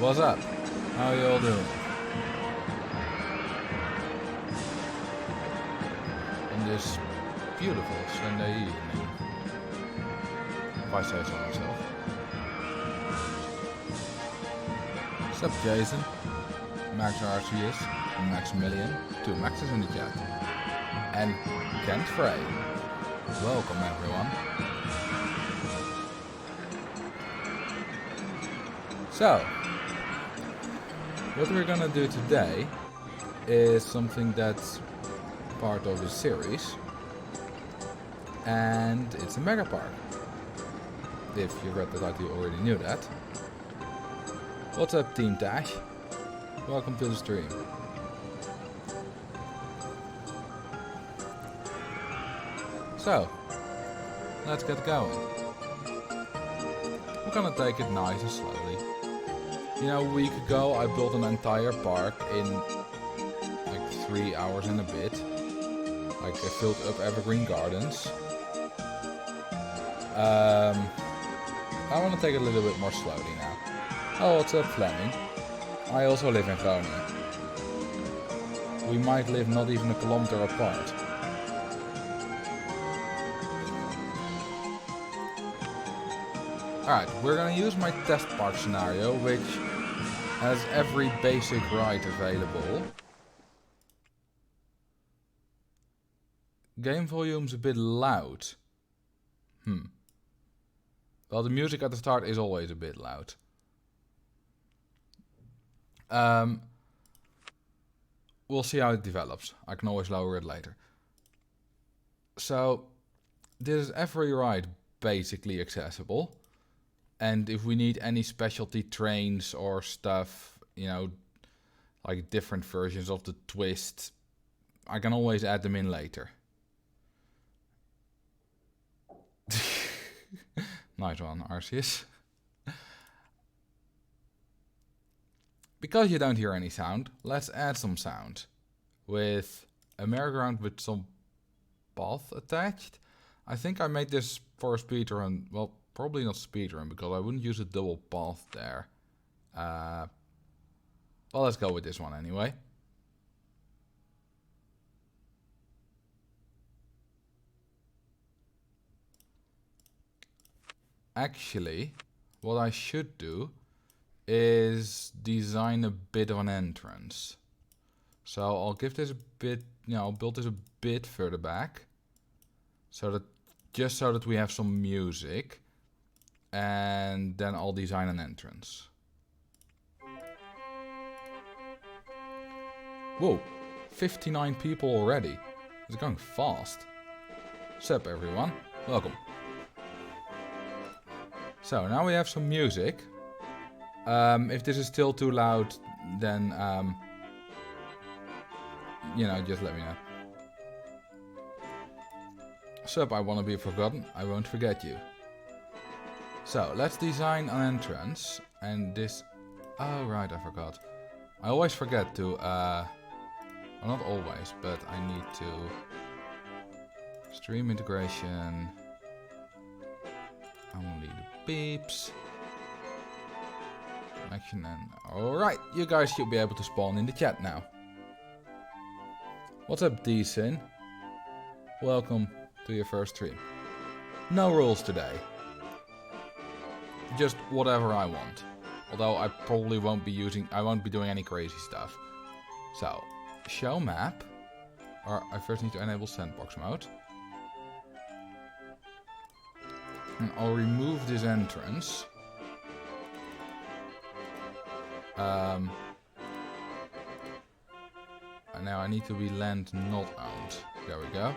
What's up? How you all doing? On this beautiful Sunday evening, if I say so myself. What's up, Jason? Max RCS, Maximilian, 2 Maxes in the chat, and Kent Frey. Welcome, everyone. So, what we're gonna do today is something that's part of the series, and it's a Megapark. If you read the title, you already knew that. What's up, Team Tash? Welcome to the stream. So, let's get going. We're gonna take it nice and slowly. You know, a week ago I built an entire park in like 3 hours and a bit. Like, I filled up evergreen gardens. I want to take it a little bit more slowly now. Oh, what's up, Fleming? I also live in Groningen. We might live not even a kilometer apart. Alright, we're gonna use my test park scenario, which has every basic ride available. Game volume's a bit loud. Well, the music at the start is always a bit loud. We'll see how it develops. I can always lower it later. So, this is every ride basically accessible. And if we need any specialty trains or stuff, you know, like different versions of the twist, I can always add them in later. Nice one, Arceus. Because you don't hear any sound, let's add some sound. With a merry-go-round with some path attached. I think I made this for a speedrun. Well, probably not speedrun, because I wouldn't use a double path there. Well, let's go with this one anyway. Actually, what I should do is design a bit of an entrance. So I'll give this a bit, you know, I'll build this a bit further back. So that, just so that we have some music. And then I'll design an entrance. Whoa, 59 people already. It's going fast. Sup everyone, welcome. So now we have some music. If this is still too loud, then you know, just let me know. Sup, I wanna be forgotten, I won't forget you. So, let's design an entrance, and this... Oh, right, I forgot. I always forget to, well, not always, but I need to... Stream integration... Only the beeps... Connection and... Alright, you guys should be able to spawn in the chat now. What's up, D-Sin? Welcome to your first stream. No rules today. Just whatever I want. Although I probably won't be doing any crazy stuff. So, show map. Or I first need to enable sandbox mode. And I'll remove this entrance. And now I need to be land not owned. There we go.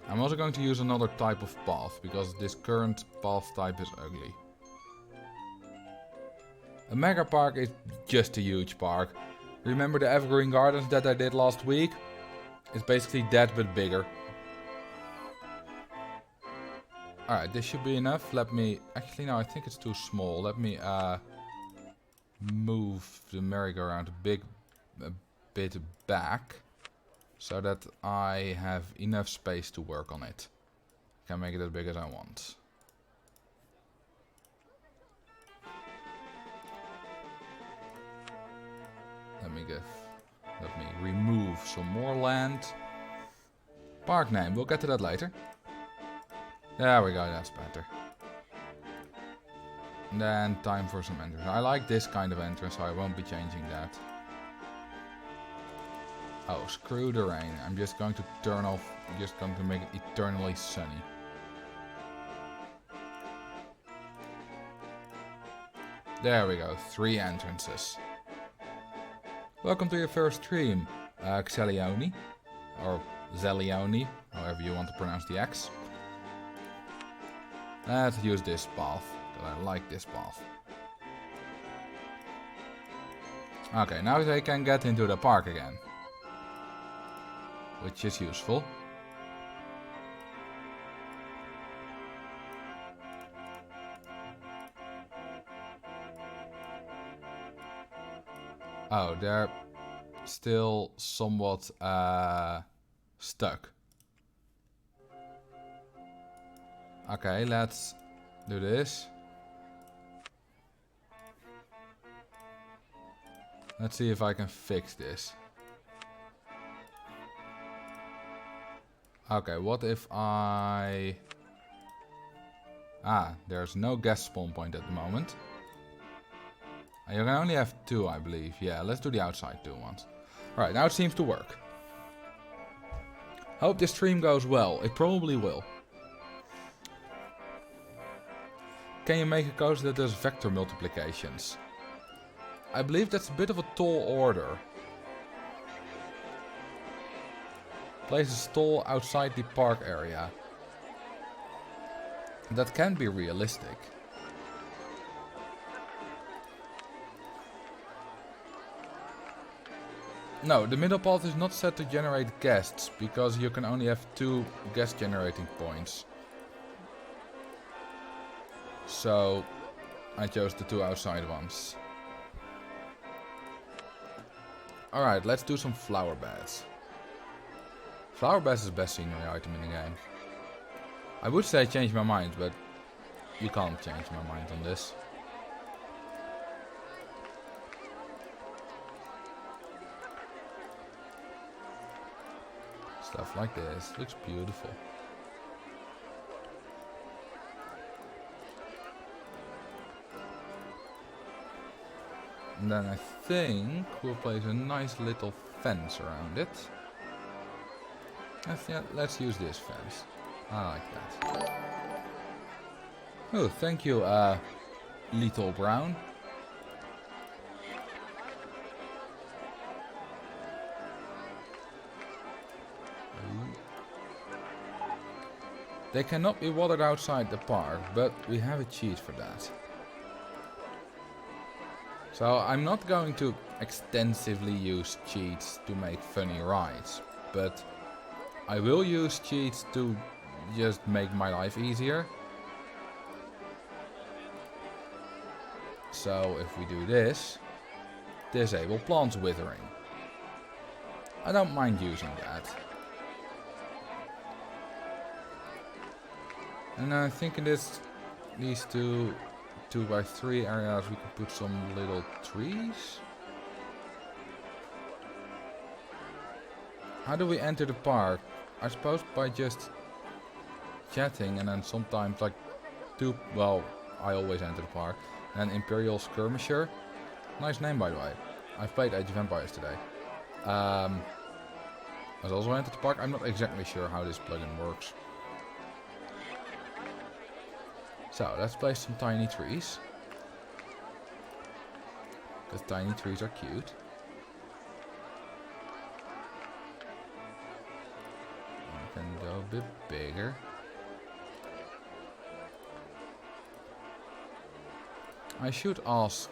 I'm also going to use another type of path, because this current path type is ugly. A Megapark is just a huge park. Remember the evergreen gardens that I did last week? It's basically that, but bigger. Alright, this should be enough. Let me... Actually, no, I think it's too small. Let me move the merry-go-round a bit back. So that I have enough space to work on it. I can make it as big as I want. Let me remove some more land. Park name, we'll get to that later. There we go, that's better. And then time for some entrance. I like this kind of entrance, so I won't be changing that. Oh, screw the rain. I'm just going to turn off, just going to make it eternally sunny. There we go, 3 entrances. Welcome to your first stream, Xelioni, or Zelioni, however you want to pronounce the X. Let's use this path, because I like this path. Okay, now they can get into the park again. Which is useful. Oh, they're still somewhat stuck. Okay, let's do this. Let's see if I can fix this. Okay, what if I... there's no guest spawn point at the moment. You can only have 2, I believe. Yeah, let's do the outside 2 ones. Alright, now it seems to work. Hope this stream goes well. It probably will. Can you make a coaster that does vector multiplications? I believe that's a bit of a tall order. Place a stall outside the park area. That can be realistic. No, the middle path is not set to generate guests, because you can only have 2 guest generating points. So, I chose the 2 outside ones. Alright, let's do some flower beds. Flower beds is the best scenery item in the game. I would say change my mind, but you can't change my mind on this. Stuff like this looks beautiful. And then I think we'll place a nice little fence around it. Yeah, let's use this fence. I like that. Oh, thank you, Little Brown. They cannot be watered outside the park, but we have a cheat for that. So I'm not going to extensively use cheats to make funny rides, but I will use cheats to just make my life easier. So if we do this, disable plants withering. I don't mind using that. And I think in these 2 2x3 areas we can put some little trees. How do we enter the park? I suppose by just chatting, and then sometimes like well, I always enter the park. And Imperial Skirmisher. Nice name, by the way. I've played Age of Empires today. Has also entered the park. I'm not exactly sure how this plugin works. So, let's place some tiny trees. Because tiny trees are cute. I can go a bit bigger. I should ask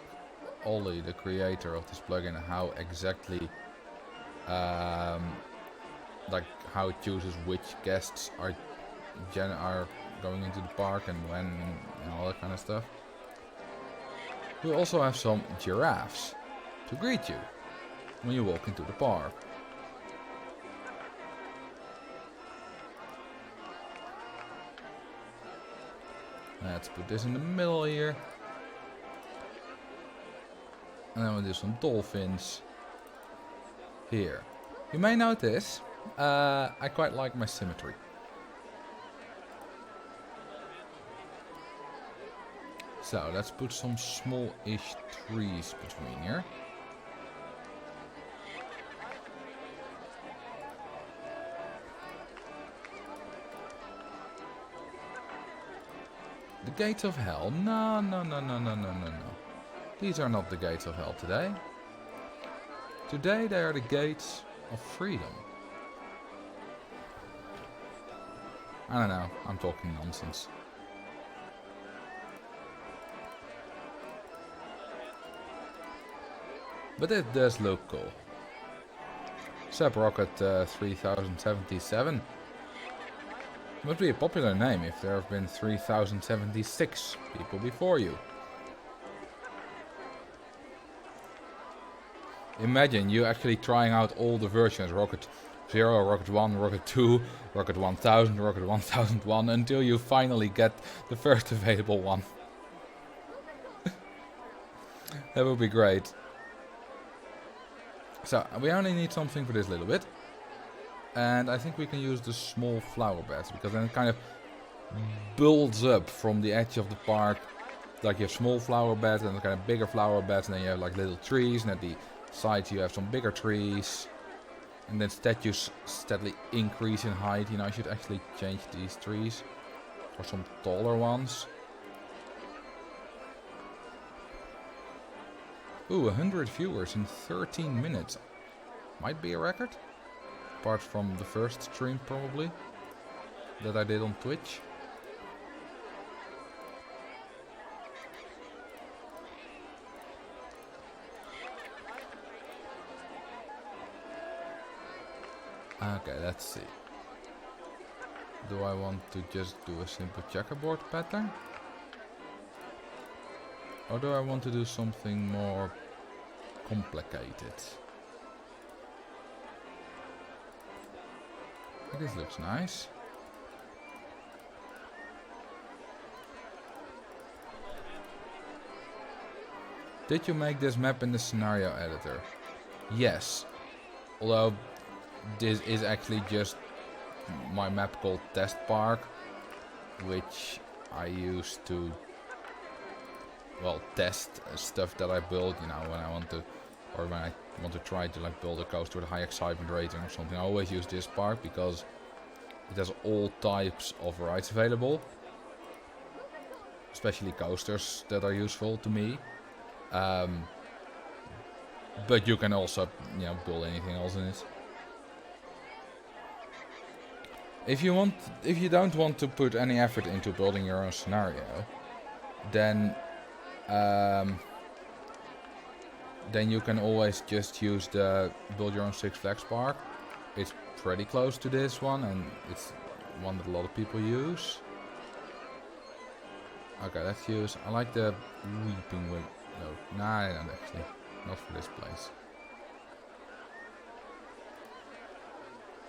Ollie, the creator of this plugin, how exactly, like how it chooses which guests are going into the park and when and all that kind of stuff. We also have some giraffes to greet you when you walk into the park. Let's put this in the middle here. And then we'll do some dolphins. here. You may notice I quite like my symmetry. So let's put some small-ish trees between here. The gates of hell? No, no, no, no, no, no, no, no. These are not the gates of hell today. Today they are the gates of freedom. I don't know, I'm talking nonsense. But it does look cool. Sub Rocket 3077. Must be a popular name if there have been 3076 people before you. Imagine you actually trying out all the versions. Rocket 0, Rocket 1, Rocket 2, Rocket 1000, Rocket 1001 until you finally get the first available one. That would be great. So, we only need something for this little bit. And I think we can use the small flower beds, because then it kind of builds up from the edge of the park. Like you have small flower beds and kind of bigger flower beds, and then you have like little trees, and at the sides you have some bigger trees. And then statues steadily increase in height. You know, I should actually change these trees for some taller ones. Ooh, 100 viewers in 13 minutes. Might be a record. Apart from the first stream probably. That I did on Twitch. Okay, let's see. Do I want to just do a simple checkerboard pattern? Or do I want to do something more complicated? This looks nice. Did you make this map in the scenario editor? Yes. Although this is actually just my map called Test Park, which I use to, well, test stuff that I build, you know, when I want to, or when I want to try to like build a coaster with a high excitement rating or something. I always use this park because it has all types of rides available, especially coasters that are useful to me. But you can also, you know, build anything else in it. If you don't want to put any effort into building your own scenario, then you can always just use the build your own Six Flags park. It's pretty close to this one, and it's one that a lot of people use. Okay, let's use. I like the weeping wind. No, nah, I don't actually. Not for this place.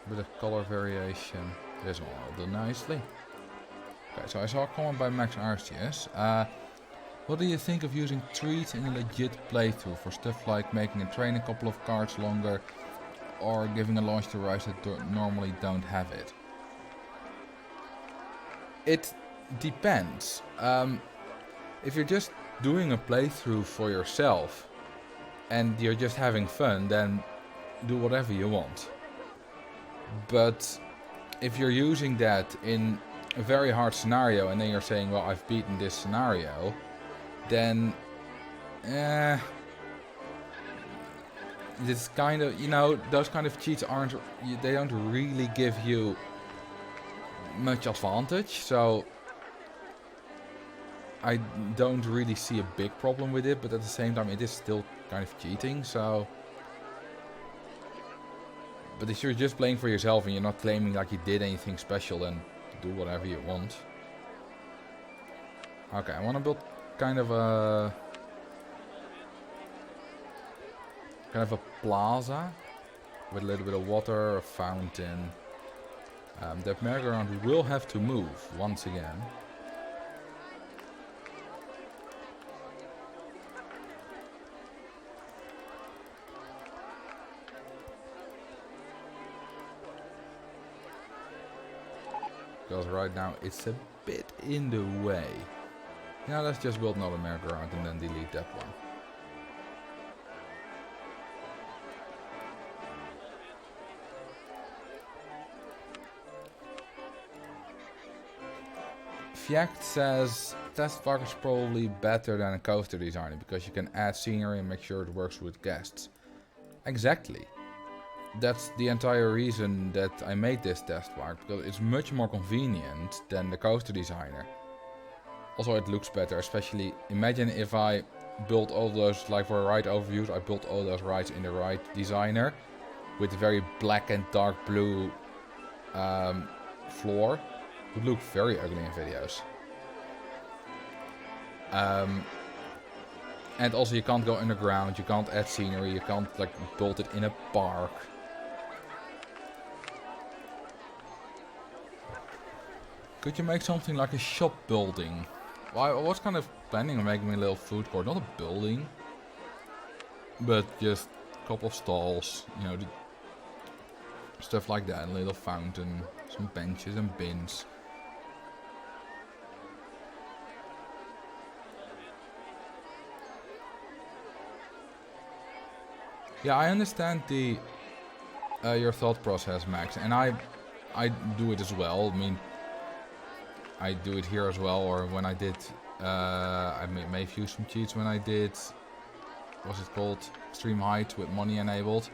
Bit of color variation. This one will do nicely. Okay, so I saw a comment by Max RCS. What do you think of using trees in a legit playthrough for stuff like making a train a couple of cars longer, or giving a launch to rides that normally don't have it? It depends. If you're just doing a playthrough for yourself and you're just having fun, then do whatever you want. But if you're using that in a very hard scenario and then you're saying, well, I've beaten this scenario, then it's kind of, you know, those kind of cheats they don't really give you much advantage, so I don't really see a big problem with it, but at the same time it is still kind of cheating, so. But if you're just playing for yourself and you're not claiming like you did anything special, then do whatever you want. Okay, I want to build kind of a plaza with a little bit of water, a fountain. That merry-go-round will have to move once again. because right now it's a bit in the way. Now let's just build another merry-go-round and then delete that one. Fjact says test park is probably better than a coaster designer because you can add scenery and make sure it works with guests. Exactly. That's the entire reason that I made this test park, because it's much more convenient than the coaster designer. Also it looks better, especially imagine if I built all those, like for ride overviews, I built all those rides in the ride designer with very black and dark blue floor. It would look very ugly in videos. And also you can't go underground, you can't add scenery, you can't like build it in a park. Could you make something like a shop building? Well, I was kind of planning on making a little food court, not a building, but just a couple of stalls, you know, stuff like that, a little fountain, some benches and bins. Yeah, I understand the your thought process, Max, and I do it as well. I mean, I do it here as well, or when I did, I may have used some cheats when I did, what's it called, Extreme Height with money enabled,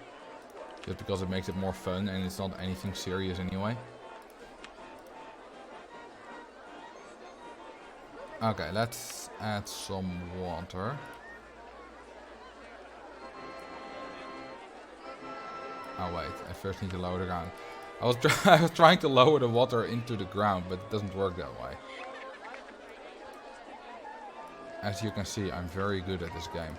just because it makes it more fun and it's not anything serious anyway. Okay, let's add some water. Oh wait, I first need to lower the ground. I was trying to lower the water into the ground, but it doesn't work that way. As you can see, I'm very good at this game.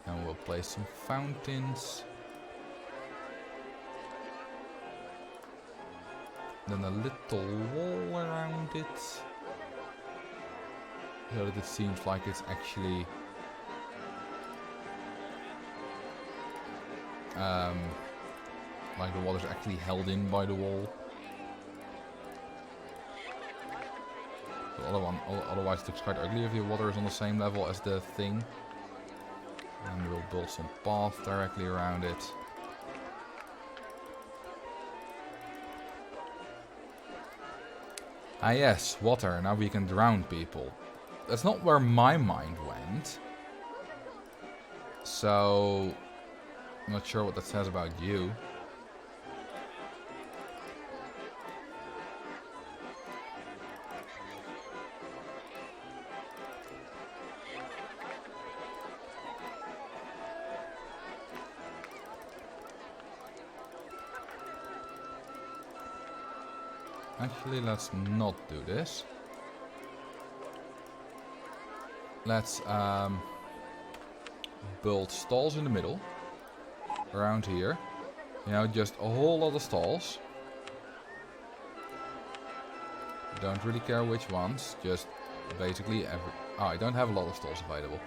And we'll place some fountains. Then a little wall around it. So that it seems like it's actually like the water's actually held in by the wall. So otherwise it looks quite ugly if your water is on the same level as the thing. And we'll build some path directly around it. Ah yes, water, now we can drown people. That's not where my mind went. So, I'm not sure what that says about you. Actually, let's not do this. Let's build stalls in the middle. Around here. You know, just a whole lot of stalls. Don't really care which ones. Just basically every... Oh, I don't have a lot of stalls available.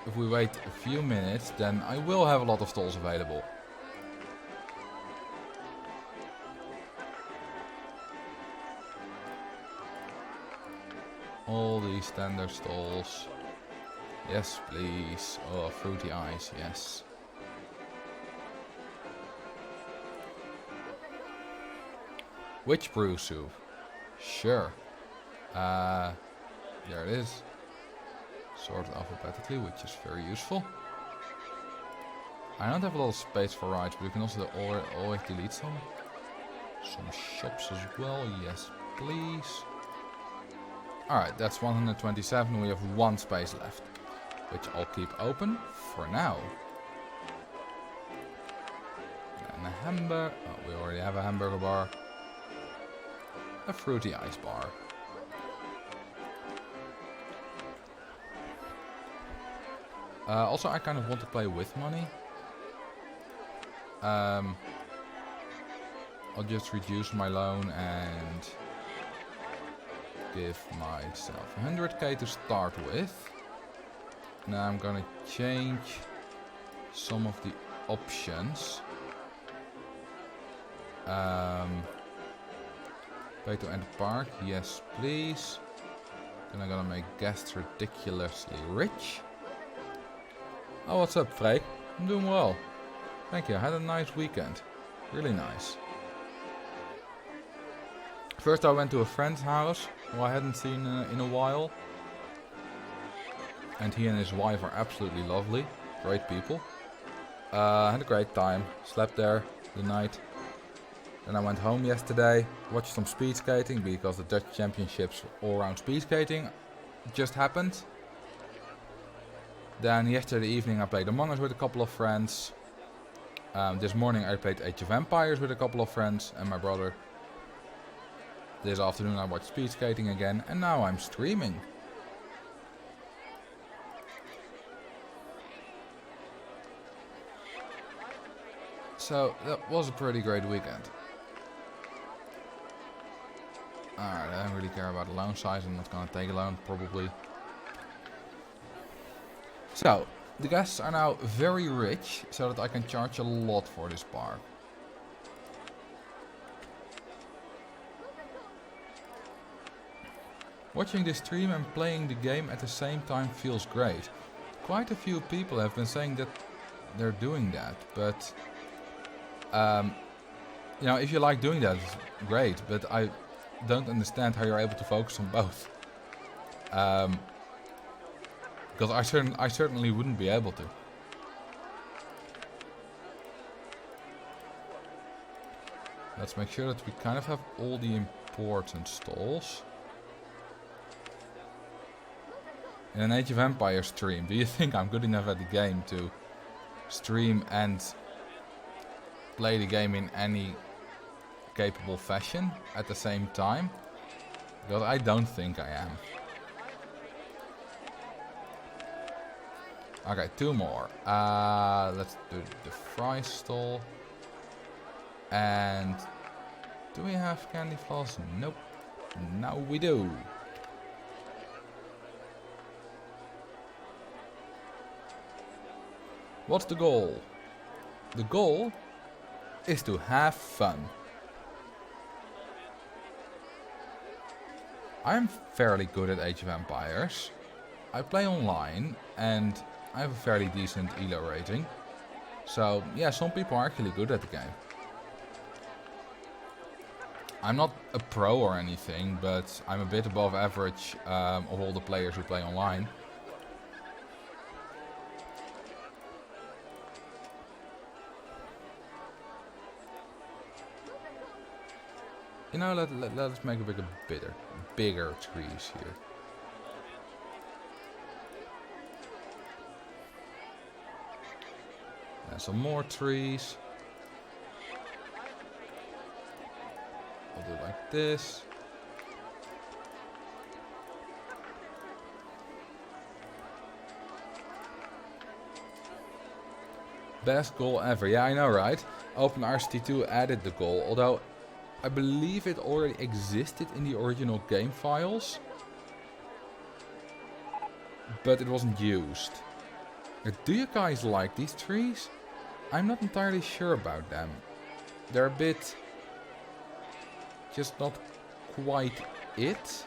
If we wait a few minutes, then I will have a lot of stalls available. All these standard stalls. Yes, please. Oh, fruity ice, yes. Which brew soup? Sure. There it is. Sorted alphabetically, which is very useful. I don't have a lot of space for rides, but you can also always delete some. Some shops as well, yes, please. Alright, that's 127. We have one space left, which I'll keep open for now. And a hamburger. Oh, we already have a hamburger bar. A fruity ice bar. Also, I kind of want to play with money. I'll just reduce my loan and give myself 100k to start with. Now I'm gonna change some of the options. Pay to enter park, yes please. Then I'm gonna make guests ridiculously rich. Oh, what's up, Freek? I'm doing well. Thank you, I had a nice weekend. Really nice. First I went to a friend's house, who I hadn't seen in a while. And he and his wife are absolutely lovely. Great people. Had a great time. Slept there the night. Then I went home yesterday. Watched some speed skating because the Dutch Championships all-round speed skating just happened. Then yesterday evening I played Among Us with a couple of friends. This morning I played Age of Empires with a couple of friends and my brother. This afternoon I watched speed skating again and now I'm streaming. So that was a pretty great weekend. Alright, I don't really care about the loan size, I'm not gonna take a loan probably. So, the guests are now very rich, so that I can charge a lot for this park. Watching this stream and playing the game at the same time feels great. Quite a few people have been saying that they're doing that, but you know, if you like doing that, it's great, but I don't understand how you're able to focus on both. Because I certainly wouldn't be able to. Let's make sure that we kind of have all the important stalls. In an Age of Empires stream, do you think I'm good enough at the game to stream and play the game in any capable fashion at the same time? Because I don't think I am. Okay, 2 more. Let's do the fry stall. And do we have candy floss? Nope. Now we do. What's the goal? The goal is to have fun. I'm fairly good at Age of Empires. I play online and I have a fairly decent ELO rating. So yeah, some people are actually good at the game. I'm not a pro or anything, but I'm a bit above average of all the players who play online. You know, let's make a bigger trees here. And some more trees. I'll do it like this. Best goal ever. Yeah, I know, right? Open RCT2 added the goal, although I believe it already existed in the original game files, but it wasn't used. Do you guys like these trees? I'm not entirely sure about them. They're a bit just not quite it.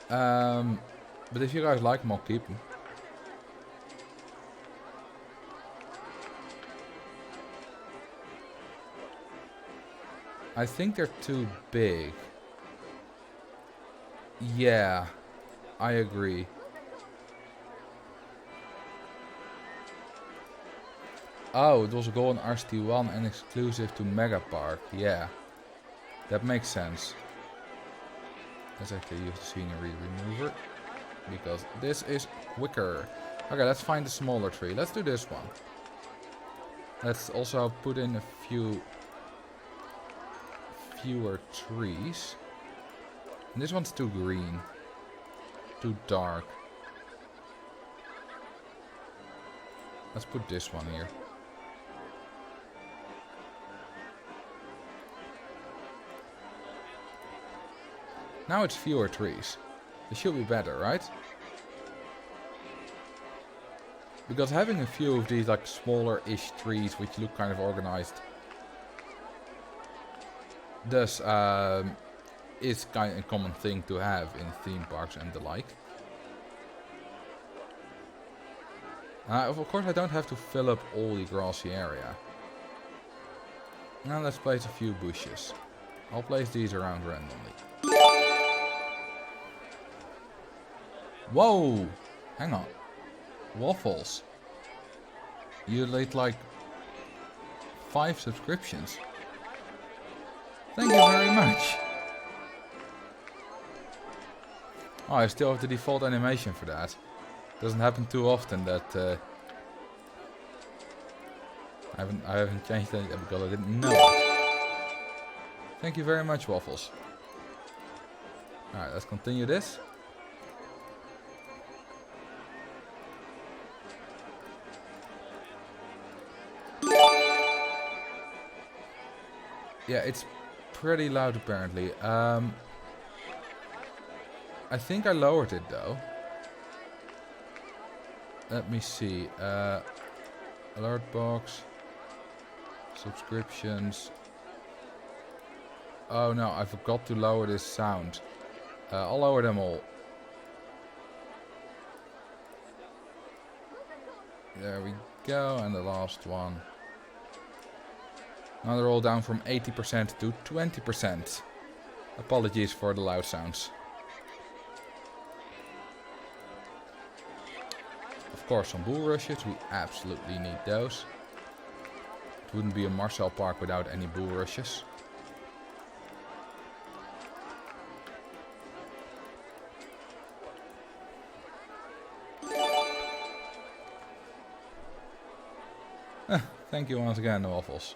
But if you guys like them, I'll keep them. I think they're too big. Yeah, I agree. Oh, it was a goal in RCT1 and exclusive to Megapark. Yeah, that makes sense. Let's actually use the scenery remover, because this is quicker. Okay, let's find a smaller tree. Let's do this one. Let's also put in a fewer trees. And this one's too green. Too dark. Let's put this one here. Now it's fewer trees. It should be better, right? Because having a few of these like smaller-ish trees which look kind of organized does is kind of a common thing to have in theme parks and the like. Of course I don't have to fill up all the grassy area. Now let's place a few bushes. I'll place these around randomly. Whoa! Hang on. Waffles. You laid like 5 subscriptions. Thank you very much. Oh, I still have the default animation for that. Doesn't happen too often that I haven't changed that because I didn't know it. Thank you very much, Waffles. Alright, let's continue this. Yeah, it's pretty loud apparently. I think I lowered it though. Let me see. Alert box. Subscriptions. Oh no, I forgot to lower this sound. I'll lower them all. There we go, and the last one. Now they're all down from 80% to 20%. Apologies for the loud sounds. Of course, some bull rushes, we absolutely need those. It wouldn't be a Marcel park without any bull rushes. Thank you once again, Waffles.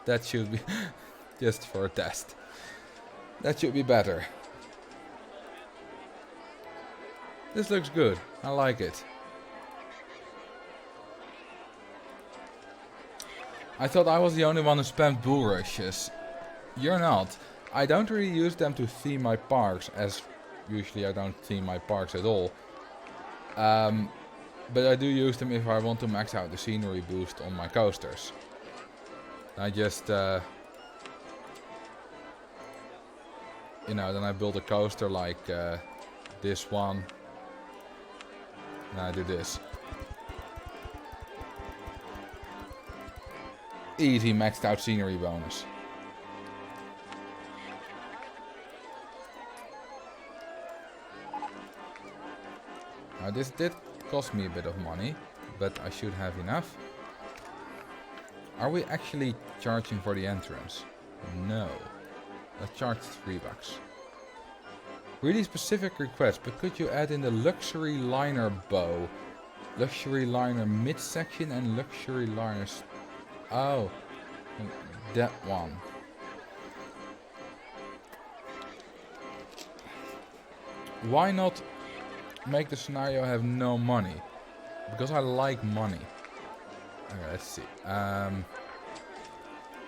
That should be just for a test. That should be better. This looks good. I like it. I thought I was the only one who spammed bull rushes. You're not. I don't really use them to theme my parks, as usually I don't theme my parks at all. But I do use them if I want to max out the scenery boost on my coasters. I just, you know, then I build a coaster like this one. And I do this. Easy maxed out scenery bonus. Now this did cost me a bit of money, but I should have enough. Are we actually charging for the entrance? No. Let's charge $3. Really specific request, but could you add in the luxury liner bow, luxury liner midsection and luxury liners? Oh, that one. Why not make the scenario have no money? Because I like money. Okay, let's see.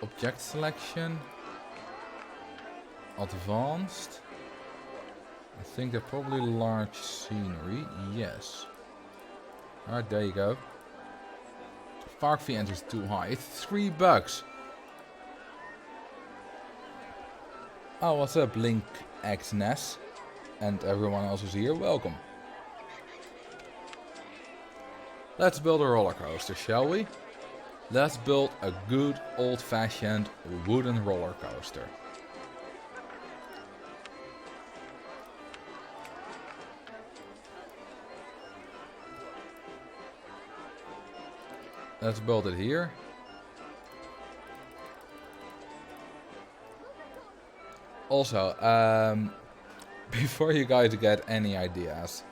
Object selection. Advanced. I think they're probably large scenery. Yes. Alright, there you go. Park fee entry is too high. It's $3. Oh, what's up, Link X Ness? And everyone else who's here, welcome. Let's build a roller coaster, shall we? Let's build a good old-fashioned wooden roller coaster. Let's build it here. Also, before you guys get any ideas,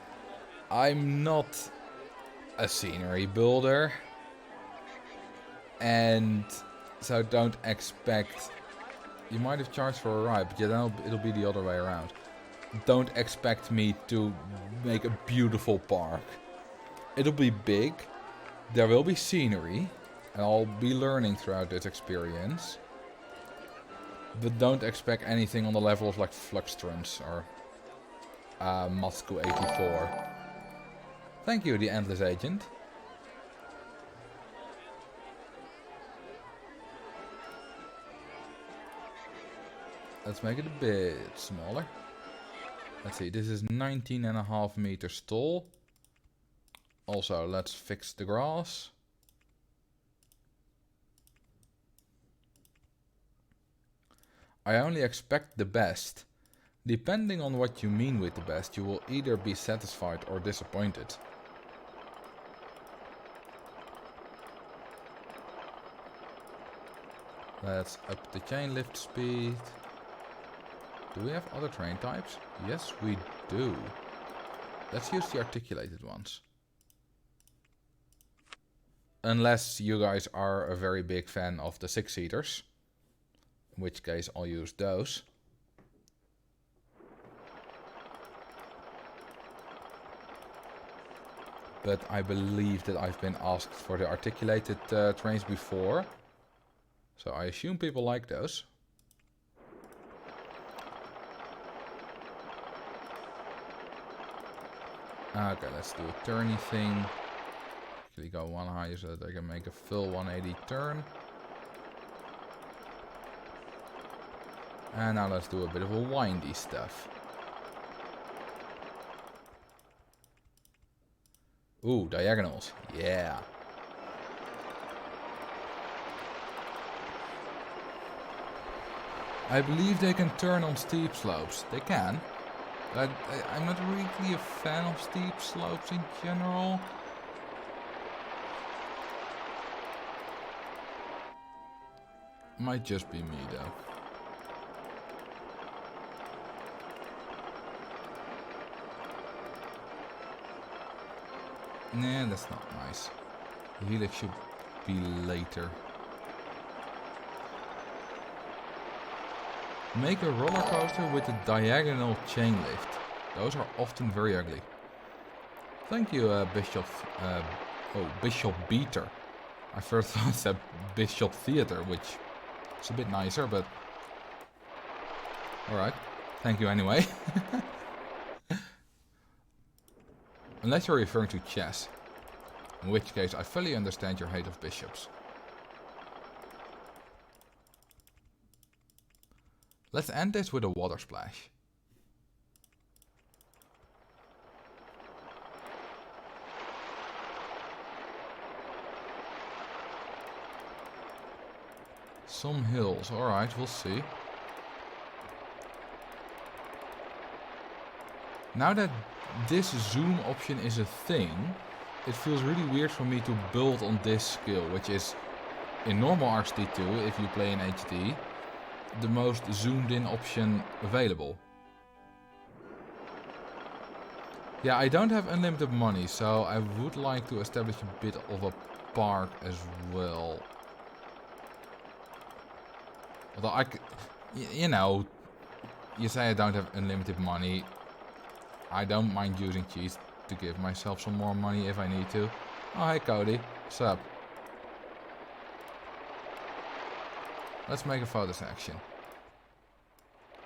I'm not a scenery builder, and so don't expect. You might have charged for a ride, but then it'll be the other way around. Don't expect me to make a beautiful park. It'll be big. There will be scenery, and I'll be learning throughout this experience. But don't expect anything on the level of like Fluxtrans or Moscow 84. Thank you, the Endless Agent. Let's make it a bit smaller. Let's see, this is 19.5 meters tall. Also, let's fix the grass. I only expect the best. Depending on what you mean with the best, you will either be satisfied or disappointed. Let's up the chain lift speed. Do we have other train types? Yes, we do. Let's use the articulated ones. Unless you guys are a very big fan of the 6-seaters. In which case I'll use those. But I believe that I've been asked for the articulated trains before. So I assume people like those. Okay, let's do a turny thing. Actually go one higher so that I can make a full 180 turn. And now let's do a bit of a windy stuff. Ooh, diagonals. Yeah. I believe they can turn on steep slopes. They can. I'm not really a fan of steep slopes in general. Might just be me though. Nah, that's not nice. The helix should be later. Make a roller coaster with a diagonal chain lift. Those are often very ugly. Thank you, Bishop. Bishop Beater. I first thought it said Bishop Theater, which is a bit nicer, but alright. Thank you anyway. Unless you're referring to chess. In which case I fully understand your hate of bishops. Let's end this with a water splash. Some hills, alright, we'll see. Now that this zoom option is a thing, it feels really weird for me to build on this skill, which is in normal RCT2, if you play in HD, the most zoomed in option available. Yeah, I don't have unlimited money, so I would like to establish a bit of a park as well. Although you know, you say I don't have unlimited money. I don't mind using cheats to give myself some more money if I need to. Oh, hey Cody, what's up? Let's make a photo section.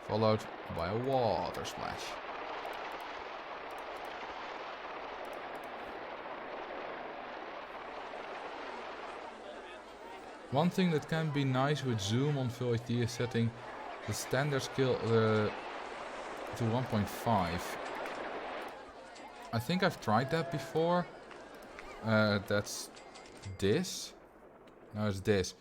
Followed by a water splash. One thing that can be nice with zoom on Full HD is setting the standard scale to 1.5. I think I've tried that before. That's this. No, it's this.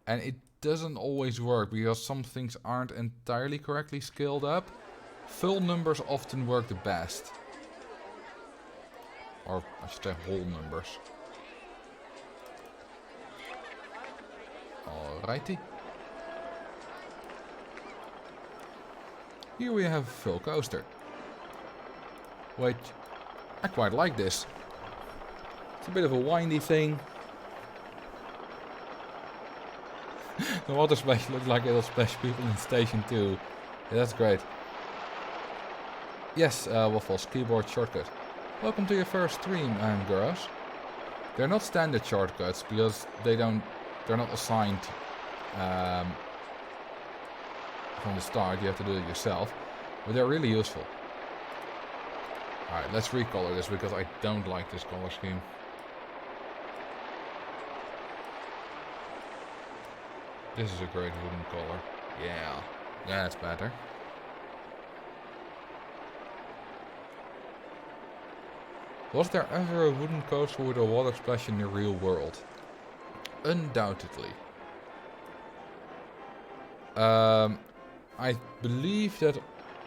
And it doesn't always work because some things aren't entirely correctly scaled up. Full numbers often work the best. Or I should say whole numbers. Alrighty. Here we have a full coaster. Which I quite like this. It's a bit of a windy thing. The water splash looks like it'll splash people in station 2. Yeah, that's great. Yes, Waffles, keyboard shortcut. Welcome to your first stream, Guros. They're not standard shortcuts because they're not assigned from the start. You have to do it yourself, but they're really useful. Alright, let's recolor this because I don't like this color scheme. This is a great wooden color. Yeah, Yeah, that's better. Was there ever a wooden coaster with a water splash in the real world? Undoubtedly. I believe that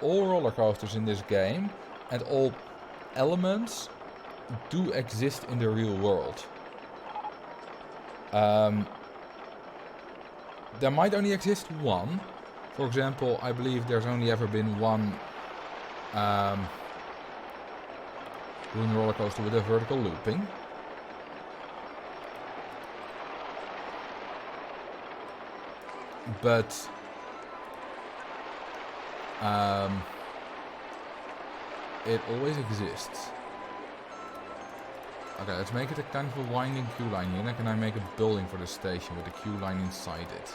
all roller coasters in this game and all elements do exist in the real world. There might only exist one. For example, I believe there's only ever been one wooden roller coaster with a vertical looping. But it always exists. Okay, let's make it a kind of a winding queue line here. Then can I make a building for the station with a queue line inside it?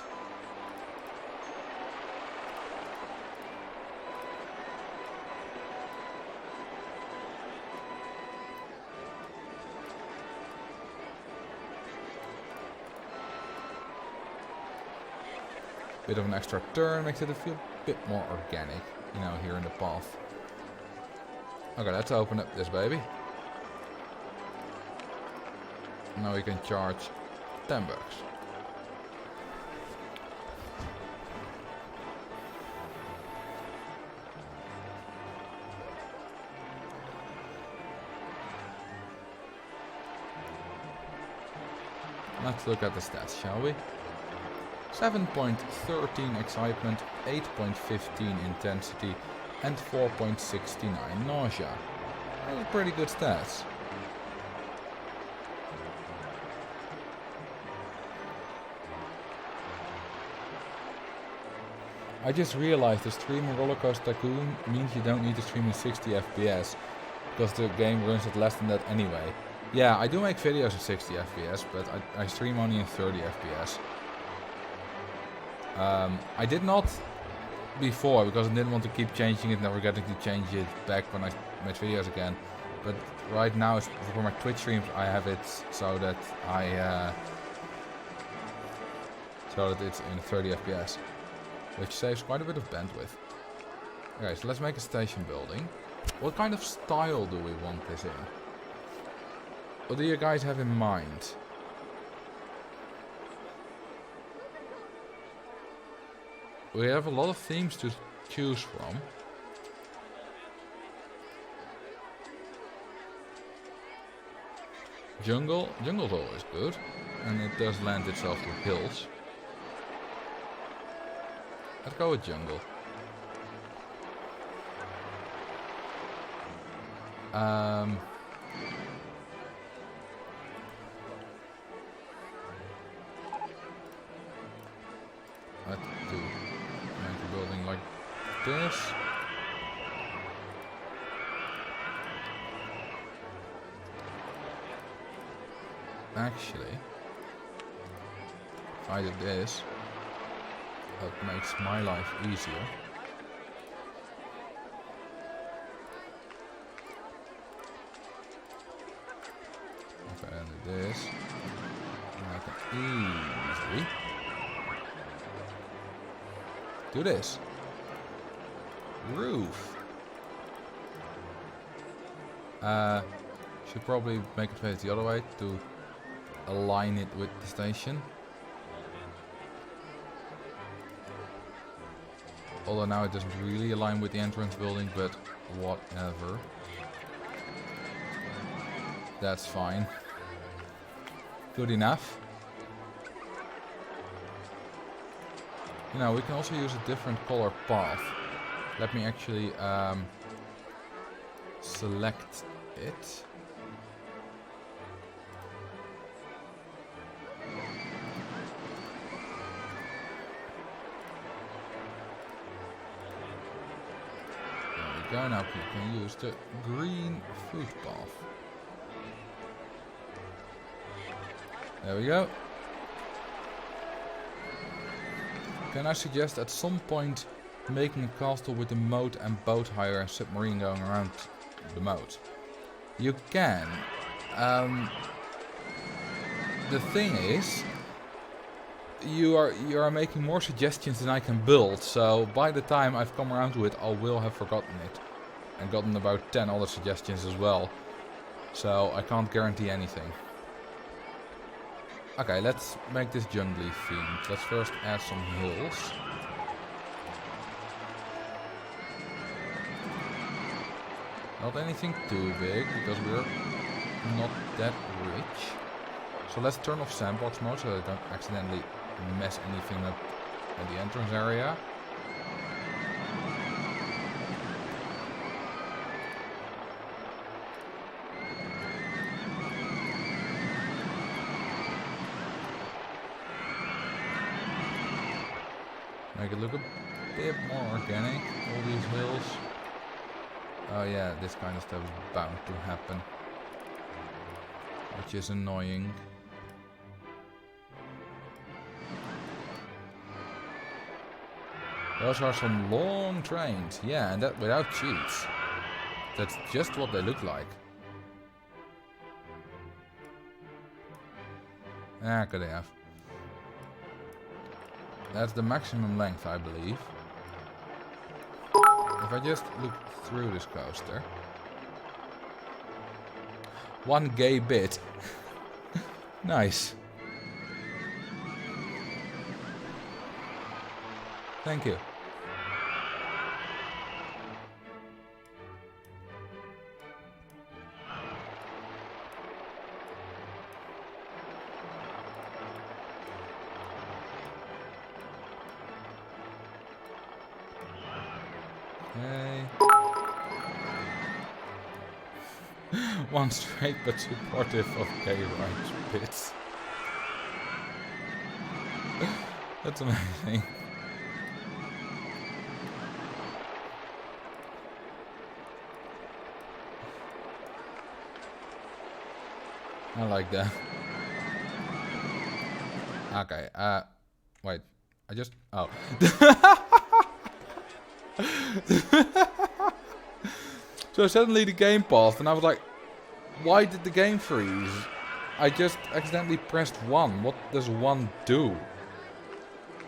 Bit of an extra turn makes it feel a bit more organic, you know, here in the path. Okay, let's open up this baby. Now we can charge 10 bucks. Let's look at the stats, shall we? 7.13 excitement, 8.15 intensity, and 4.69 nausea. Those are pretty good stats. I just realized the streaming Roller Coaster Tycoon means you don't need to stream in 60 FPS, because the game runs at less than that anyway. Yeah, I do make videos at 60 FPS, but I stream only in 30 FPS. I did not before, because I didn't want to keep changing it, never getting to change it back when I made videos again. But right now, for my Twitch streams, I have it so that it's in 30 FPS, which saves quite a bit of bandwidth. Okay, so let's make a station building. What kind of style do we want this in? What do you guys have in mind? We have a lot of themes to choose from. Jungle's always good, and it does lend itself to hills. Let's go with jungle. Let's do make a building like this. Actually, if I did this, that makes my life easier. Okay, and do this, and I can easily do this. Roof. Should probably make it face the other way to align it with the station. Although now it doesn't really align with the entrance building, but whatever. That's fine. Good enough. You know, we can also use a different color path. Let me actually select it. There we go, now we can use the green footpath. There we go. Can I suggest at some point making a castle with a moat and boat hire and submarine going around the moat? You can. The thing is, you are making more suggestions than I can build, so by the time I've come around to it, I will have forgotten it. And gotten about 10 other suggestions as well. So I can't guarantee anything. Okay, let's make this jungly themed. Let's first add some hills. Not anything too big, because we're not that rich. So let's turn off sandbox mode so I don't accidentally mess anything up at the entrance area. Make it look a bit more organic, all these hills. Oh yeah, this kind of stuff is bound to happen. Which is annoying. Those are some long trains. Yeah, and that without cheats. That's just what they look like. Ah, could have. That's the maximum length, I believe. If I just look through this coaster. 1 gay bit. Nice. Thank you. Okay. One straight but supportive of gay rights bits. That's amazing. I like that. Okay, wait. I just... Oh. So suddenly the game paused and I was like, why did the game freeze? I just accidentally pressed 1. What does 1 do?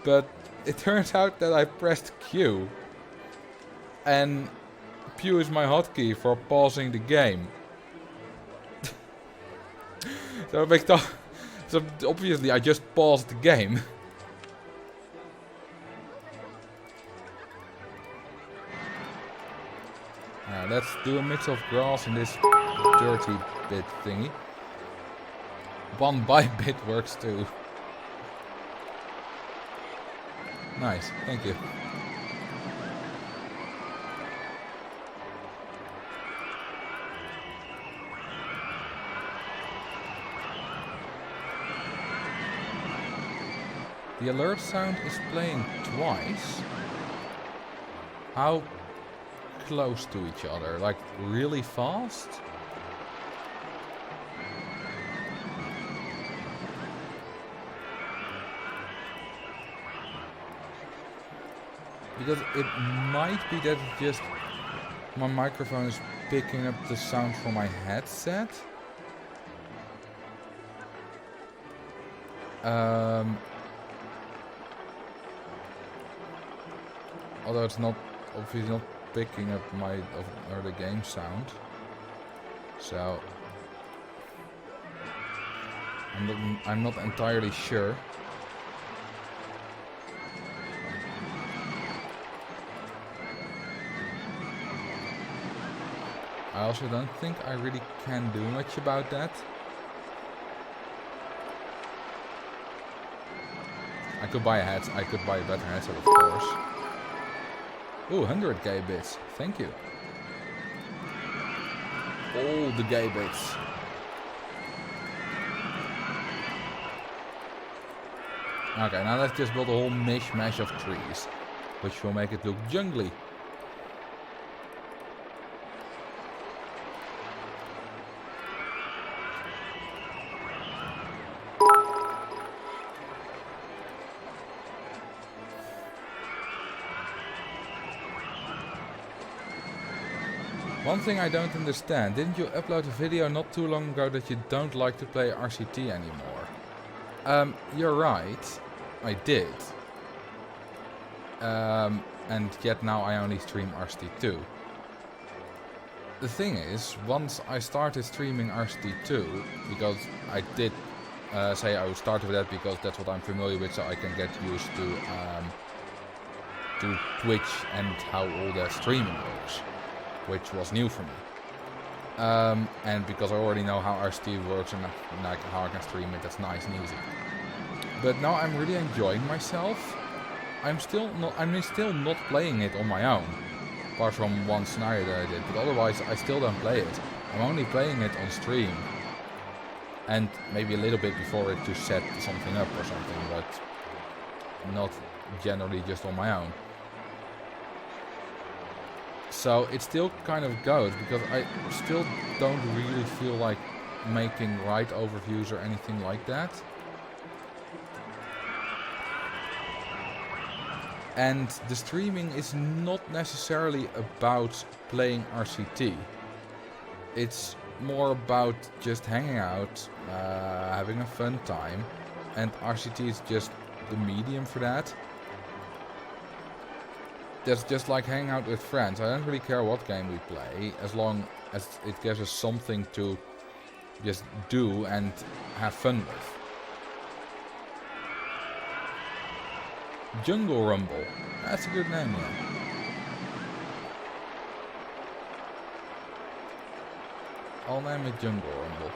But it turns out that I pressed Q. And Q is my hotkey for pausing the game. So it makes so obviously I just paused the game. Let's do a mix of grass and this dirty bit thingy. 1 by bit works too. Nice, thank you. The alert sound is playing twice. How close to each other? Like really fast? Because it might be that it's just my microphone is picking up the sound from my headset. Although it's not obviously not picking up my or the game sound, so I'm not entirely sure. I also don't think I really can do much about that. I could buy a headset. I could buy a better headset, of course. Ooh, 100 gay bits. Thank you. All the gay bits. Okay, now let's just build a whole mishmash of trees, which will make it look jungly. One thing I don't understand, didn't you upload a video not too long ago that you don't like to play RCT anymore? You're right, I did. And yet now I only stream RCT2. The thing is, once I started streaming RCT2, because I did say I would start with that because that's what I'm familiar with, so I can get used to Twitch and how all that streaming works, which was new for me. And because I already know how RCT works and like how I can stream it, that's nice and easy. But now I'm really enjoying myself. I'm still not playing it on my own, apart from one scenario that I did. But otherwise, I still don't play it. I'm only playing it on stream, and maybe a little bit before it to set something up or something, but not generally just on my own. So it still kind of goes, because I still don't really feel like making ride overviews or anything like that. And the streaming is not necessarily about playing RCT. It's more about just hanging out, having a fun time, and RCT is just the medium for that. That's just like hanging out with friends. I don't really care what game we play, as long as it gives us something to just do and have fun with. Jungle Rumble. That's a good name, yeah. I'll name it Jungle Rumble.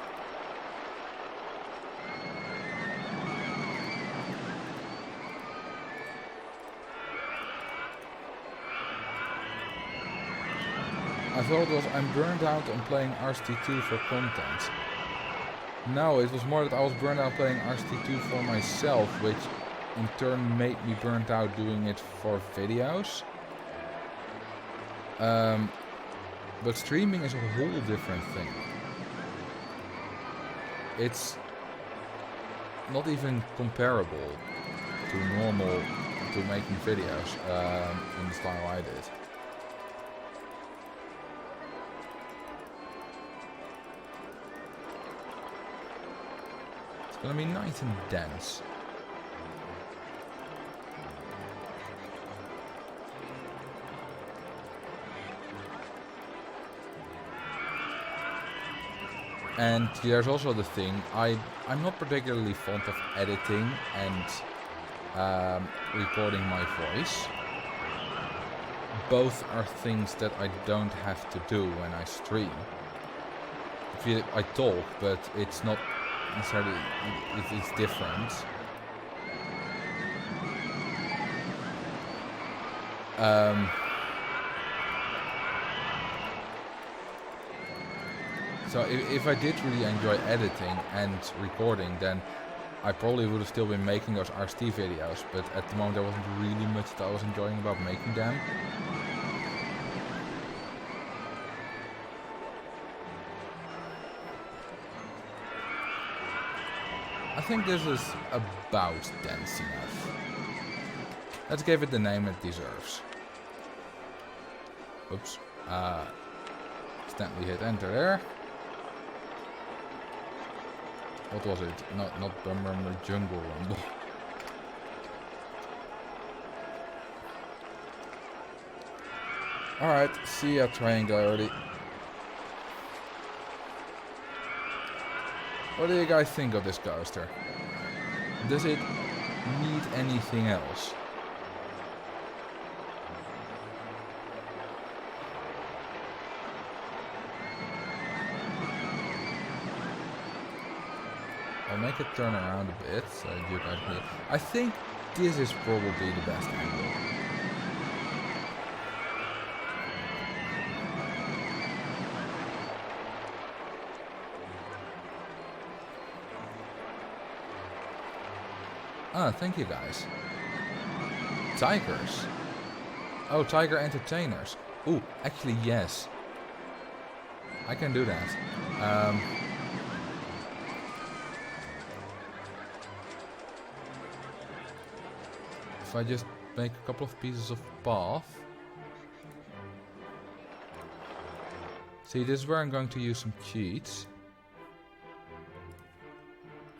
I thought it was I'm burned out on playing RCT2 for content. No, it was more that I was burned out playing RCT2 for myself, which in turn made me burnt out doing it for videos. But streaming is a whole different thing. It's not even comparable to making videos in the style I did. It's gonna be nice and dense. And there's also the thing, I'm not particularly fond of editing and recording my voice. Both are things that I don't have to do when I stream. I talk, but it's not necessarily, it's different. So if I did really enjoy editing and recording, then I probably would have still been making those RCT videos, but at the moment there wasn't really much that I was enjoying about making them. I think this is about dense enough. Let's give it the name it deserves. Oops. Accidentally hit enter there. What was it? Not Bummer, Jungle Rumble. Alright, see ya, triangle already. What do you guys think of this coaster? Does it need anything else? I'll make it turn around a bit so you guys can. I think this is probably the best angle. Ah, thank you guys. Tigers. Oh, Tiger Entertainers. Ooh, actually yes. I can do that. If I just make a couple of pieces of path. See, this is where I'm going to use some cheats.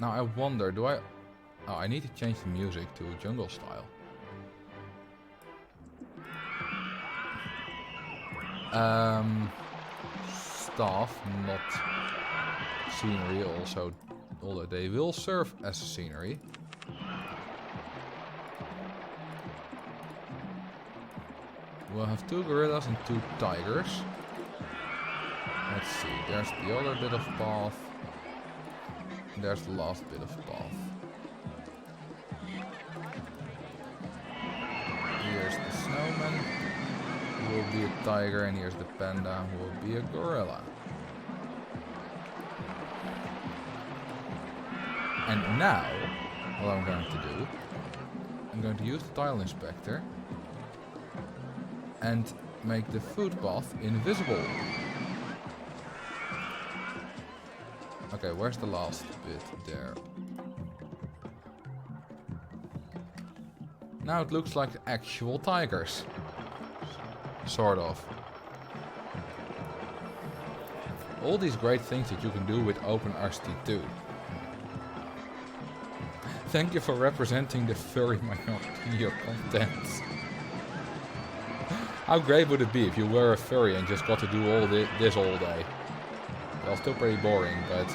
Now I wonder, do I Oh, I need to change the music to jungle style. Staff, not scenery, also, although they will serve as scenery. We'll have 2 gorillas and 2 tigers. Let's see, there's the other bit of path. There's the last bit of path. Here's the snowman, who will be a tiger, and here's the panda, who will be a gorilla. And now, what I'm going to do, I'm going to use the tile inspector and make the footpath invisible. Okay, where's the last bit? There. Now it looks like actual tigers. Sort of. All these great things that you can do with Open RCT2. Thank you for representing the furry minority in your contents. How great would it be if you were a furry and just got to do all this all day? Well, still pretty boring, but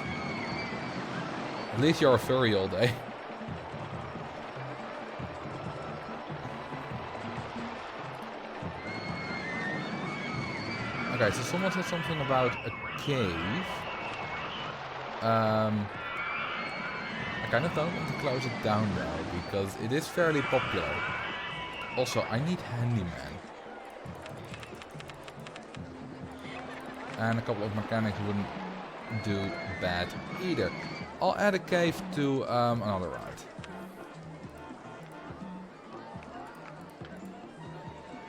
at least you're a furry all day. Okay, so someone said something about a cave. I kind of don't want to close it down though, because it is fairly popular. Also, I need handyman. And a couple of mechanics wouldn't do bad either. I'll add a cave to another ride.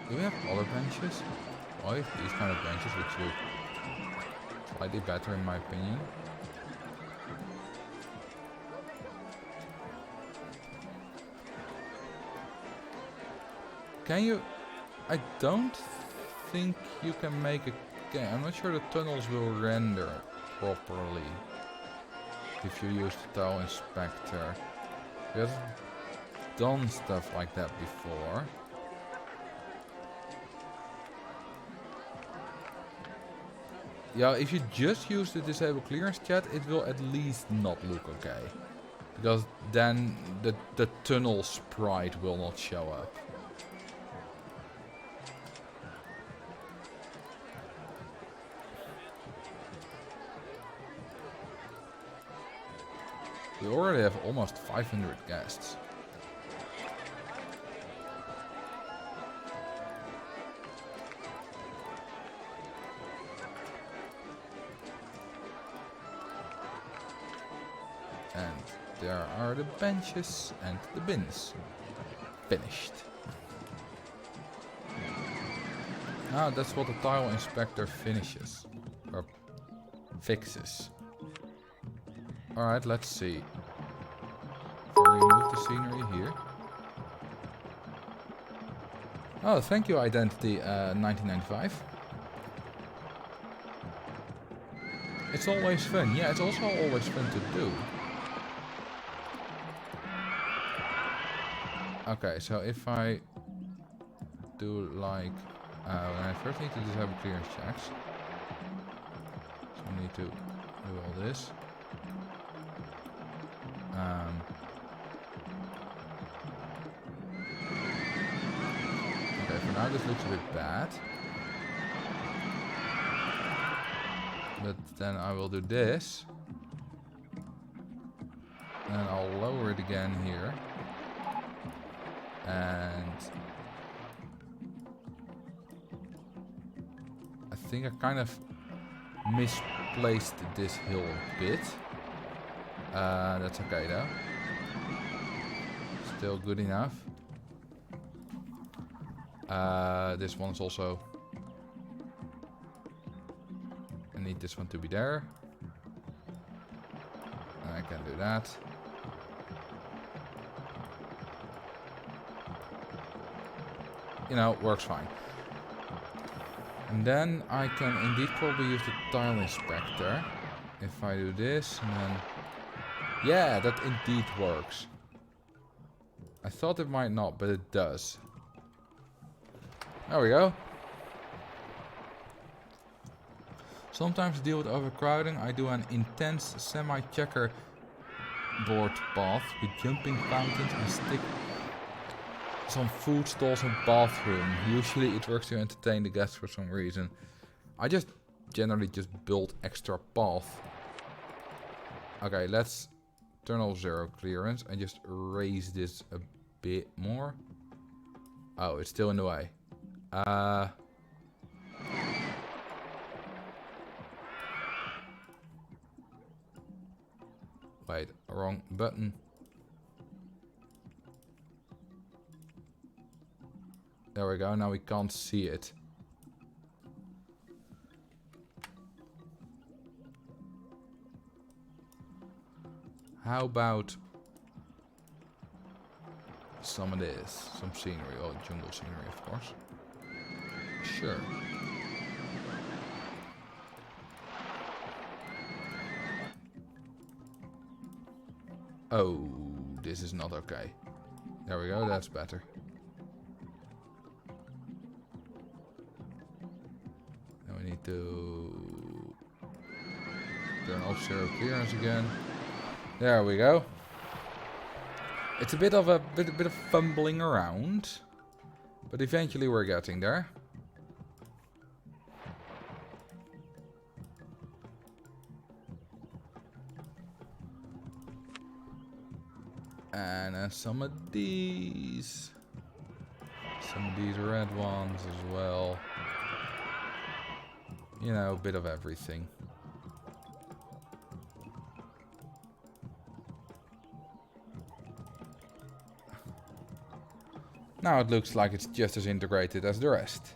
Do we have other benches? Oh, these kind of benches, which look slightly better in my opinion. Can you... I don't think you can make a... Okay, I'm not sure the tunnels will render properly if you use the tile inspector. We have done stuff like that before. Yeah, if you just use the disable clearance chat, it will at least not look okay. Because then the tunnel sprite will not show up. We already have almost 500 guests. And there are the benches and the bins. Finished. Now that's what the tile inspector finishes. Or fixes. Alright, let's see. I'll remove the scenery here. Oh, thank you, Identity 1995. It's always fun. Yeah, it's also always fun to do. Okay, so if I do like... I first need to disable clearance checks. So I need to do all this. Okay, for now this looks a bit bad. But then I will do this. And I'll lower it again here. And I think I kind of misplaced this hill a bit. That's okay though. Still good enough. This one's also... I need this one to be there. And I can do that. You know, works fine. And then I can indeed probably use the tile inspector. If I do this and then... Yeah, that indeed works. I thought it might not, but it does. There we go. Sometimes to deal with overcrowding, I do an intense semi-checker board path with jumping fountains and stick some food stalls and bathroom. Usually it works to entertain the guests for some reason. I just generally just build extra path. Okay, let's turn off zero clearance and just raise this a bit more. Oh, it's still in the way. Wait, wrong button. There we go, now we can't see it. How about some of this? Some scenery, oh, jungle scenery, of course. Sure. Oh, this is not okay. There we go, that's better. Now we need to turn off zero clearance again. There we go. It's a bit of fumbling around, but eventually we're getting there. And some of these red ones as well. You know, a bit of everything. Now it looks like it's just as integrated as the rest.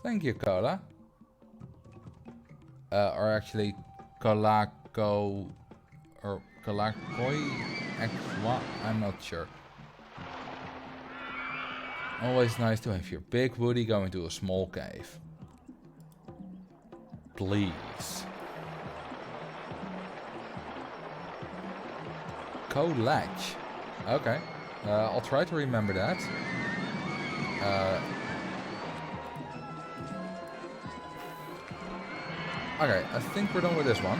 Thank you, Cola. Or actually, Kalako or Kalakoi X1, I'm not sure. Always nice to have your big woody go into a small cave. Please. Code latch. Okay. I'll try to remember that. Okay, I think we're done with this one.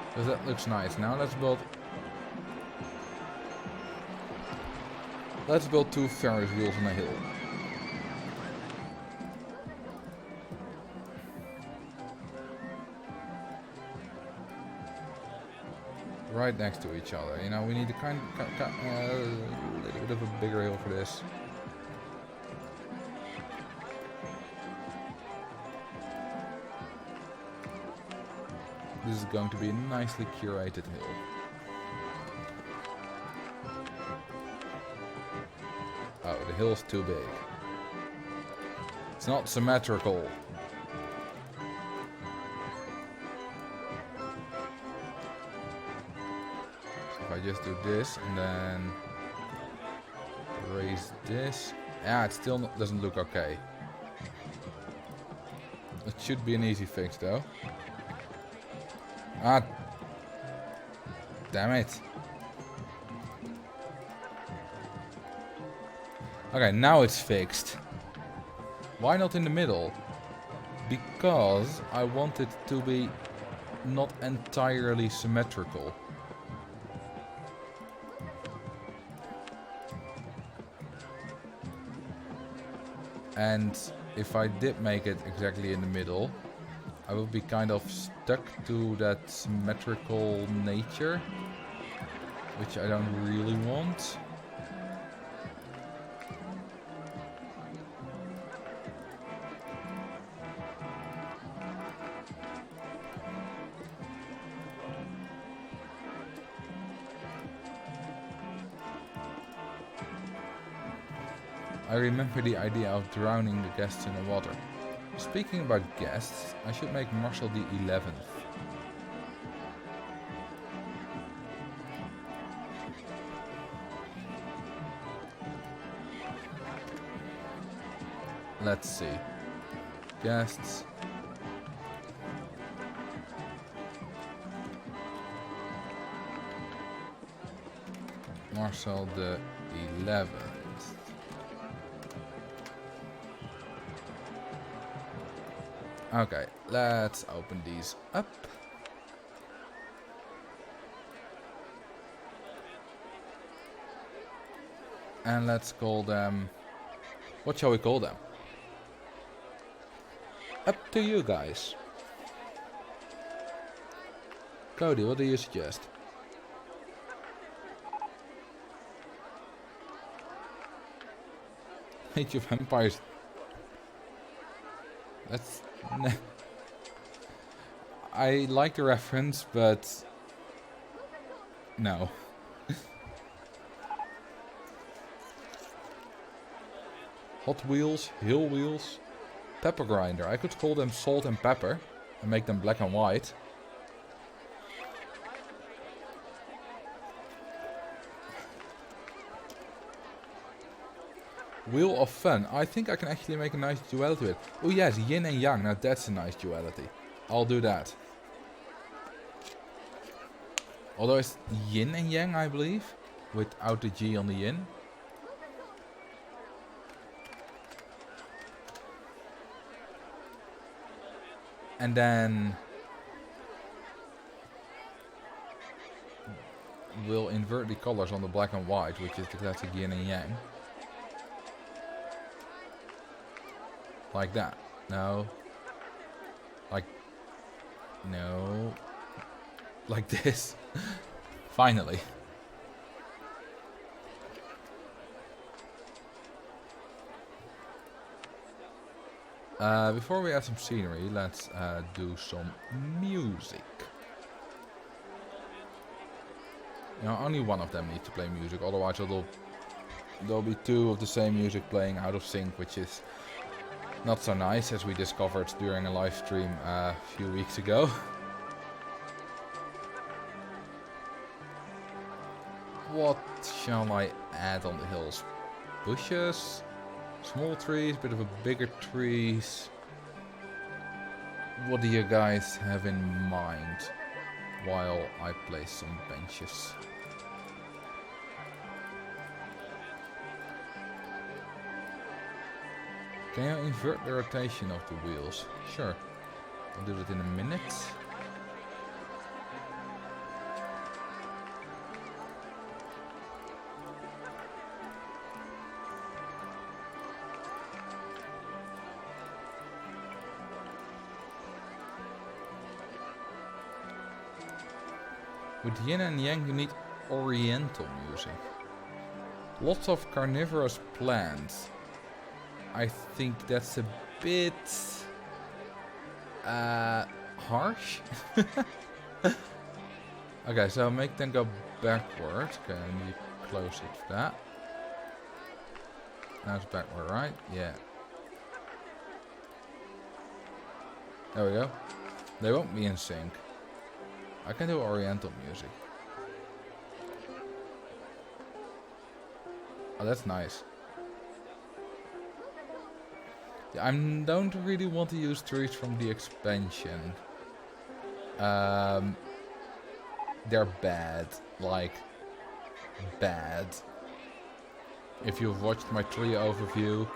Because that looks nice. Now let's build two Ferris wheels on a hill. Right next to each other. You know, we need a little bit of a bigger hill for this. This is going to be a nicely curated hill. Oh, the hill's too big. It's not symmetrical. So if I just do this and then raise this. Yeah, it still doesn't look okay. It should be an easy fix though. Ah, damn it. Okay, now it's fixed. Why not in the middle? Because I want it to be not entirely symmetrical. And if I did make it exactly in the middle, I will be kind of stuck to that symmetrical nature, which I don't really want. I remember the idea of drowning the guests in the water. Speaking about guests, I should make Marcel the 11th. Let's see. Guests. Marcel the 11th. Okay, let's open these up. And let's call them... What shall we call them? Up to you guys. Cody, what do you suggest? Age of Empires. That's... I like the reference, but... No. Hot Wheels, Hill Wheels, Pepper Grinder. I could call them Salt and Pepper and make them black and white. Wheel of Fun. I think I can actually make a nice duality with it. Oh yes, yin and yang. Now that's a nice duality. I'll do that. Although it's yin and yang, I believe. Without the G on the yin. And then we'll invert the colors on the black and white, which is the classic yin and yang. Like that. No. Like... No. Like this. Finally. Before we add some scenery, let's do some music. Now, only one of them needs to play music, otherwise there'll be two of the same music playing out of sync, which is not so nice, as we discovered during a live stream a few weeks ago. What shall I add on the hills? Bushes? Small trees, bit of a bigger trees. What do you guys have in mind while I place some benches? Can you invert the rotation of the wheels? Sure. I'll do that in a minute. With yin and yang you need oriental music. Lots of carnivorous plants. I think that's a bit harsh. Okay, so make them go backwards. Okay, I need to close it for that. Now it's backward, right? Yeah. There we go. They won't be in sync. I can do oriental music. Oh, that's nice. Yeah, I don't really want to use trees from the expansion. They're bad. Like, bad. If you've watched my tree overview,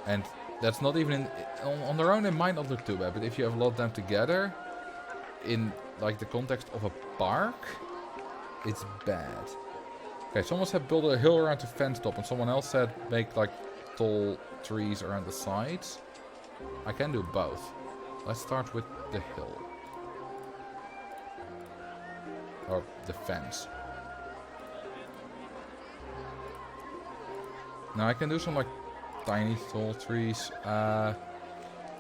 and that's not even on their own, it might not look too bad, but if you have a lot of them together, in like the context of a park, it's bad. Okay, someone said build a hill around the fence top, and someone else said make like tall trees around the sides. I can do both. Let's start with the hill. Or the fence. Now I can do some like tiny tall trees.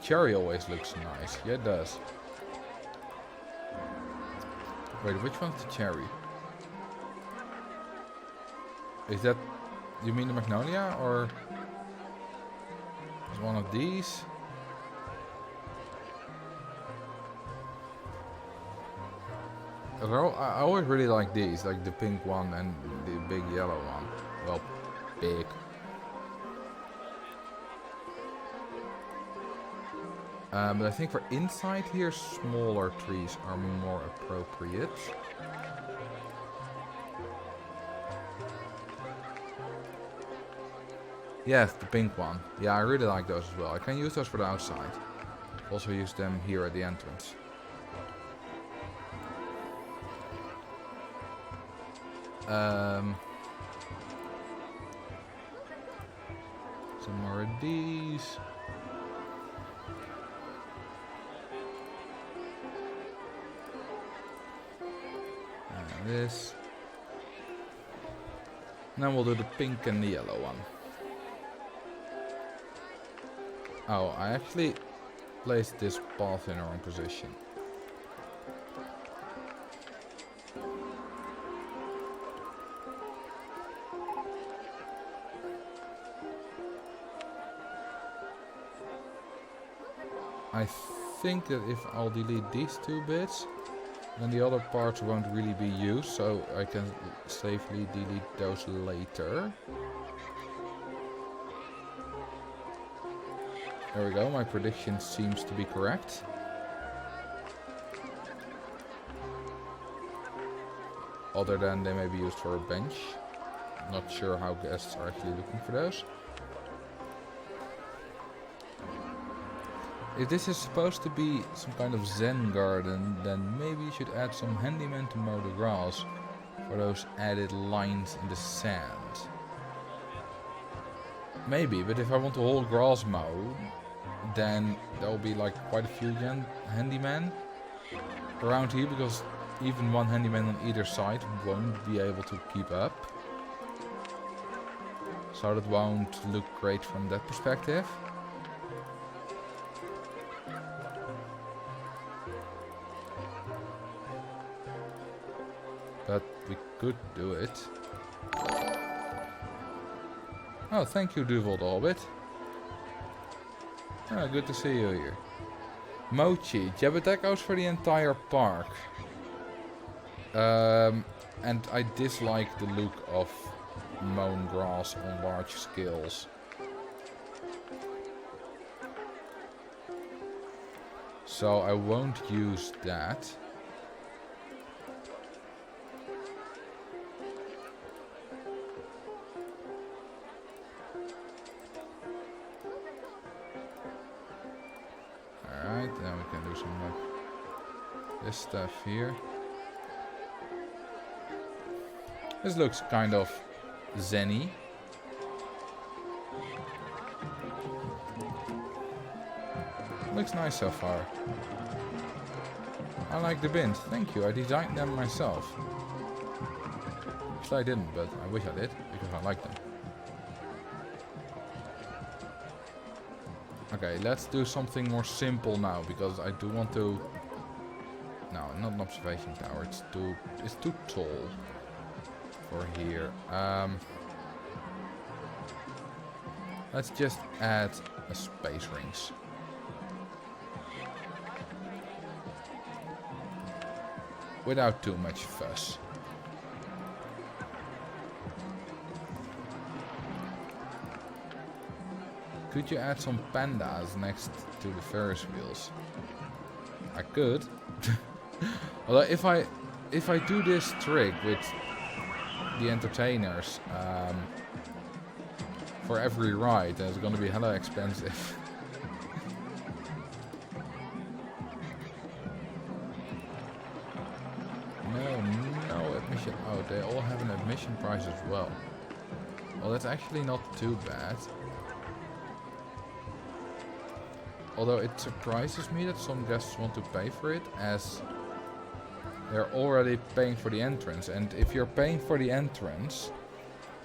Cherry always looks nice. Yeah, it does. Wait, which one's the cherry? Is that... You mean the magnolia, or... Is one of these? I always really like these, like the pink one and the big yellow one. Well, big. But I think for inside here, smaller trees are more appropriate. Yes, the pink one. Yeah, I really like those as well. I can use those for the outside. Also use them here at the entrance. Some more of these. And this. And then we'll do the pink and the yellow one. Oh, I actually placed this path in the wrong position. I think that if I'll delete these two bits, then the other parts won't really be used, so I can safely delete those later. There we go, my prediction seems to be correct. Other than they may be used for a bench. Not sure how guests are actually looking for those. If this is supposed to be some kind of zen garden, then maybe you should add some handyman to mow the grass for those added lines in the sand. Maybe, but if I want the whole grass mowed, then there will be like quite a few handymen around here, because even one handyman on either side won't be able to keep up. So that won't look great from that perspective. But we could do it. Oh, thank you, Duvold Orbit. Ah, good to see you here. Mochi. Yeah, but that goes for the entire park. And I dislike the look of mown grass on large scales. So I won't use that. Alright, then we can do some of this stuff here. This looks kind of zen-y. Looks nice so far. I like the bins. Thank you. I designed them myself. Actually I didn't, but I wish I did, because I like them. Okay, let's do something more simple now, because I do want to... No, not an observation tower. It's too tall for here. Let's just add a space rings. Without too much fuss. Could you add some pandas next to the Ferris wheels? I could. Although if I do this trick with the entertainers for every ride, then it's gonna be hella expensive. No admission. Oh, they all have an admission price as well. Well, that's actually not too bad. Although it surprises me that some guests want to pay for it, as they're already paying for the entrance. And if you're paying for the entrance,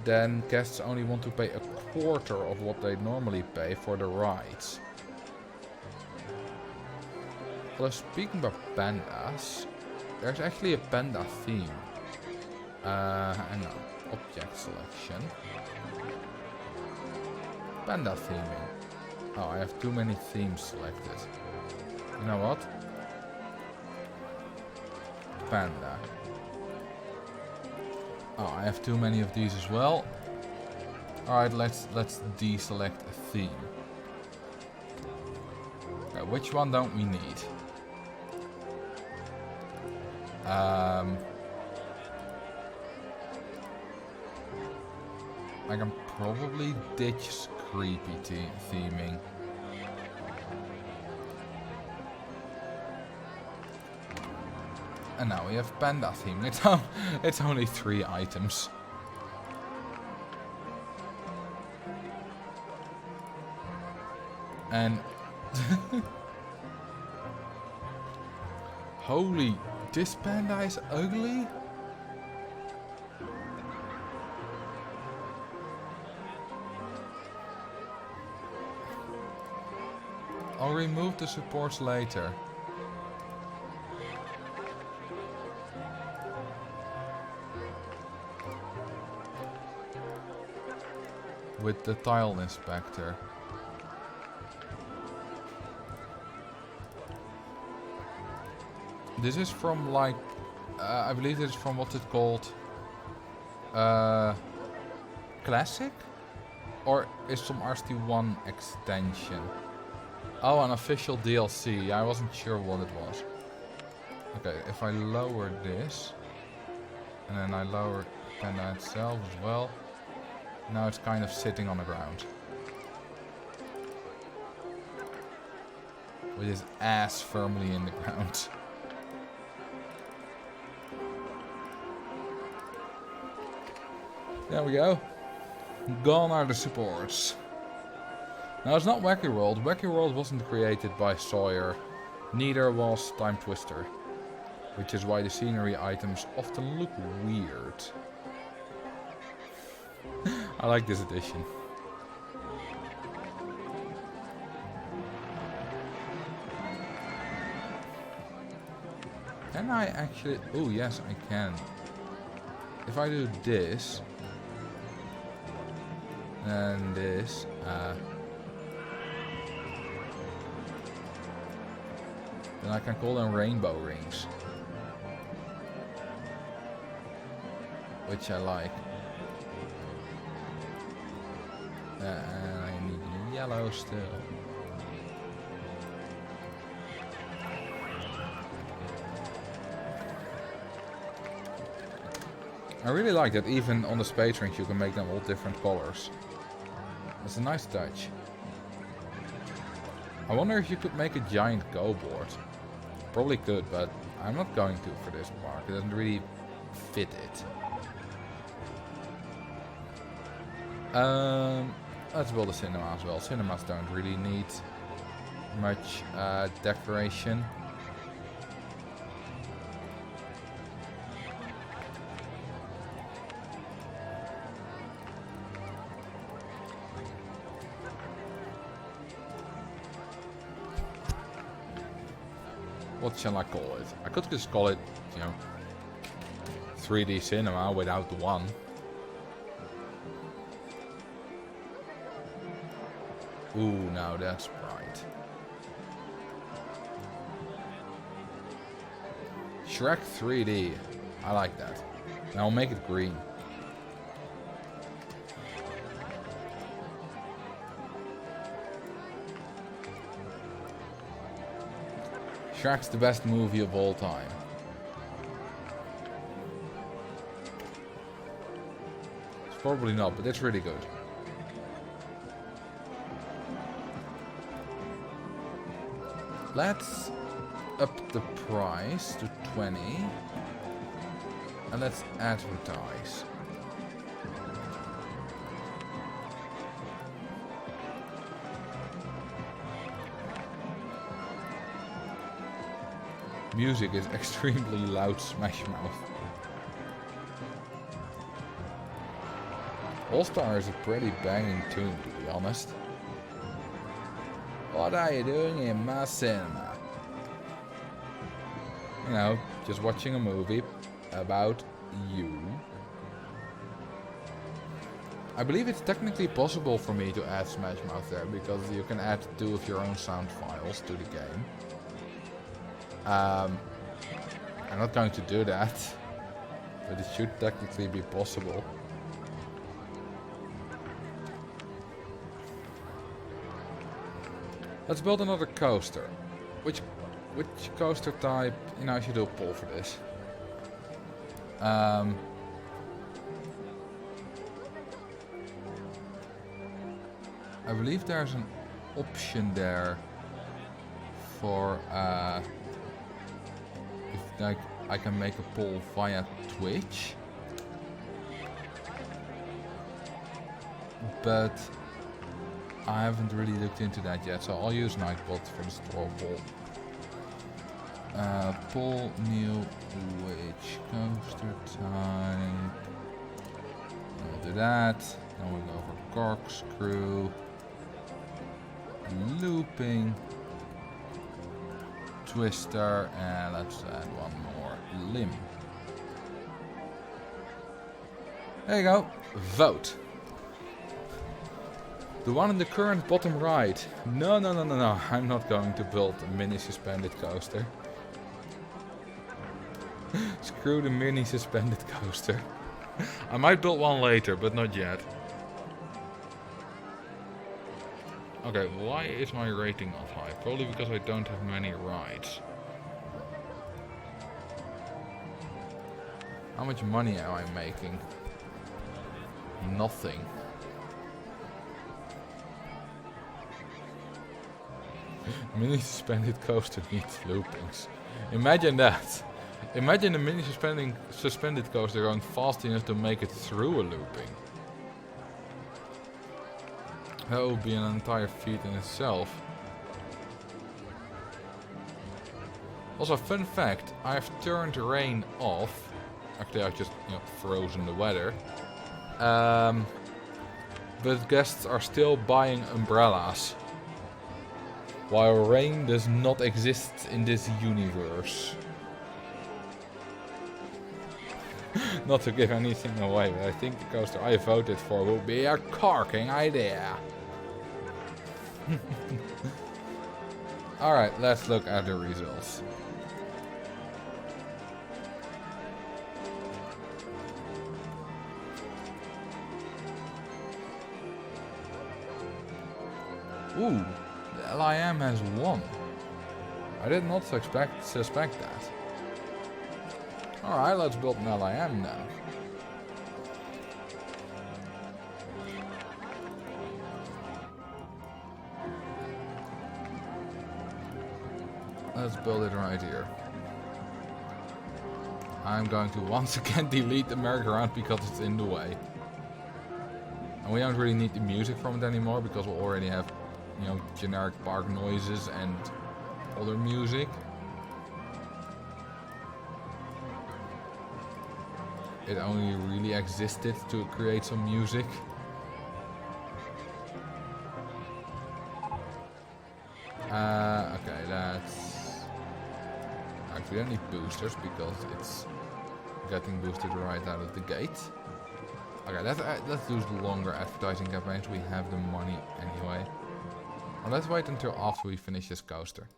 then guests only want to pay a quarter of what they normally pay for the rides. Well, speaking about pandas, there's actually a panda theme. Hang on. Object selection. Panda theming. Oh, I have too many themes selected. You know what? Panda. Oh, I have too many of these as well. Alright, let's deselect a theme. Which one don't we need? I can probably ditch creepy theming. And now we have panda theme. It's only 3 items. And holy, this panda is ugly. I'll remove the supports later. With the tile inspector. This is from like, I believe this is from what's it called? Classic? Or is some RCT1 extension? Oh, an official DLC. I wasn't sure what it was. Okay, if I lower this, and then I lower Panda itself as well, now it's kind of sitting on the ground. With his ass firmly in the ground. There we go. Gone are the supports. Now it's not Wacky World. Wacky World wasn't created by Sawyer. Neither was Time Twister. Which is why the scenery items often look weird. I like this edition. Can I actually... Oh yes, I can. If I do this... And this... then I can call them rainbow rings. Which I like. And I need yellow still. I really like that even on the space rings you can make them all different colors. It's a nice touch. I wonder if you could make a giant go board. Probably could, but I'm not going to for this park. It doesn't really fit it. Let's build a cinema as well. Cinemas don't really need much decoration. What shall I call it? I could just call it, you know, 3D cinema without the 1. Ooh, now that's bright. Shrek 3D. I like that. Now I'll make it green. Shrek's the best movie of all time. It's probably not, but it's really good. Let's up the price to 20. And let's advertise. Music is extremely loud, Smash Mouth. All-Star is a pretty banging tune, to be honest. What are you doing in my cinema? You know, just watching a movie about you. I believe it's technically possible for me to add Smash Mouth there, because you can add 2 of your own sound files to the game. I'm not going to do that, but it should technically be possible. Let's build another coaster. Which coaster type? You know, I should do a poll for this. I believe there's an option there for if like I can make a poll via Twitch, but I haven't really looked into that yet, so I'll use Nightbot for the straw poll. Poll new which coaster type. We'll do that. Then we'll go for corkscrew, looping, twister, and let's add one more limb. There you go. Vote. The one in the current bottom right. No. I'm not going to build a mini suspended coaster. Screw the mini suspended coaster. I might build one later, but not yet. Okay, why is my rating not high? Probably because I don't have many rides. How much money am I making? Nothing. Mini suspended coaster needs loopings. Imagine that. Imagine a mini suspended coaster going fast enough to make it through a looping. That would be an entire feat in itself. Also, fun fact, I've turned rain off. Actually, I've just frozen the weather. But guests are still buying umbrellas. While rain does not exist in this universe. Not to give anything away, but I think the coaster I voted for will be a corking idea. Alright, let's look at the results. Ooh, the LIM has won. I did not suspect that. Alright, let's build an LIM then. Let's build it right here. I'm going to once again delete the merry-go-round because it's in the way. And we don't really need the music from it anymore because we already have, generic park noises and other music. It only really existed to create some music. Okay, that's... Actually, we don't need boosters because it's getting boosted right out of the gate. Okay, let's do longer advertising campaigns. We have the money anyway. Well, let's wait until after we finish this coaster.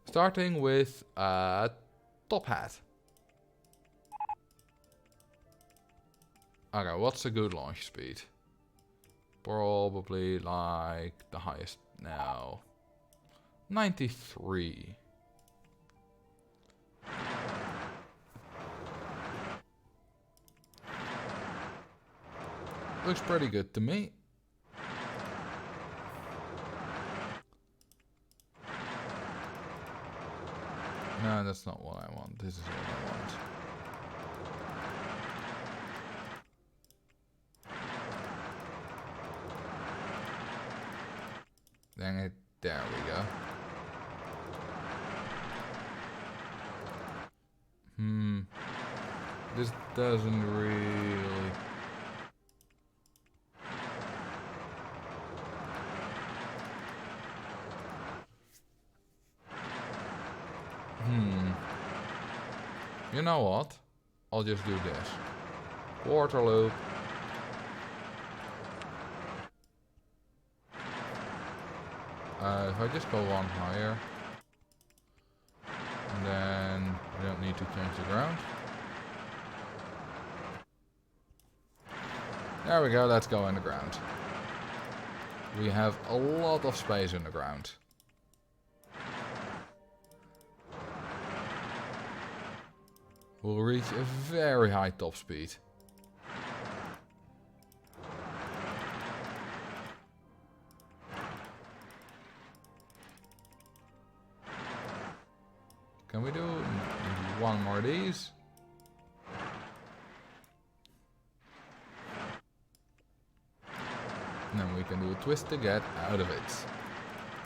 Starting with Top Hat. Okay, what's a good launch speed? Probably like the highest now. 93. Looks pretty good to me. No, that's not what I want. This is what I want. Dang it. There we go. This doesn't really... You know what? I'll just do this. Quarter loop. If I just go one higher, and then we don't need to change the ground. There we go, let's go in the ground. We have a lot of space in the ground. We'll reach a very high top speed. can we do one more of these? And then we can do a twist to get out of it.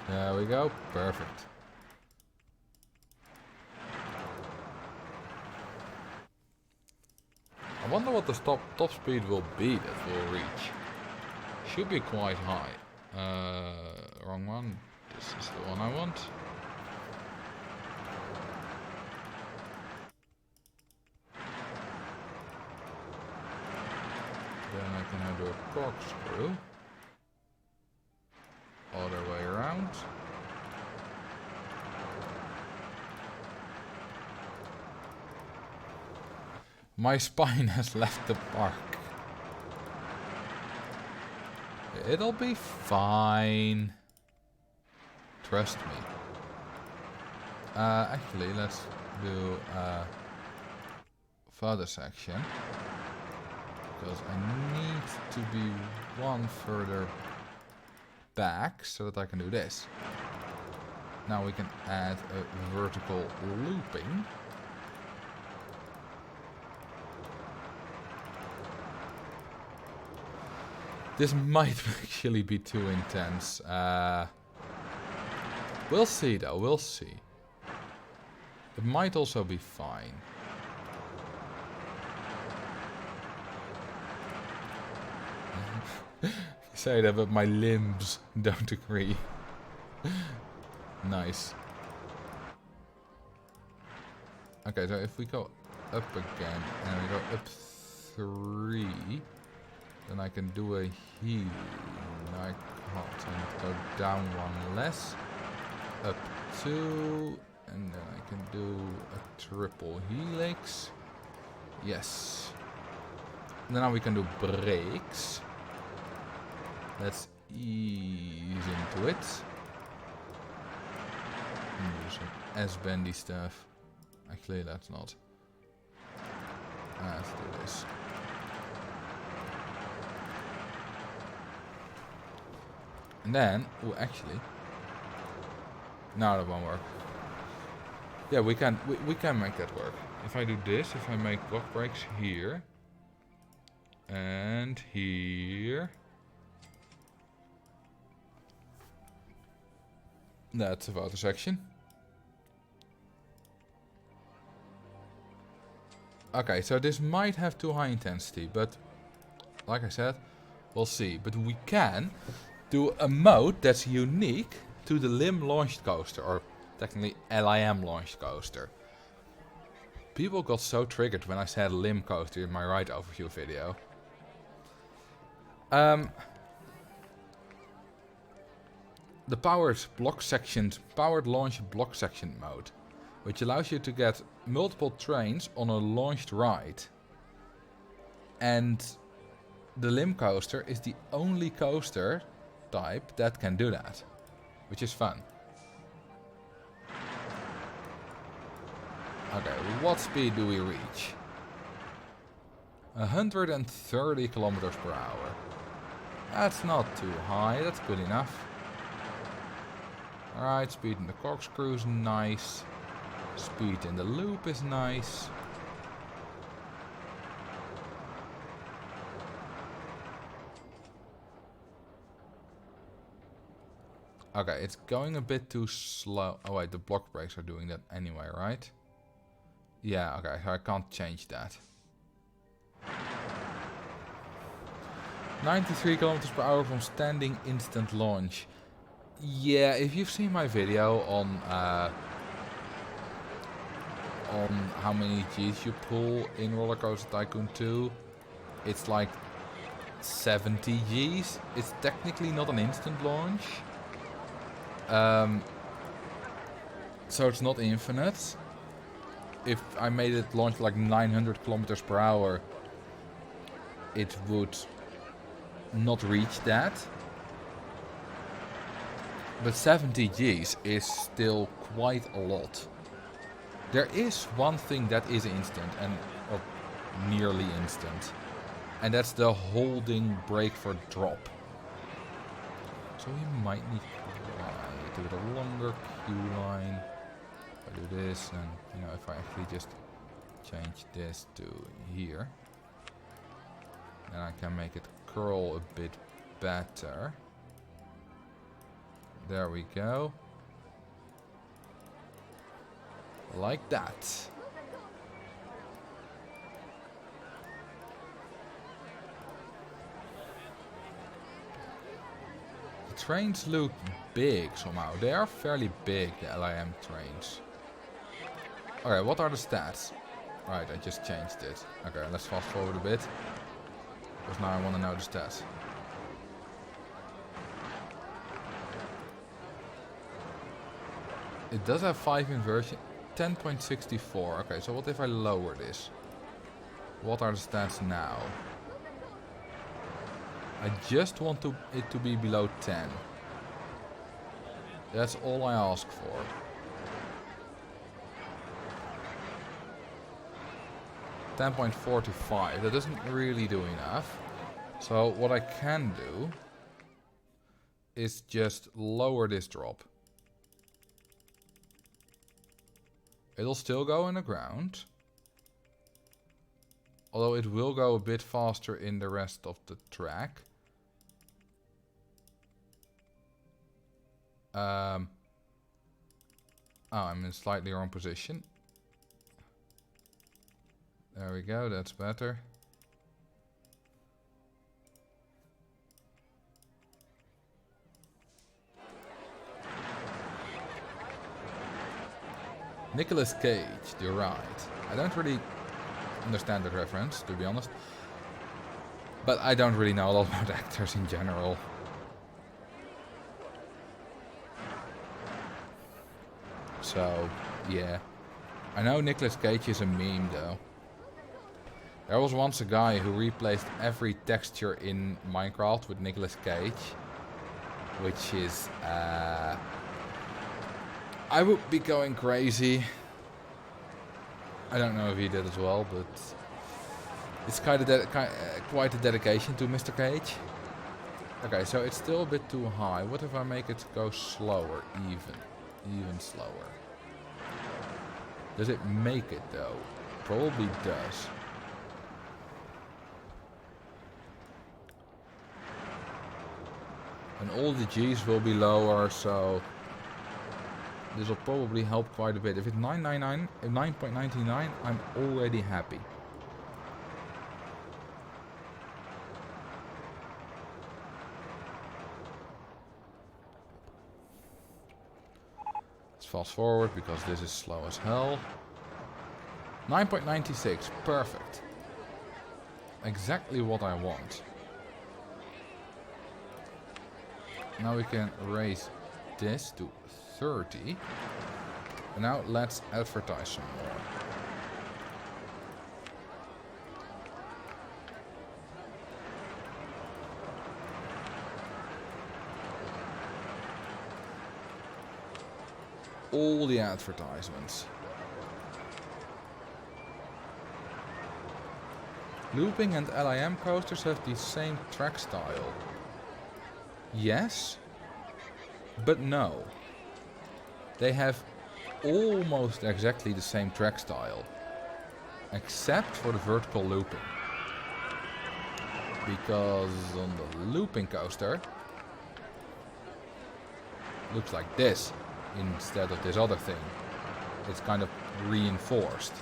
There we go, perfect. I wonder what the top speed will be that we'll reach. Should be quite high. Wrong one. This is the one I want. Then I can do a corkscrew. Other way around. My spine has left the park. It'll be fine. Trust me. Actually, let's do a further section. Because I need to be one further back so that I can do this. Now we can add a vertical looping. This might actually be too intense. We'll see though, we'll see. It might also be fine. You say that, but my limbs don't agree. Nice. Okay, so if we go up again and we go up 3, then I can do a heel. I can't. I need to go down 1 less. Up 2, and then I can do a triple helix. Yes. And then now we can do brakes. Let's ease into it. And do some S-bendy stuff. Actually, that's not. Let's do this. And then, oh, actually, no, that won't work. Yeah, we can make that work. If I do this, if I make block brakes here and here. That's a photo section. Okay, so this might have too high intensity, but like I said, we'll see. But we can do a mode that's unique to the LIM launched coaster, or technically LIM launched coaster. People got so triggered when I said LIM coaster in my ride overview video. The powered launch block section mode, which allows you to get multiple trains on a launched ride. And the LIM coaster is the only coaster type that can do that, which is fun. Okay, what speed do we reach? 130 kilometers per hour. That's not too high, that's good enough. Alright, speed in the corkscrew is nice. Speed in the loop is nice. Okay, it's going a bit too slow. Oh wait, the block brakes are doing that anyway, right? Yeah, okay, so I can't change that. 93 kilometers per hour from standing instant launch. Yeah, if you've seen my video on how many G's you pull in Roller Coaster Tycoon 2, it's like 70 G's. It's technically not an instant launch. So it's not infinite. If I made it launch like 900 kilometers per hour, it would not reach that. But 70 G's is still quite a lot. There is one thing that is instant, or nearly instant. And that's the holding brake for drop. So we might need to do a longer queue line. If I do this, and you know, if I actually just change this to here, then I can make it curl a bit better. There we go. Like that. The trains look big somehow. They are fairly big, the LIM trains. Okay, what are the stats? Right, I just changed it. Okay, let's fast forward a bit. Because now I want to know the stats. It does have 5 inversion. 10.64. Okay, so what if I lower this? What are the stats now? I just want it to be below 10. That's all I ask for. $10.45. That doesn't really do enough. So what I can do is just lower this drop. It'll still go in the ground. Although it will go a bit faster in the rest of the track. Oh, I'm in slightly wrong position. There we go, that's better. Nicolas Cage, you're right. I don't really understand the reference, to be honest. But I don't really know a lot about actors in general. So, yeah. I know Nicolas Cage is a meme though. There was once a guy who replaced every texture in Minecraft with Nicolas Cage. Which is, I would be going crazy. I don't know if he did as well, but it's kind of quite a dedication to Mr. Cage. Okay, so it's still a bit too high. What if I make it go slower, even slower? Does it make it though? Probably does. And all the G's will be lower, so this will probably help quite a bit. If it's 9.99, I'm already happy. Let's fast forward because this is slow as hell. 9.96, perfect. Exactly what I want. Now we can raise this to 30. And now let's advertise some more. All the advertisements. Looping and LIM coasters have the same track style. Yes, but no. They have almost exactly the same track style, except for the vertical looping. Because on the looping coaster, looks like this instead of this other thing. It's kind of reinforced.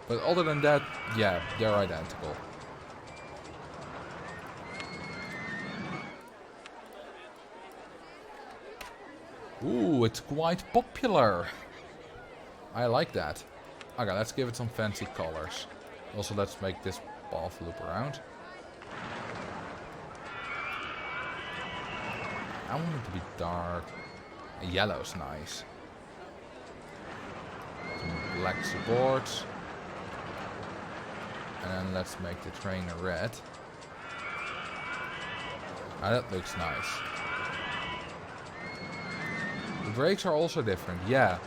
But other than that, yeah, they're identical. Ooh, it's quite popular. I like that. Okay, let's give it some fancy colors. Also, let's make this path loop around. I want it to be dark. Yellow's nice. Some black supports. And then let's make the train red. Ah, that looks nice. The brakes are also different. Yeah,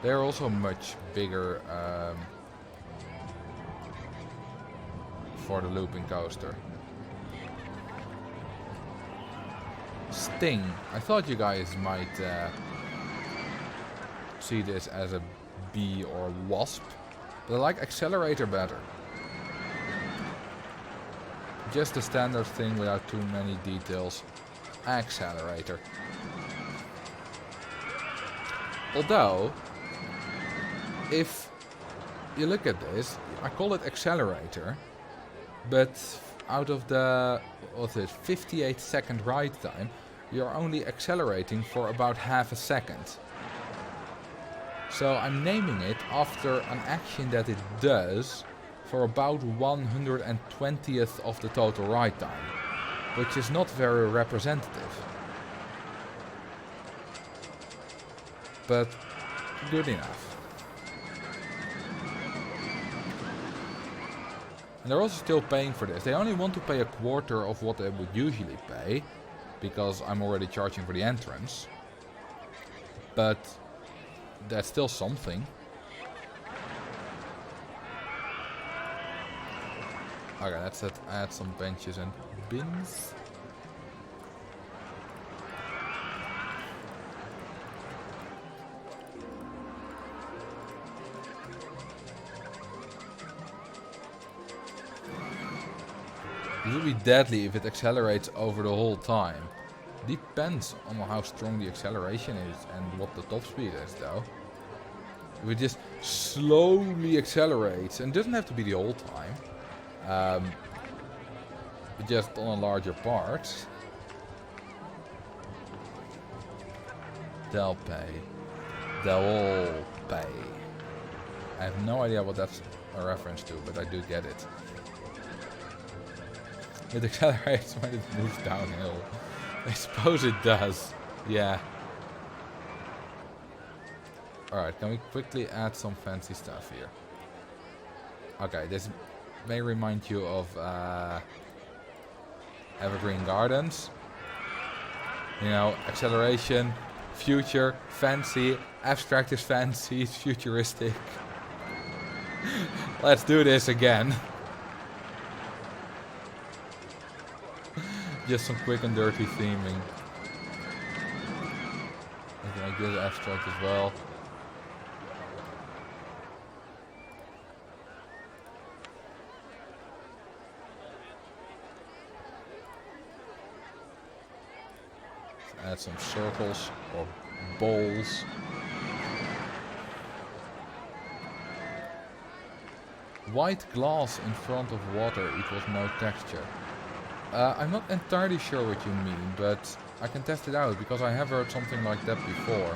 they're also much bigger for the looping coaster. Sting. I thought you guys might see this as a bee or wasp, but I like accelerator better. Just the standard thing without too many details. Accelerator. Although, if you look at this, I call it accelerator, but out of the, what's it, 58 second ride time, you're only accelerating for about half a second. So I'm naming it after an action that it does for about 120th of the total ride time, which is not very representative. But good enough. And they're also still paying for this. They only want to pay a quarter of what they would usually pay, because I'm already charging for the entrance. But that's still something. Okay, let's add some benches and bins. It will be deadly if it accelerates over the whole time. Depends on how strong the acceleration is and what the top speed is though. If it just slowly accelerates, and it doesn't have to be the whole time, but just on a larger part, they'll pay. They'll all pay. I have no idea what that's a reference to, but I do get it. It accelerates when it moves downhill. I suppose it does. Yeah. Alright, can we quickly add some fancy stuff here? Okay, this may remind you of Evergreen Gardens. You know, acceleration, future, fancy, abstract is fancy, it's futuristic. Let's do this again. Just some quick and dirty theming. I can make this abstract as well. Let's add some circles or bowls. White glass in front of water equals no texture. I'm not entirely sure what you mean, but I can test it out because I have heard something like that before.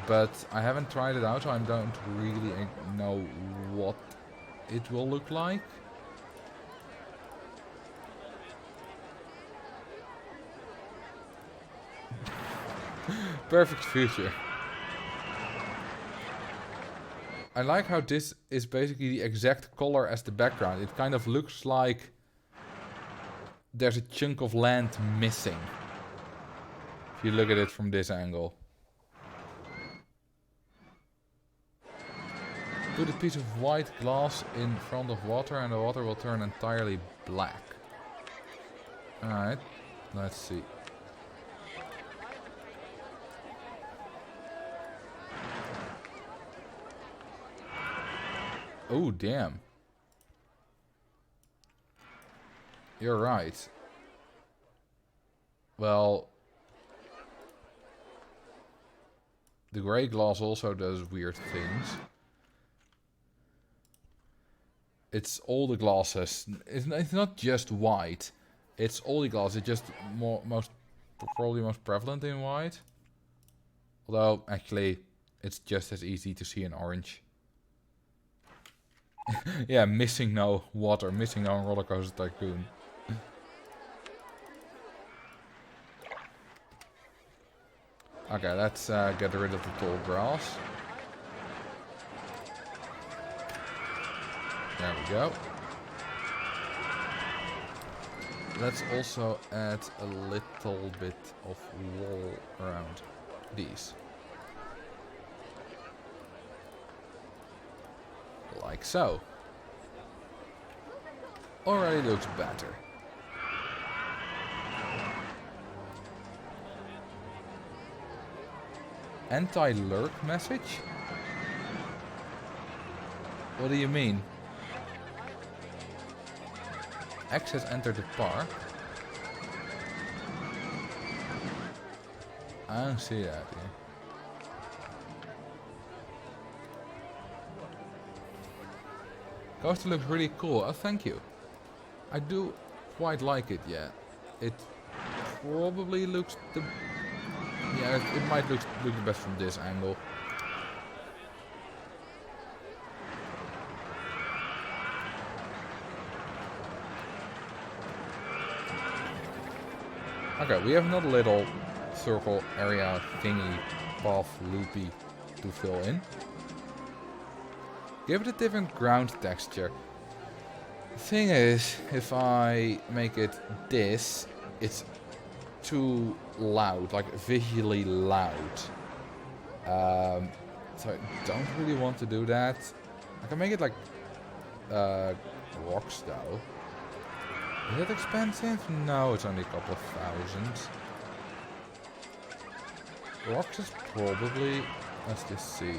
But I haven't tried it out, so I don't really know what it will look like. Perfect future. I like how this is basically the exact color as the background. It kind of looks like there's a chunk of land missing. If you look at it from this angle. Put a piece of white glass in front of water and the water will turn entirely black. Alright, let's see. Oh, damn. You're right. Well, the gray glass also does weird things. It's all the glasses. It's not just white. It's all the glasses. It's just probably most prevalent in white. Although, actually, it's just as easy to see in orange. Yeah, missing no water, missing no roller coaster tycoon. Okay, let's get rid of the tall grass. There we go. Let's also add a little bit of wall around these. Like so. Already looks better. Anti-lurk message? What do you mean? X has entered the park. I don't see that here. Coaster looks really cool. Oh, thank you. I do quite like it, yeah. It probably looks the... Yeah, it might look the best from this angle. Okay, we have another little circle area thingy, path loopy to fill in. Give it a different ground texture. The thing is, if I make it this, it's too loud, like visually loud. So I don't really want to do that. I can make it like rocks though. Is that expensive? No, it's only a couple of thousands. Rocks is probably... Let's just see.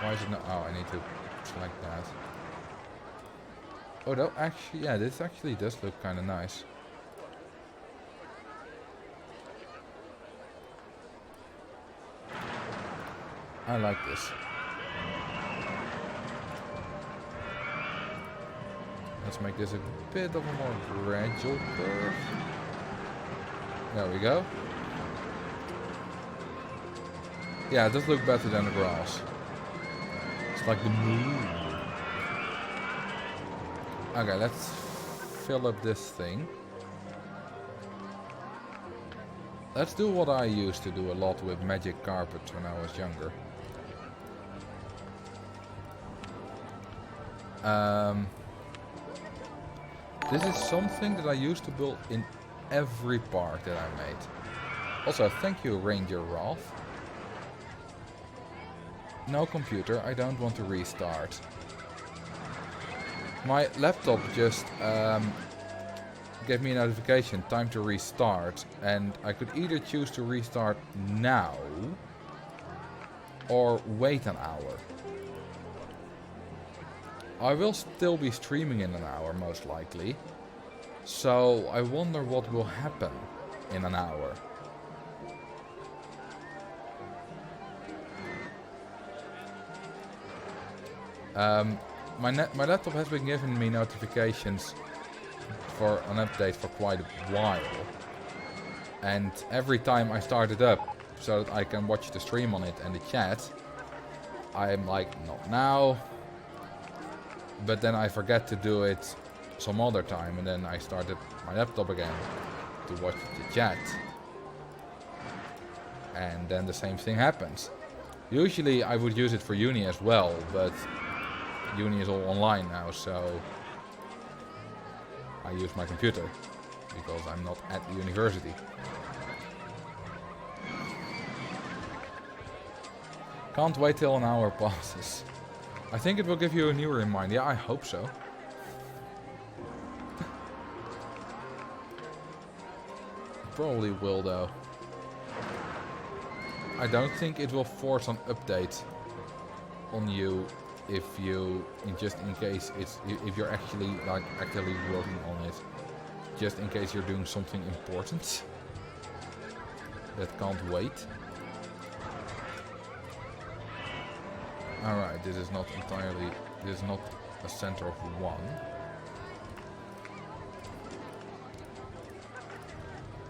Why is it not... Oh, I need to select that. Oh, that actually... Yeah, this actually does look kind of nice. I like this. Let's make this a bit of a more gradual curve. There we go. Yeah, it does look better than the grass. It's like the moon. Okay, let's fill up this thing. Let's do what I used to do a lot with magic carpets when I was younger. This is something that I used to build in every park that I made. Also, thank you, Ranger Ralph. No computer, I don't want to restart. My laptop just gave me a notification, time to restart, and I could either choose to restart now or wait an hour. I will still be streaming in an hour, most likely, so I wonder what will happen in an hour. My laptop has been giving me notifications for an update for quite a while, and every time I start it up so that I can watch the stream on it and the chat, I'm like, not now, but then I forget to do it some other time, and then I started my laptop again to watch the chat, and then the same thing happens. Usually I would use it for uni as well, but uni is all online now, so I use my computer because I'm not at the university. Can't wait till an hour passes. I think it will give you a new reminder. Yeah, I hope so. Probably will though. I don't think it will force an update on you if you, just in case it's, if you're actually like actively working on it, just in case you're doing something important that can't wait. Alright, this is not entirely, this is not a center of one.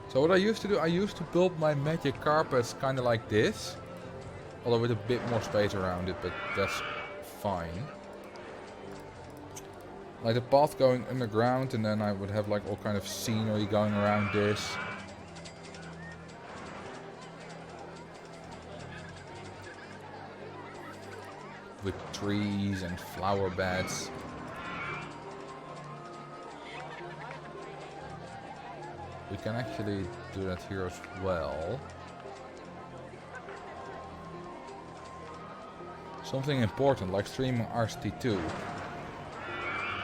So what I used to do, I used to build my magic carpets kind of like this, although with a bit more space around it, but that's fine. Like the path going underground, and then I would have like all kind of scenery going around this. With trees and flower beds. We can actually do that here as well. Something important like streaming RCT2.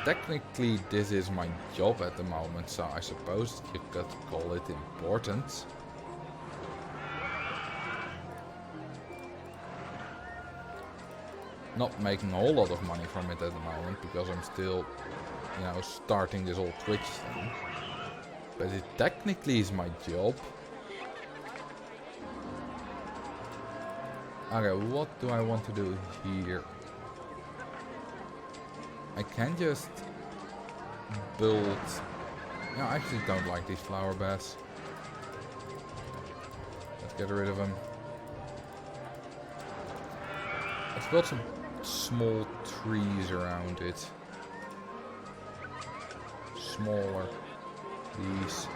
Technically this is my job at the moment, so I suppose you could call it important. not making a whole lot of money from it at the moment because I'm still, you know, starting this whole Twitch thing. But it technically is my job. Okay, what do I want to do here? I can just build... No, I actually don't like these flower beds. Let's get rid of them. Let's build some small trees around it. Smaller. These.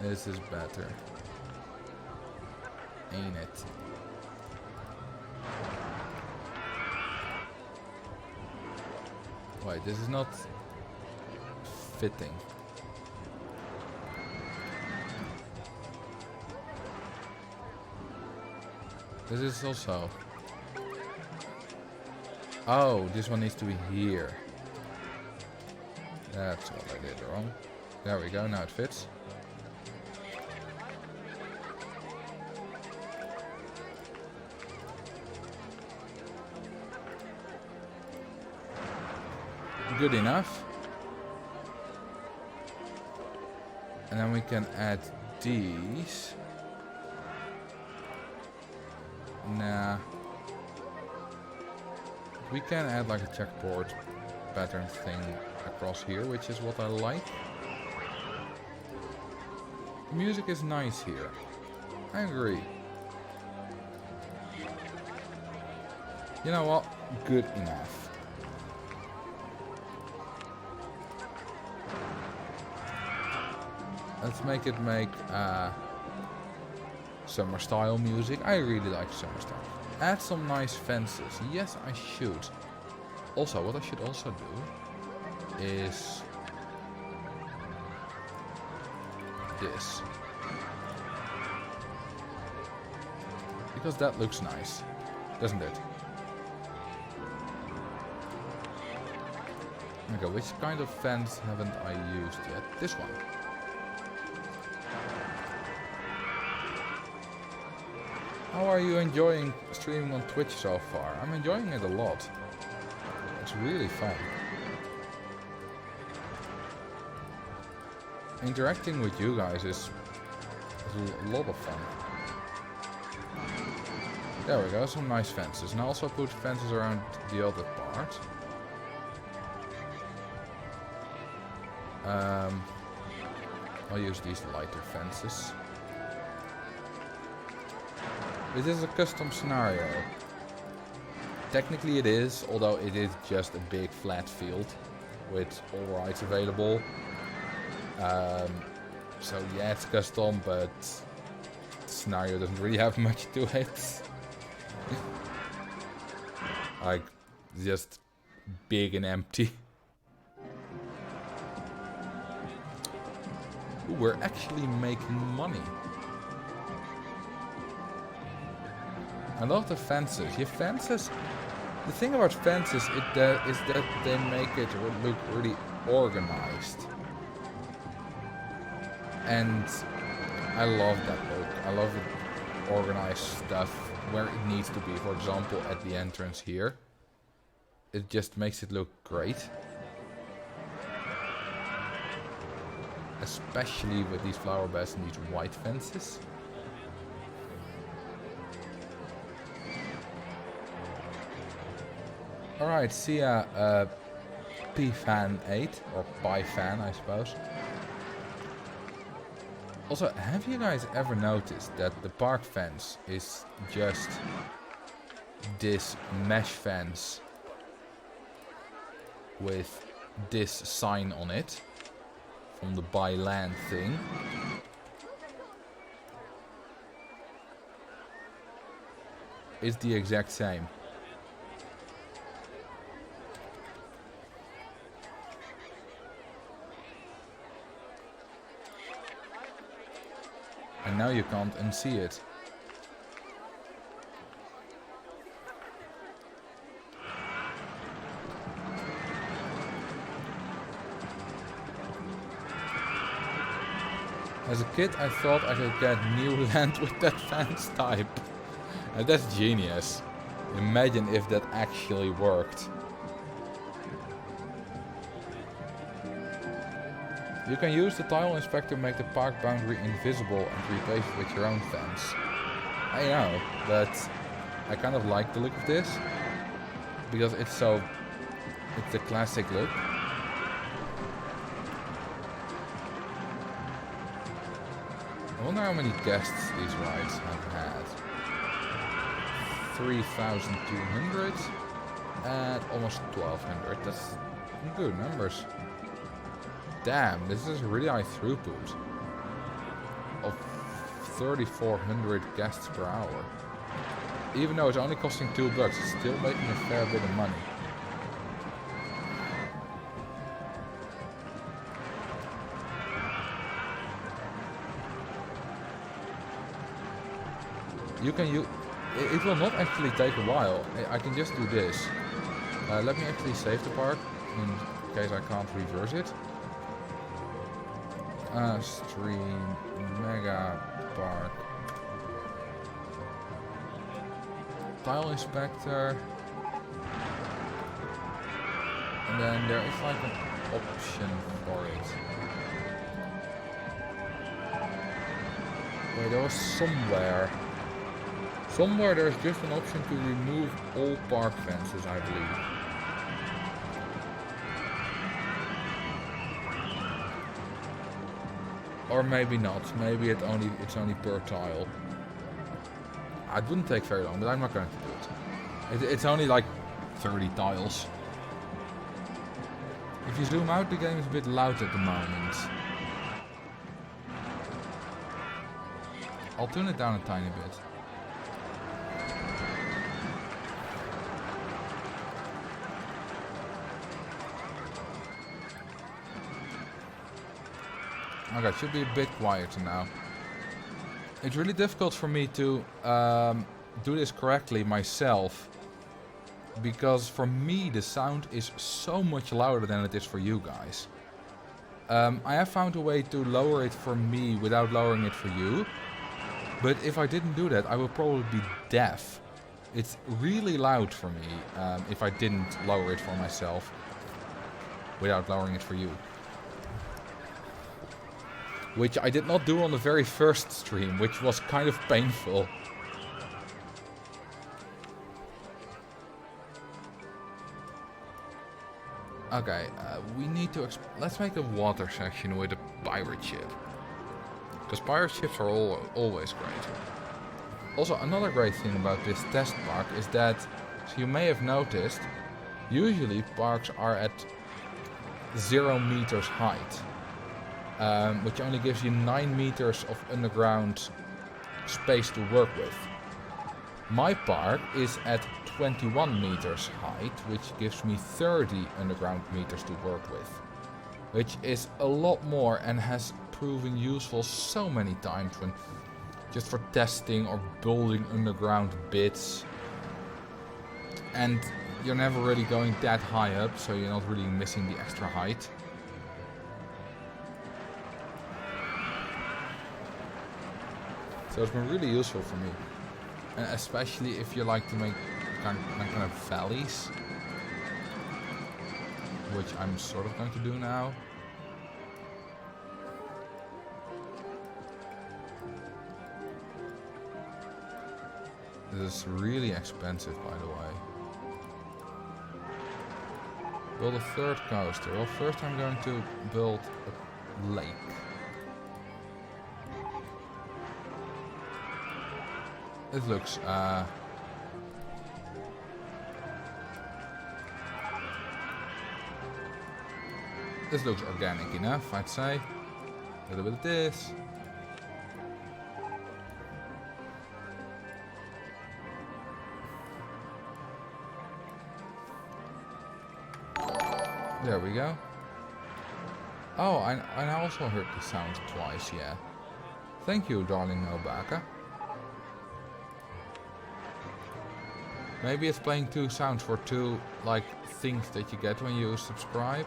This is better. Ain't it? Wait, this is not fitting. This is also... Oh, this one needs to be here. That's what I did wrong. There we go, now it fits. Good enough. And then we can add these. Nah. We can add like a checkboard pattern thing across here, which is what I like. The music is nice here. I agree. You know what? Good enough. Let's make it summer style music. I really like summer style. Add some nice fences. Yes, I should. Also, what I should also do is this. Because that looks nice, doesn't it? Okay, which kind of fence haven't I used yet? This one. How are you enjoying streaming on Twitch so far? I'm enjoying it a lot. It's really fun. Interacting with you guys is a lot of fun. There we go, some nice fences. And I also put fences around the other part. I'll use these lighter fences. This is a custom scenario. Technically it is, although it is just a big flat field with all rides available. So yeah, it's custom, but the scenario doesn't really have much to it. Like, just big and empty. Ooh, we're actually making money. I love the fences. Your fences... The thing about fences is that they make it look really organized. And I love that look. I love it organized stuff where it needs to be. For example, at the entrance here. It just makes it look great. Especially with these flower beds and these white fences. Alright, see ya, P-Fan8, or Pi-Fan, I suppose. Also, have you guys ever noticed that the park fence is just this mesh fence with this sign on it from the buy land thing? It's the exact same. And now you can't unsee it. As a kid, I thought I could get new land with that fence type. And that's genius. Imagine if that actually worked. You can use the tile inspector to make the park boundary invisible and replace it with your own fence. I know, but I kind of like the look of this. Because it's a classic look. I wonder how many guests these rides have had. 3,200 and almost 1,200. That's good numbers. Damn, this is really high throughput. Of 3,400 guests per hour. Even though it's only costing $2, it's still making a fair bit of money. You can use... It will not actually take a while. I can just do this. Let me actually save the park in case I can't reverse it. Stream Megapark. Tile inspector. And then there is like an option for it. Wait, there was somewhere. Somewhere there's just an option to remove all park fences, I believe. Or maybe not. Maybe it's only per tile. It wouldn't take very long, but I'm not going to do it. It's only like 30 tiles. If you zoom out, the game is a bit loud at the moment. I'll turn it down a tiny bit. Okay, it should be a bit quieter now. It's really difficult for me to do this correctly myself. Because for me the sound is so much louder than it is for you guys. I have found a way to lower it for me without lowering it for you. But if I didn't do that, I would probably be deaf. It's really loud for me if I didn't lower it for myself without lowering it for you. Which I did not do on the very first stream, which was kind of painful. Okay, we need to... Let's make a water section with a pirate ship. Because pirate ships are always great. Also, another great thing about this test park is that, so you may have noticed, usually parks are at 0 meters height. Which only gives you 9 meters of underground space to work with. My park is at 21 meters height, which gives me 30 underground meters to work with. Which is a lot more and has proven useful so many times when just for testing or building underground bits. And you're never really going that high up, so you're not really missing the extra height. So it's been really useful for me. And especially if you like to make kind of valleys. Which I'm sort of going to do now. This is really expensive, by the way. Build a third coaster. Well, first I'm going to build a lake. It looks, this looks organic enough, I'd say. A little bit of this. There we go. Oh, I also heard the sound twice, yeah. Thank you, darling Nobaka. Maybe it's playing two sounds for two, like, things that you get when you subscribe.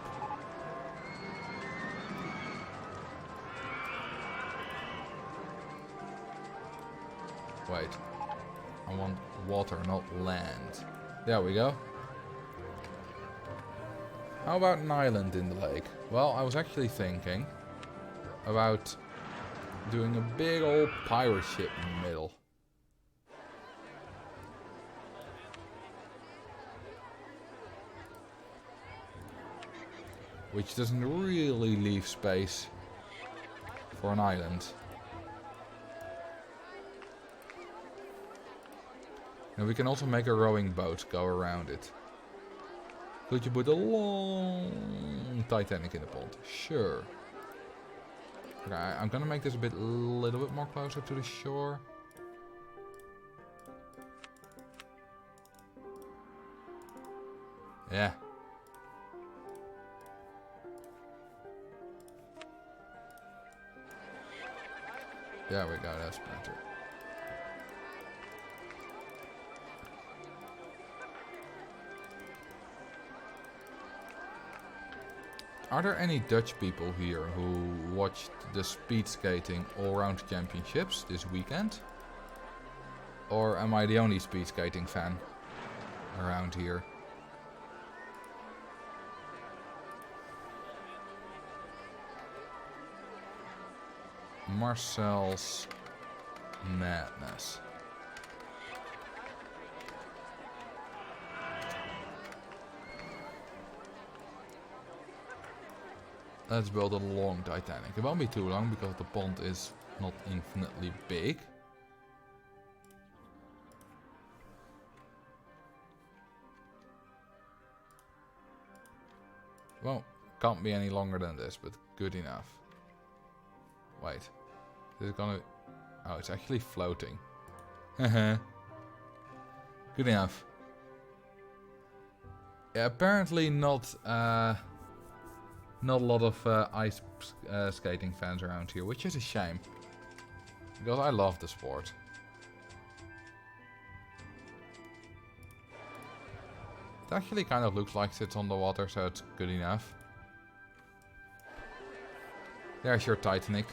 Wait. I want water, not land. There we go. How about an island in the lake? Well, I was actually thinking about doing a big old pirate ship in the middle. Which doesn't really leave space for an island. And we can also make a rowing boat go around it. Could you put a long Titanic in the pond? Sure. Okay, I'm gonna make this a little bit more closer to the shore. Yeah. There we go, that's better. Are there any Dutch people here who watched the speed skating all-round championships this weekend? Or am I the only speed skating fan around here? Marcel's madness. Let's build a long Titanic. It won't be too long because the pond is not infinitely big. Well, can't be any longer than this, but good enough. Wait. Is it gonna... Oh, it's actually floating. Good enough. Yeah, apparently not a lot of ice skating fans around here, which is a shame. Because I love the sport. It actually kind of looks like it's on the water, so it's good enough. There's your Titanic.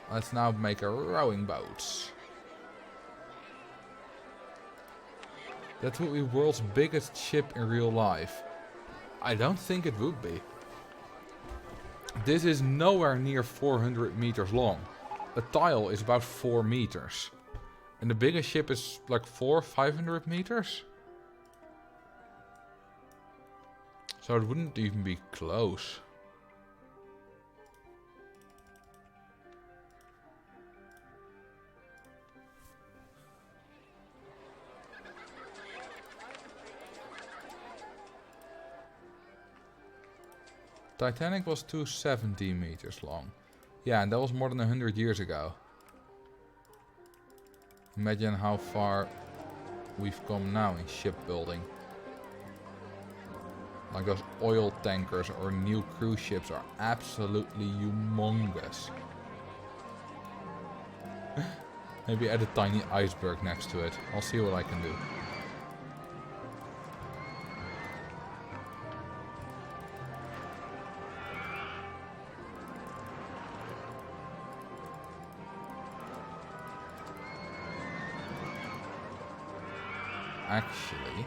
Let's now make a rowing boat. That would be the world's biggest ship in real life. I don't think it would be. This is nowhere near 400 meters long. A tile is about 4 meters. And the biggest ship is like 500 meters? So it wouldn't even be close. Titanic was 270 meters long. Yeah, and that was more than 100 years ago. Imagine how far we've come now in shipbuilding. Like those oil tankers or new cruise ships are absolutely humongous. Maybe add a tiny iceberg next to it. I'll see what I can do. Actually,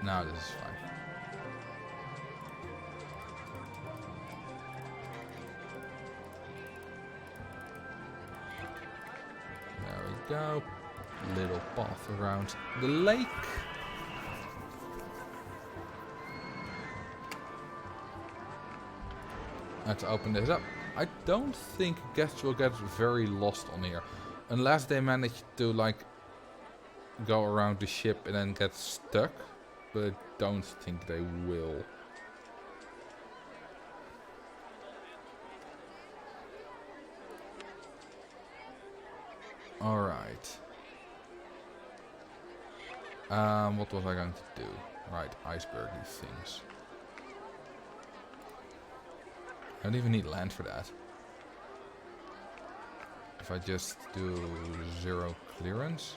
no, this is fine. There we go. Little path around the lake. Let's open this up. I don't think guests will get very lost on here. Unless they manage to, like, go around the ship and then get stuck. But I don't think they will. Alright. What was I going to do? Right, iceberg these things. I don't even need land for that. If I just do 0 clearance.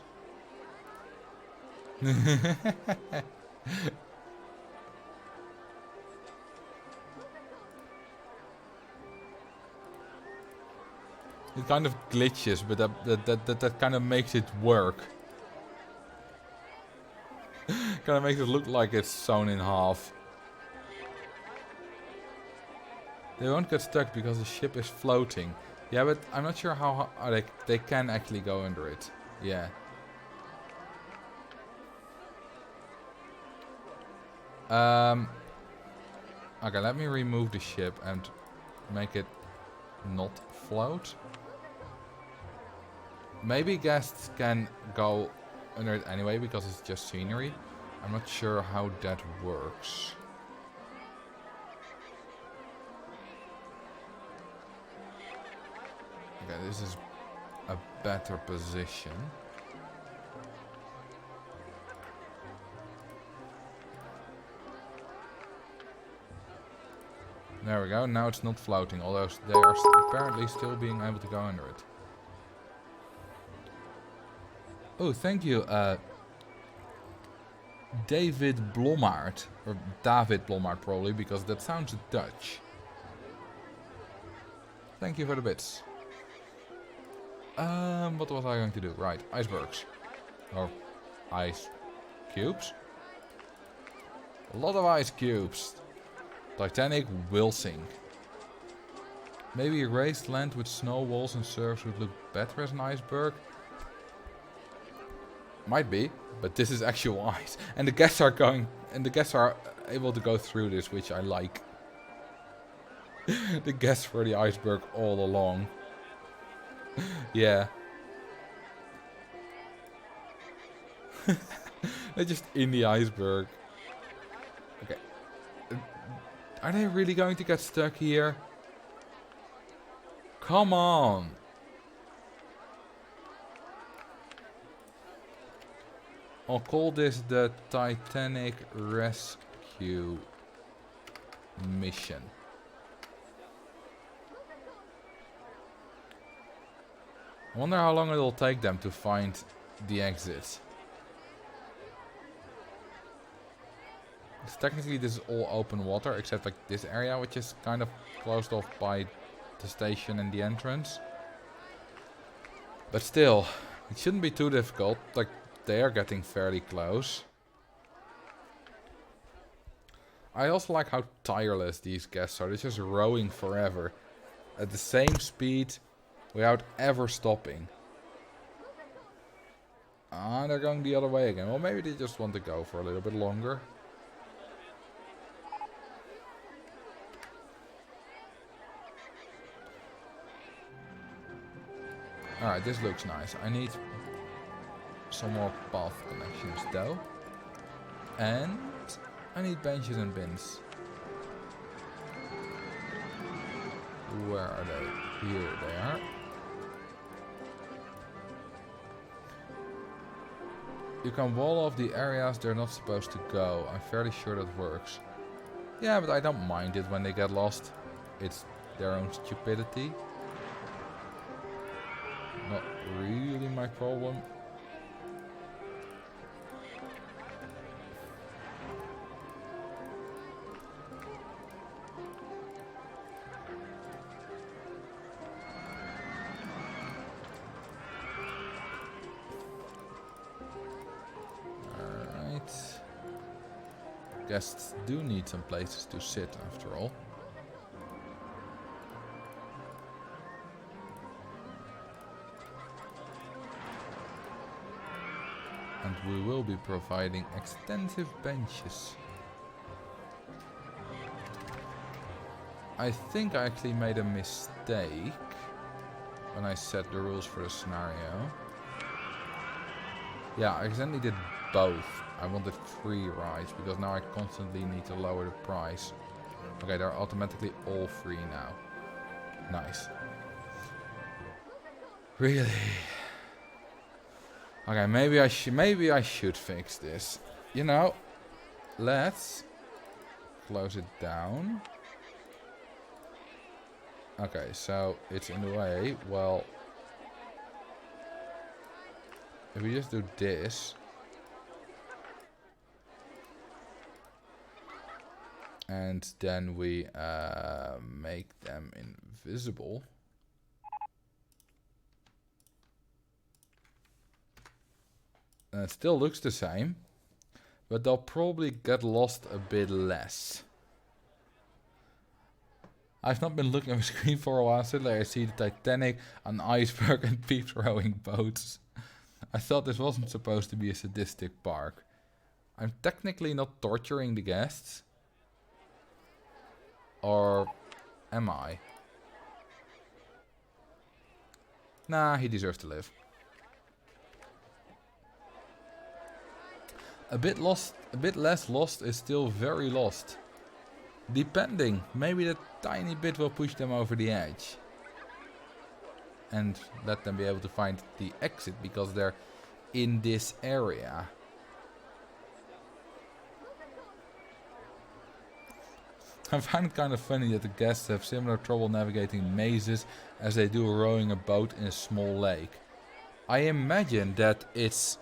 It kind of glitches, but that kind of makes it work. Kind of makes it look like it's sewn in half. They won't get stuck because the ship is floating. Yeah, but I'm not sure how they can actually go under it. Yeah. Okay, let me remove the ship and make it not float. Maybe guests can go under it anyway because it's just scenery. I'm not sure how that works. Okay, this is a better position. There we go, now it's not floating, although they are apparently still being able to go under it. Oh, thank you, David Blommaert. Or David Blommaert probably, because that sounds Dutch. Thank you for the bits. What was I going to do? Right, icebergs. Or ice cubes. A lot of ice cubes. Titanic will sink. Maybe a raised land with snow walls and surfs would look better as an iceberg. Might be, but this is actual ice. And the guests are able to go through this, which I like. The guests were the iceberg all along. Yeah. They're just in the iceberg. Okay. Are they really going to get stuck here? Come on. I'll call this the Titanic Rescue Mission. I wonder how long it'll take them to find the exit. Because technically this is all open water, except like this area, which is kind of closed off by the station and the entrance. But still, it shouldn't be too difficult. Like, they are getting fairly close. I also like how tireless these guests are. They're just rowing forever at the same speed without ever stopping. Ah, they're going the other way again. Well, maybe they just want to go for a little bit longer. Alright, this looks nice. I need some more path connections though. And I need benches and bins. Where are they? Here they are. You can wall off the areas they're not supposed to go. I'm fairly sure that works. Yeah, but I don't mind it when they get lost. It's their own stupidity. Not really my problem. Alright. Guests do need some places to sit after all. And we will be providing extensive benches. I think I actually made a mistake when I set the rules for the scenario. Yeah, I accidentally did both. I wanted 3 rides because now I constantly need to lower the price. Okay, they're automatically all free now. Nice. Really? Okay, maybe I should fix this. You know, let's close it down. Okay, so it's in the way. Well, if we just do this, and then we make them invisible. And it still looks the same. But they'll probably get lost a bit less. I've not been looking at the screen for a while. Suddenly I see the Titanic, an iceberg and people rowing boats. I thought this wasn't supposed to be a sadistic park. I'm technically not torturing the guests. Or am I? Nah, he deserves to live. A bit less lost is still very lost. Depending, maybe that tiny bit will push them over the edge. And let them be able to find the exit because they're in this area. I find it kind of funny that the guests have similar trouble navigating mazes as they do rowing a boat in a small lake. I imagine that it's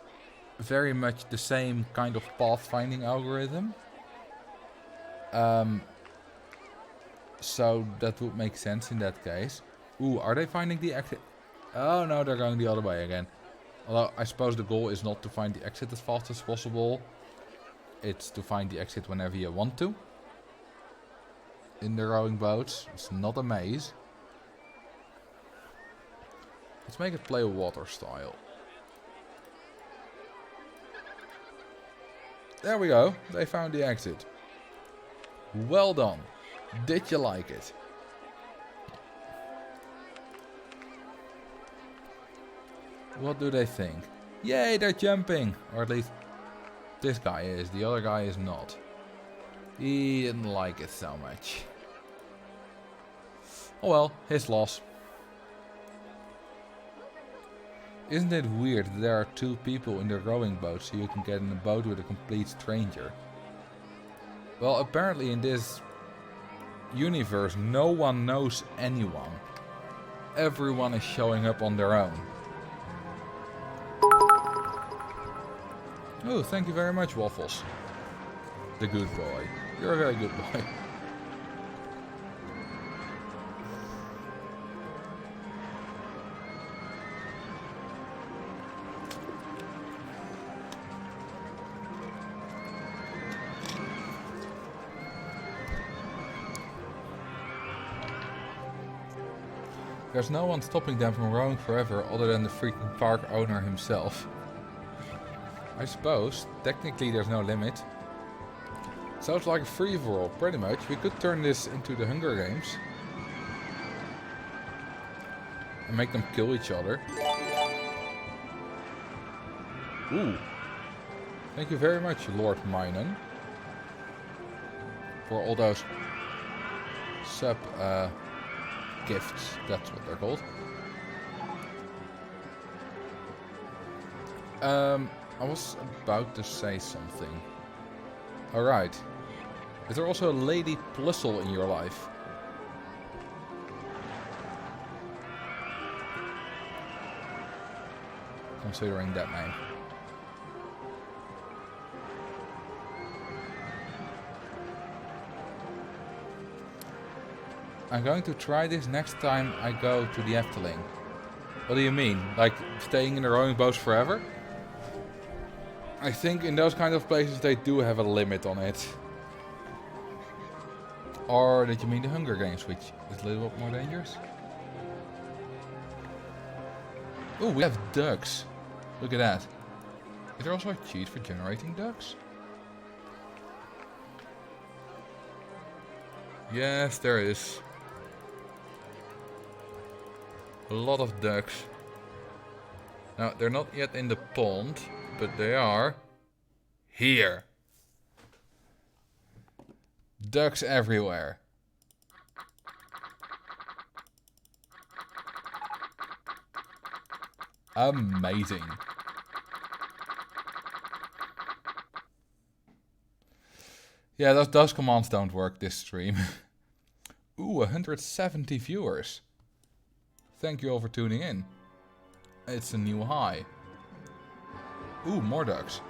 very much the same kind of pathfinding algorithm. So that would make sense in that case. Ooh, are they finding the exit? Oh no, they're going the other way again. Although I suppose the goal is not to find the exit as fast as possible. It's to find the exit whenever you want to. In the rowing boats. It's not a maze. Let's make it play water style. There we go. They found the exit. Well done. Did you like it? What do they think? Yay, they're jumping! Or at least this guy is. The other guy is not. He didn't like it so much. Oh well, his loss. Isn't it weird that there are two people in the rowing boat so you can get in a boat with a complete stranger? Well, apparently in this universe no one knows anyone. Everyone is showing up on their own. Oh, thank you very much, Waffles. The good boy. You're a very good boy. There's no one stopping them from rowing forever other than the freaking park owner himself. I suppose, technically there's no limit. Sounds like a free-for-all, pretty much. We could turn this into the Hunger Games. And make them kill each other. Ooh. Thank you very much, Lord Minun. For all those sub gifts, that's what they're called. I was about to say something. Alright. Is there also a Lady Plussel in your life? Considering that name. I'm going to try this next time I go to the Efteling. What do you mean? Like staying in the rowing boats forever? I think in those kind of places they do have a limit on it. Or did you mean the Hunger Games, which is a little bit more dangerous? Oh, we have ducks. Look at that. Is there also a cheat for generating ducks? Yes, there is. A lot of ducks. Now, they're not yet in the pond, but they are here. Ducks everywhere. Amazing. Yeah, those commands don't work this stream. Ooh, 170 viewers. Thank you all for tuning in. It's a new high. Ooh, more ducks.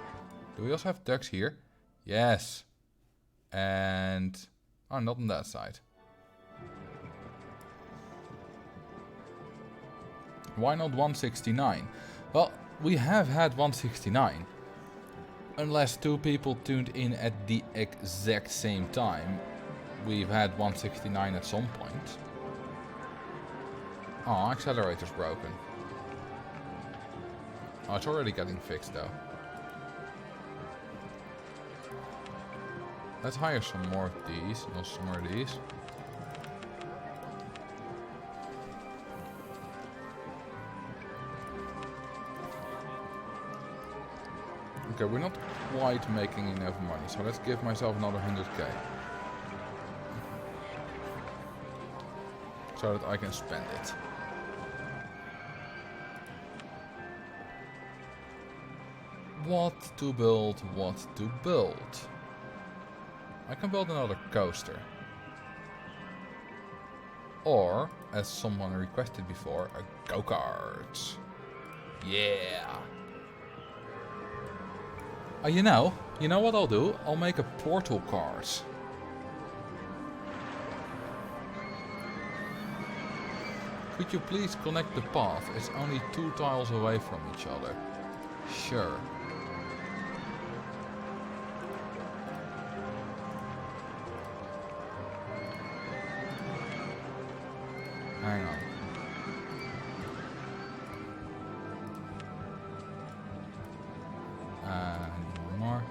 Do we also have ducks here? Yes. And... oh, not on that side. Why not 169? Well, we have had 169. Unless two people tuned in at the exact same time. We've had 169 at some point. Oh, accelerator's broken. Oh, it's already getting fixed though. Let's hire some more of these. No, some more of these. Okay, we're not quite making enough money, so let's give myself another 100k. So that I can spend it. What to build, what to build. I can build another coaster. Or, as someone requested before, a go-kart. Yeah. You know what I'll do? I'll make a portal cart. Could you please connect the path? It's only 2 tiles away from each other. Sure. Hang on. And one more.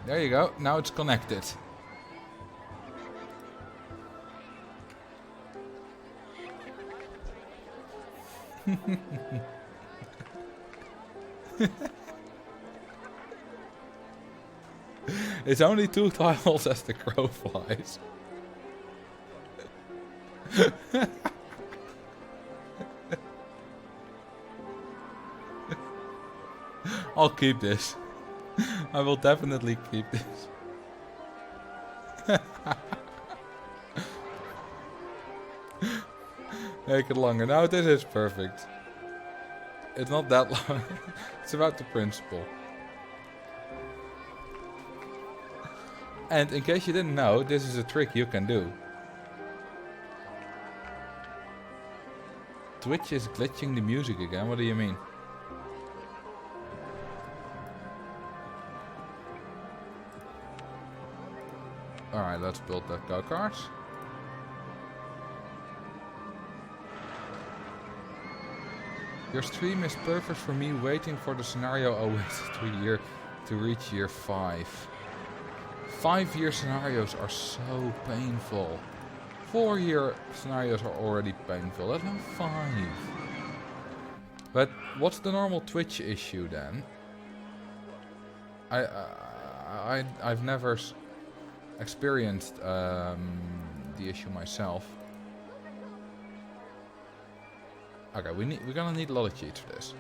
There you go. Now it's connected. It's only 2 tiles as the crow flies. I'll keep this. I will definitely keep this. Make it longer. Now this is perfect. It's not that long. It's about the principle. And in case you didn't know, this is a trick you can do. Twitch is glitching the music again. What do you mean? Alright, let's build that go-kart. Your stream is perfect for me waiting for the scenario awaits to reach year 5. 5-year scenarios are so painful. 4-year scenarios are already painful. Let alone 5. But what's the normal Twitch issue then? I've never experienced the issue myself. Okay, we're gonna need a lot of cheats for this.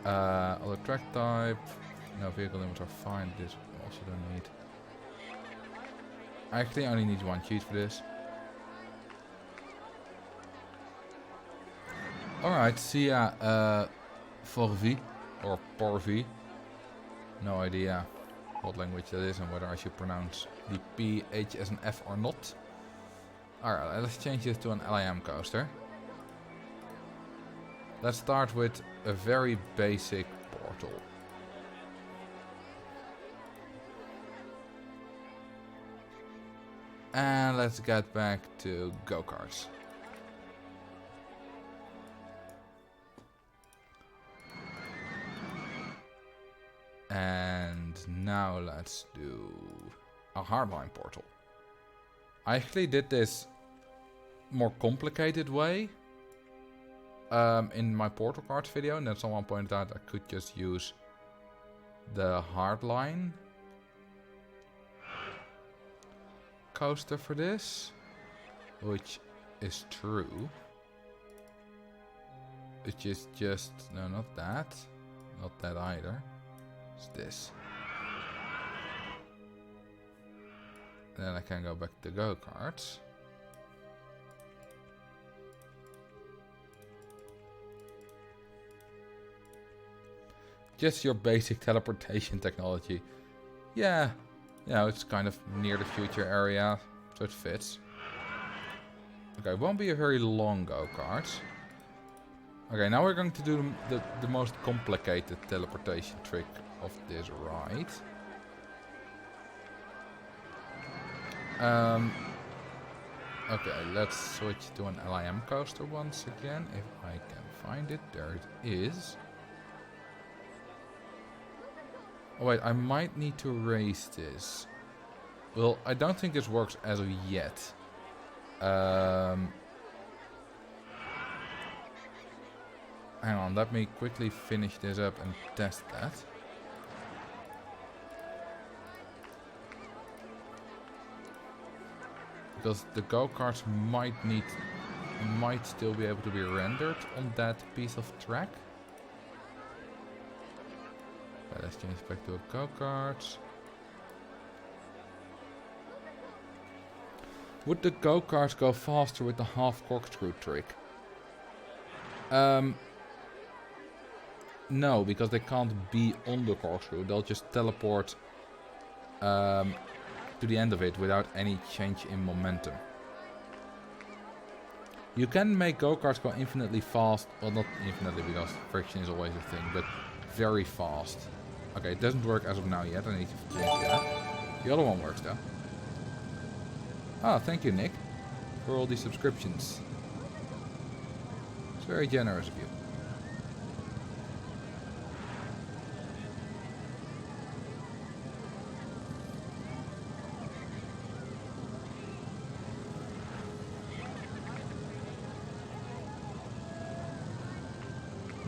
Other track type, no vehicle limits are fine. This we also don't need. I actually only need 1 cheat for this. Alright, see ya, Forvi or Porvi. No idea what language that is and whether I should pronounce the P, H as an F or not. Alright, let's change this to an LIM coaster. Let's start with a very basic portal. And let's get back to go-karts. And now let's do a hardline portal. I actually did this more complicated way in my portal cards video, and then someone pointed out I could just use the hardline coaster for this, which is true. Which is just, no, not that either. It's this. And then I can go back to go-karts. Just your basic teleportation technology. Yeah, you know, it's kind of near the future area, so it fits. Okay, it won't be a very long go-kart. Okay, now we're going to do the most complicated teleportation trick of this ride. Okay, let's switch to an LIM coaster once again, if I can find it. There it is. Oh wait, I might need to raise this. Well, I don't think this works as of yet. Hang on, let me quickly finish this up and test that. Because the go-karts might still be able to be rendered on that piece of track. Okay, let's change back to a go-kart. Would the go-karts go faster with the half corkscrew trick? No, because they can't be on the corkscrew. They'll just teleport to the end of it without any change in momentum. You can make go-karts go infinitely fast. Well, not infinitely because friction is always a thing, but very fast. Okay, it doesn't work as of now yet. I need to change that. The other one works though. Ah, thank you, Nick, for all these subscriptions. It's very generous of you.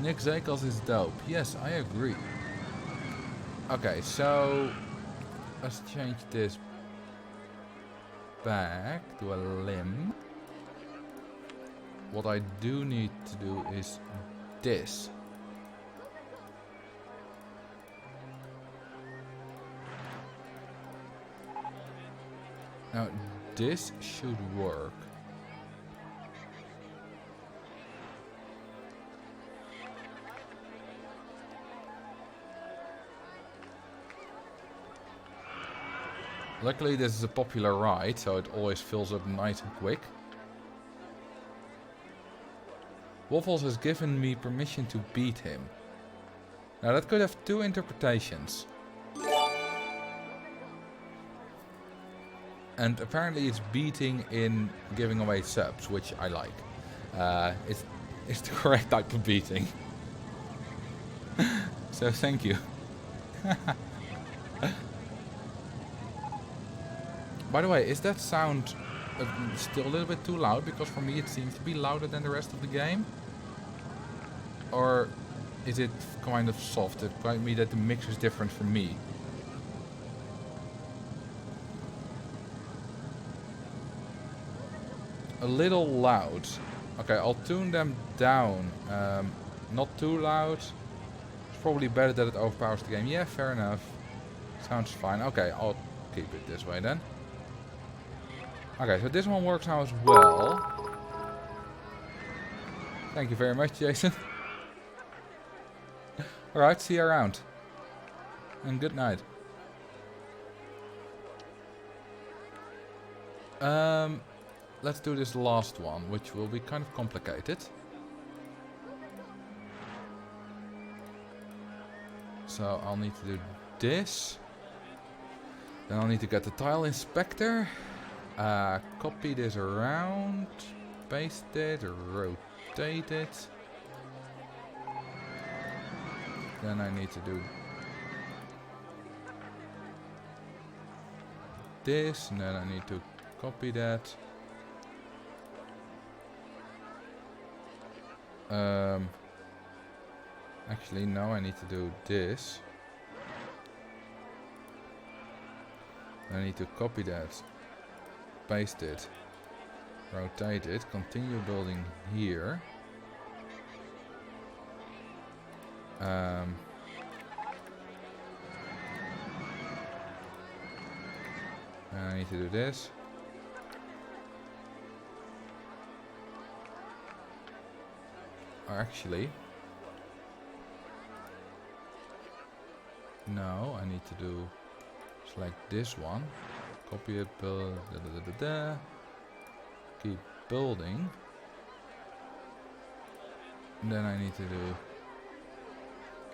Nick Zekels is dope. Yes, I agree. Okay, so let's change this back to a limb. What I do need to do is this. Now, this should work. Luckily this is a popular ride, so it always fills up nice and quick. Waffles has given me permission to beat him. Now that could have two interpretations. And apparently it's beating in giving away subs, which I like. It's the correct type of beating. So thank you. By the way, is that sound still a little bit too loud? Because for me it seems to be louder than the rest of the game. Or is it kind of soft? It might mean that the mix is different for me. A little loud. Okay, I'll tune them down. Not too loud. It's probably better that it overpowers the game. Yeah, fair enough. Sounds fine. Okay, I'll keep it this way then. Okay, so this one works now as well. Thank you very much, Jason. Alright, see you around. And good night. Let's do this last one, which will be kind of complicated. So I'll need to do this. Then I'll need to get the tile inspector. Copy this around. Paste it, rotate it. Then I need to do this, and then I need to copy that. Actually, no, I need to do this. I need to copy that, paste it, rotate it, continue building here. And I need to do this. Or actually, no, I need to do select this one, copy it, build, keep building. And then I need to do...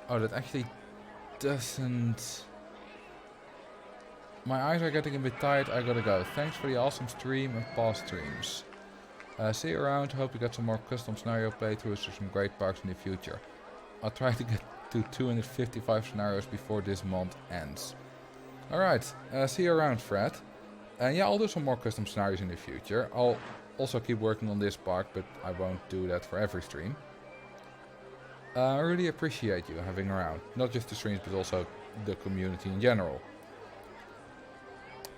Oh, that actually doesn't... My eyes are getting a bit tired, I gotta go. Thanks for the awesome stream and past streams. See you around, hope you get some more custom scenario playthroughs or some great parks in the future. I'll try to get to 255 scenarios before this month ends. Alright, see you around, Fred. And yeah, I'll do some more custom scenarios in the future. I'll also keep working on this park, but I won't do that for every stream. I really appreciate you having around. Not just the streams, but also the community in general.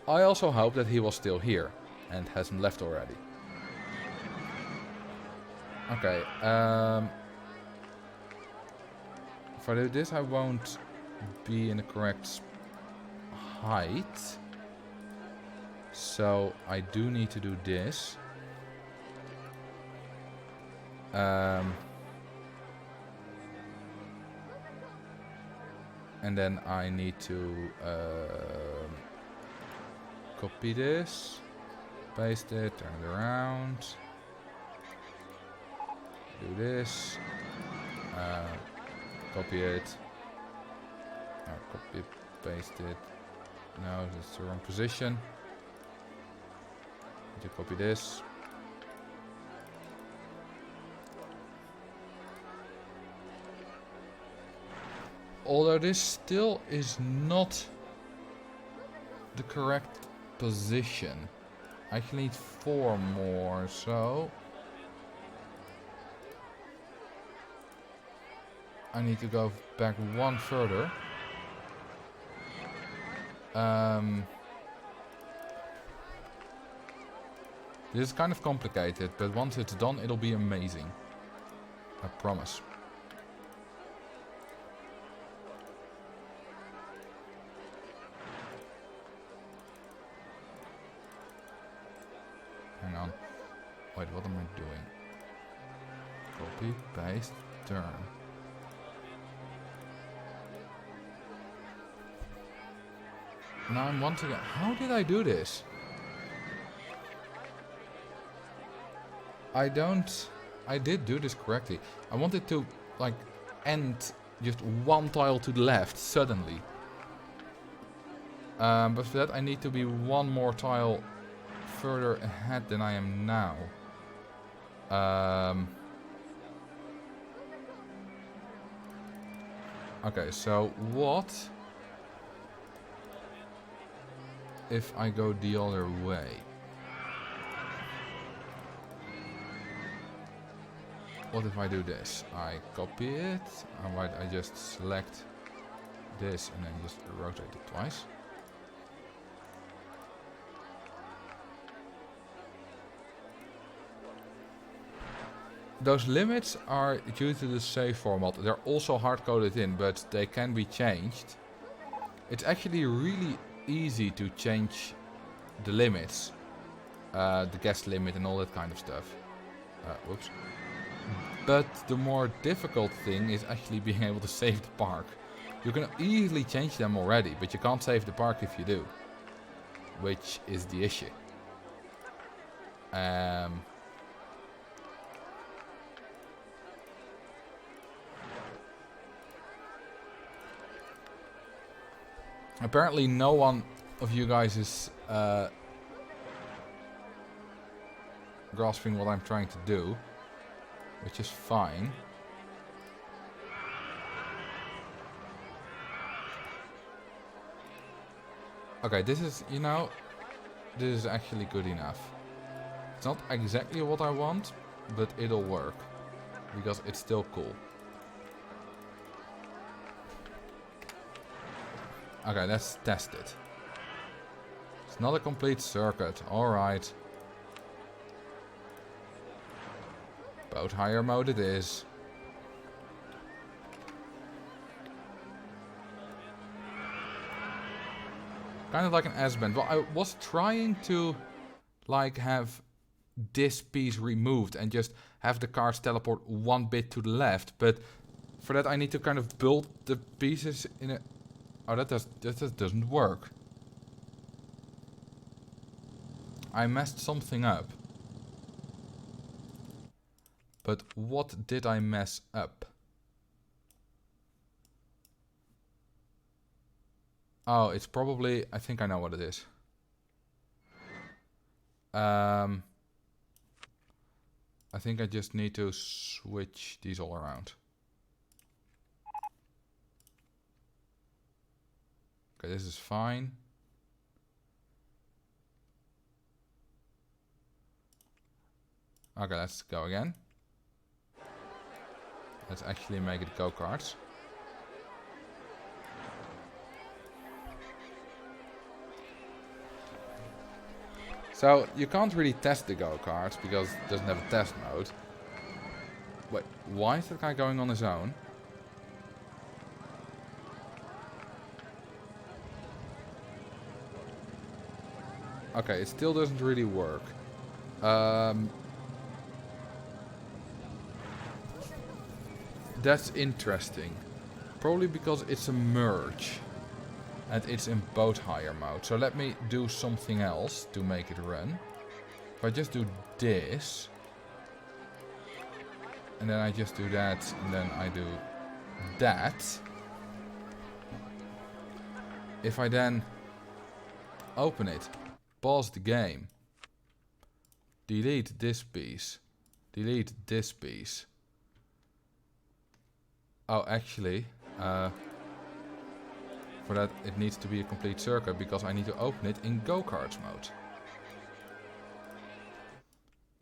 I also hope that he was still here and hasn't left already. Okay, if I do this, I won't be in the correct height. So I do need to do this. And then I need to copy this, paste it, turn it around, do this, copy it, copy, paste it. No, that's the wrong position. Need to copy this. Although this still is not the correct position. I actually need 4 more, so I need to go back 1 further. This is kind of complicated, but once it's done, it'll be amazing. I promise. Hang on. Wait, what am I doing? Copy, paste, turn. Now I'm once again... How did I do this? I did do this correctly. I wanted to, like, end just 1 tile to the left, suddenly. But for that I need to be 1 more tile further ahead than I am now. Okay, so what if I go the other way? What if I do this? I copy it, I just select this and then just rotate it twice. Those limits are due to the save format. They're also hard-coded in, but they can be changed. It's actually really easy to change the limits. The guest limit and all that kind of stuff. Whoops. But the more difficult thing is actually being able to save the park. You can easily change them already, but you can't save the park if you do. Which is the issue. Apparently no one of you guys is grasping what I'm trying to do, which is fine. Okay, this is, you know, this is actually good enough. It's not exactly what I want, but it'll work, because it's still cool. Okay, let's test it. It's not a complete circuit, alright. Boat hire mode it is. Kind of like an S-bend. Well, I was trying to like have this piece removed and just have the cars teleport 1 bit to the left, but for that I need to kind of build the pieces in a... Oh, that doesn't work. I messed something up. But what did I mess up? Oh, it's probably... I think I know what it is. I think I just need to switch these all around. Okay, this is fine. Okay, let's go again. Let's actually make it go-karts. So, you can't really test the go-karts because it doesn't have a test mode. Wait, why is that guy going on his own? Okay, it still doesn't really work. That's interesting. Probably because it's a merge. And it's in boat hire mode. So let me do something else to make it run. If I just do this. And then I just do that. And then I do that. If I then open it. Pause the game. Delete this piece. Delete this piece. Oh, actually, for that it needs to be a complete circuit because I need to open it in go-karts mode.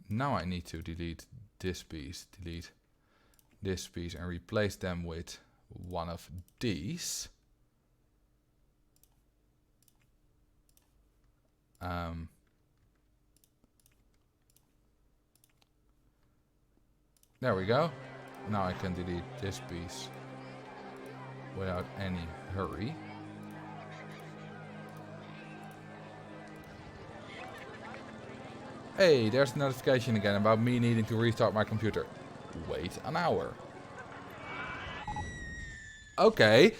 Now I need to delete this piece, delete this piece and replace them with one of these. There we go. Now I can delete this piece without any hurry. Hey, there's a notification again about me needing to restart my computer. Wait an hour. Okay.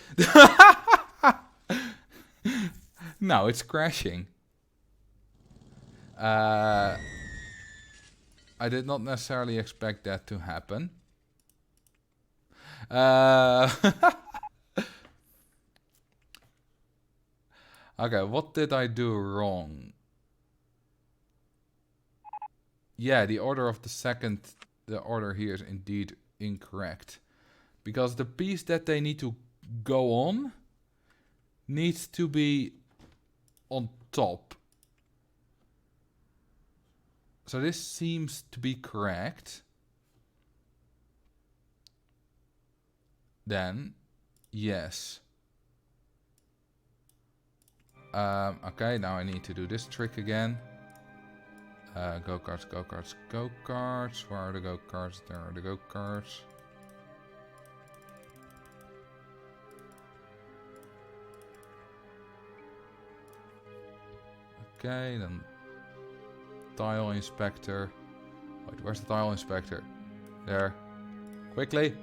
Now it's crashing. I did not necessarily expect that to happen. Okay, what did I do wrong? Yeah, the order of the order here is indeed incorrect. Because the piece that they need to go on needs to be on top. So this seems to be correct. Then, yes. Okay, now I need to do this trick again. Go-karts, go-karts, go-karts. Where are the go-karts? There are the go-karts. Okay, then tile inspector. Wait, where's the tile inspector? There. Quickly.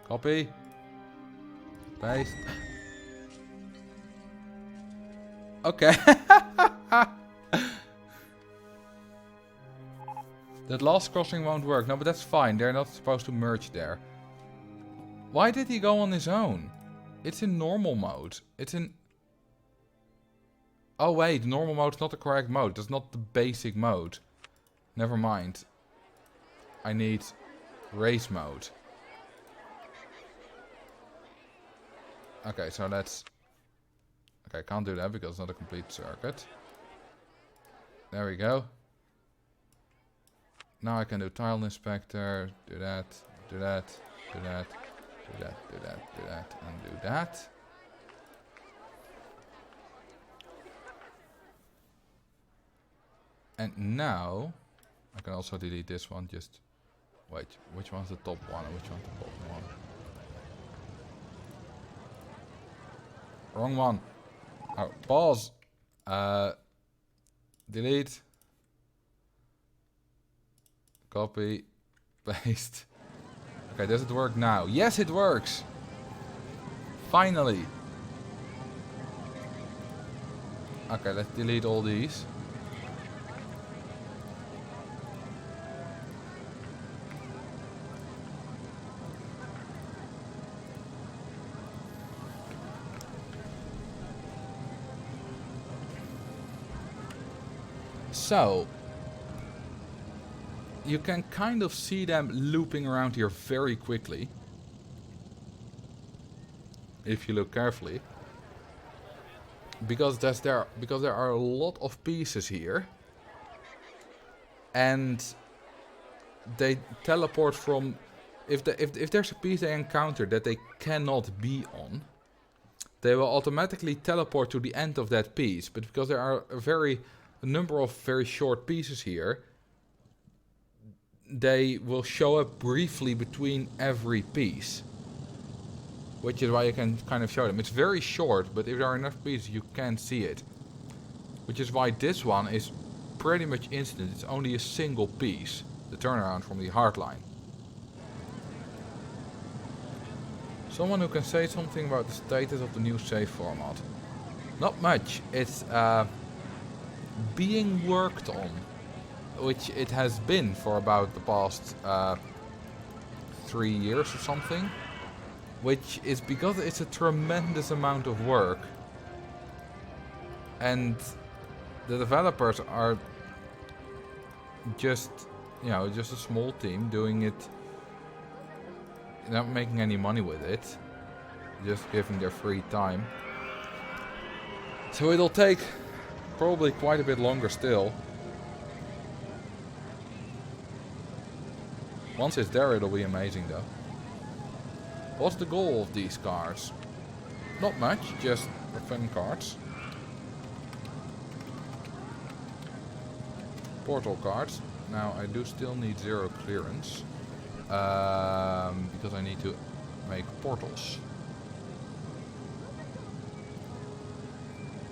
Copy. Paste. Okay. That last crossing won't work. No, but that's fine. They're not supposed to merge there. Why did he go on his own? It's in normal mode. It's in... Oh wait, normal mode is not the correct mode. That's not the basic mode. Never mind. I need race mode. Okay, so that's... Okay, I can't do that because it's not a complete circuit. There we go. Now I can do tile inspector, do that, do that, do that, do that, do that, do that, and do that. And now, I can also delete this one, just... Wait, which one's the top one and which one's the bottom one? Wrong one. Oh, pause. Delete. Copy. Paste. Okay, does it work now? Yes, it works. Finally. Okay, let's delete all these. So you can kind of see them looping around here very quickly. If you look carefully. Because there are a lot of pieces here. And they teleport from... If there's a piece they encounter that they cannot be on, they will automatically teleport to the end of that piece. But because there are a number of very short pieces here, they will show up briefly between every piece. Which is why you can kind of show them. It's very short, but if there are enough pieces, you can see it. Which is why this one is pretty much instant. It's only a single piece. The turnaround from the hardline. Someone who can say something about the status of the new save format. Not much. It's being worked on. Which it has been for about the past 3 years or something. Which is because it's a tremendous amount of work. And the developers are just, you know, just a small team doing it, not making any money with it, just giving their free time. So it'll take probably quite a bit longer still. Once it's there, it'll be amazing though. What's the goal of these cards? Not much, just fun cards. Portal cards. Now I do still need 0 clearance. Because I need to make portals.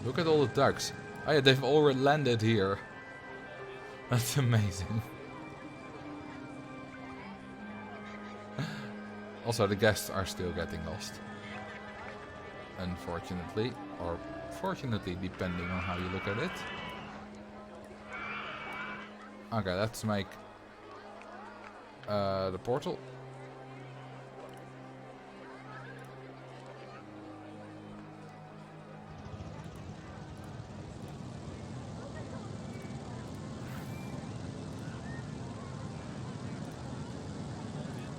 Look at all the ducks. Oh yeah, they've already landed here. That's amazing. Also, the guests are still getting lost. Unfortunately. Or fortunately, depending on how you look at it. Okay, let's make the portal.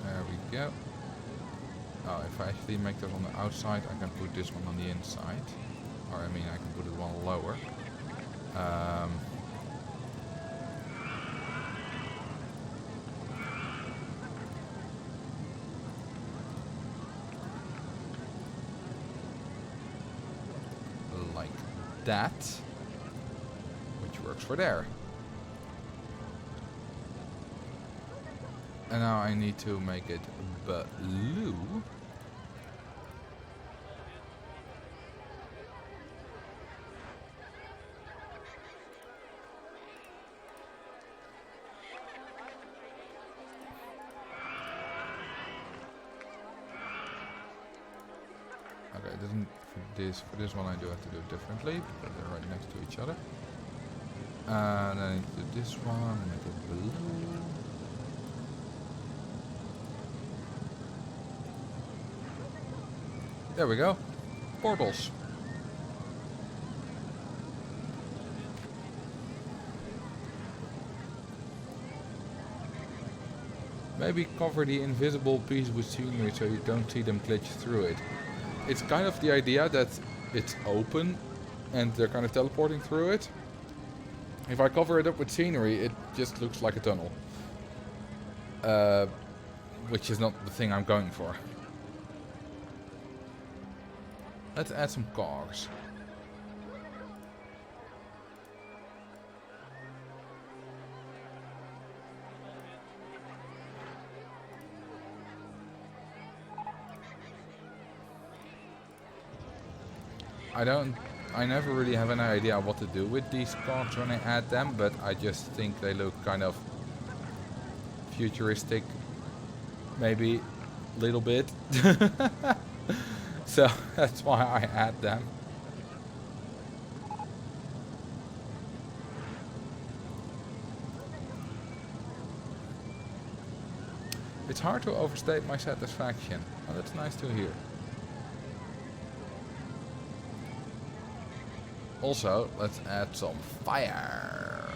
There we go. Oh, if I actually make this on the outside, I can put this one on the inside. Or I mean, I can put it one lower. Like that. Which works for there. And now I need to make it blue. Okay, it doesn't for this one I do have to do it differently because they're right next to each other. And then I need to do this one, make it blue. There we go. Portals. Maybe cover the invisible piece with scenery so you don't see them glitch through it. It's kind of the idea that it's open and they're kind of teleporting through it. If I cover it up with scenery, it just looks like a tunnel. Which is not the thing I'm going for. Let's add some cars. I never really have any idea what to do with these cars when I add them, but I just think they look kind of futuristic. Maybe a little bit. So that's why I add them. It's hard to overstate my satisfaction. Oh, that's nice to hear. Also, let's add some fire.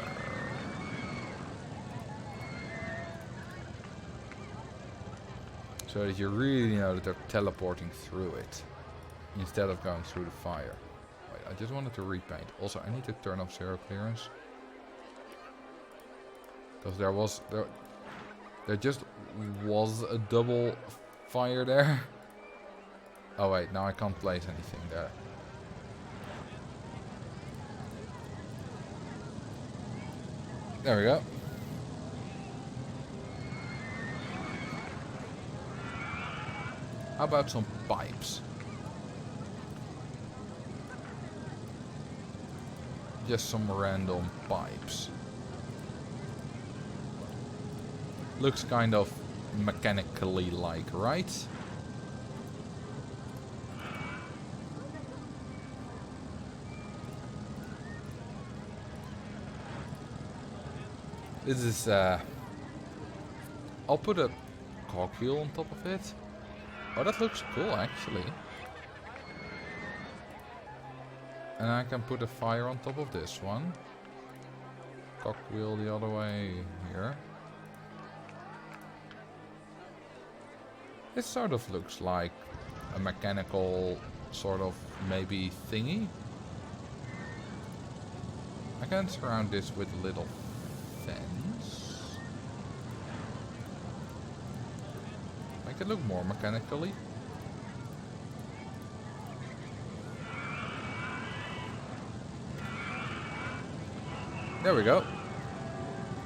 So that you really know that they're teleporting through it. Instead of going through the fire. Wait, I just wanted to repaint. Also, I need to turn off zero clearance. Because there just was a double fire there. Oh wait, now I can't place anything there. There we go. How about some pipes? Just some random pipes. Looks kind of mechanically like, right? This is I'll put a cogwheel on top of it. Oh, that looks cool actually. And I can put a fire on top of this one. Cogwheel the other way here. This sort of looks like a mechanical sort of maybe thingy. I can surround this with a little fence. Make it look more mechanically. There we go.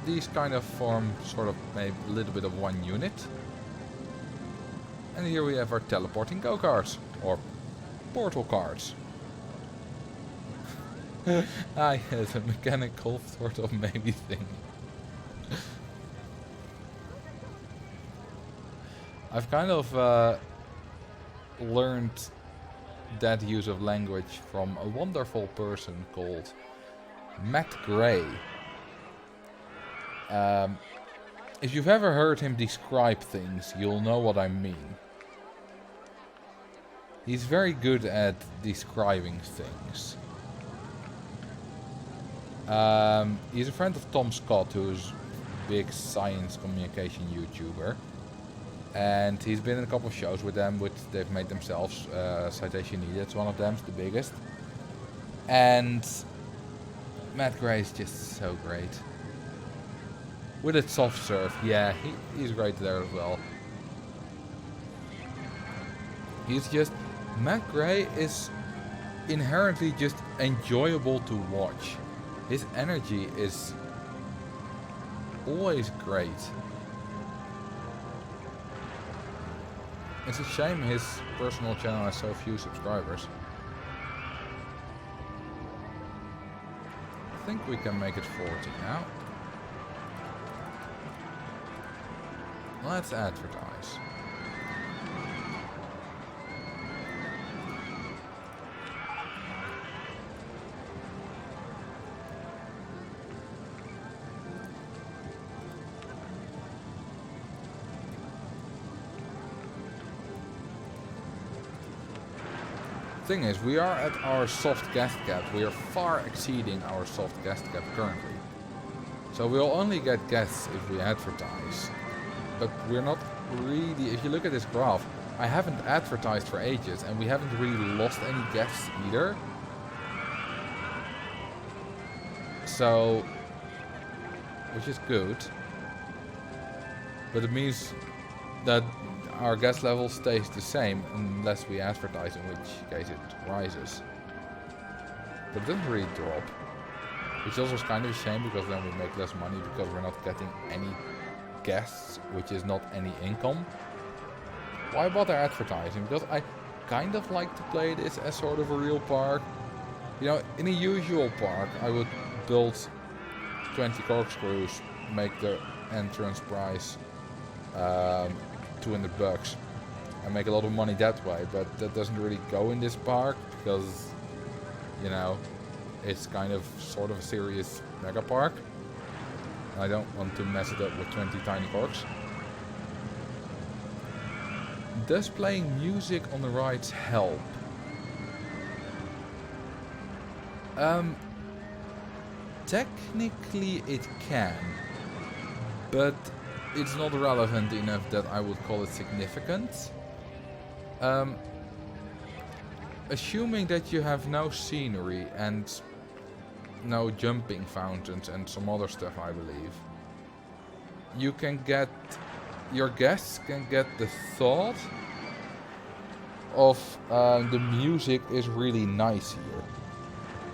These kind of form sort of maybe a little bit of one unit. And here we have our teleporting go-karts. Or portal cars. I had a mechanical sort of maybe thing. I've kind of learned that use of language from a wonderful person called Matt Gray. If you've ever heard him describe things, you'll know what I mean. He's very good at describing things. He's a friend of Tom Scott, who's a big science communication YouTuber. And he's been in a couple of shows with them, which they've made themselves. Citation Needed, it's one of them, it's the biggest. And Matt Gray is just so great. With its soft serve, yeah, he's great there as well. Matt Gray is inherently just enjoyable to watch. His energy is always great. It's a shame his personal channel has so few subscribers. I think we can make it 40 now. Let's advertise. Thing is, we are at our soft gas cap. We are far exceeding our soft gas cap currently. So we'll only get guests if we advertise. But we're not really, if you look at this graph, I haven't advertised for ages and we haven't really lost any guests either. So, which is good. But it means that our guest level stays the same unless we advertise, in which case it rises. But it doesn't really drop. Which also is kind of a shame, because then we make less money because we're not getting any guests, which is not any income. Why bother advertising? Because I kind of like to play this as sort of a real park. You know, in a usual park I would build 20 corkscrews, make the entrance price $200 and make a lot of money that way, but that doesn't really go in this park because, you know, it's kind of sort of a serious Megapark. I don't want to mess it up with 20 tiny corks. Does playing music on the rides help? Technically it can, but it's not relevant enough that I would call it significant. Assuming that you have no scenery and no jumping fountains and some other stuff, I believe, you can get, your guests can get the thought of the music is really nice here,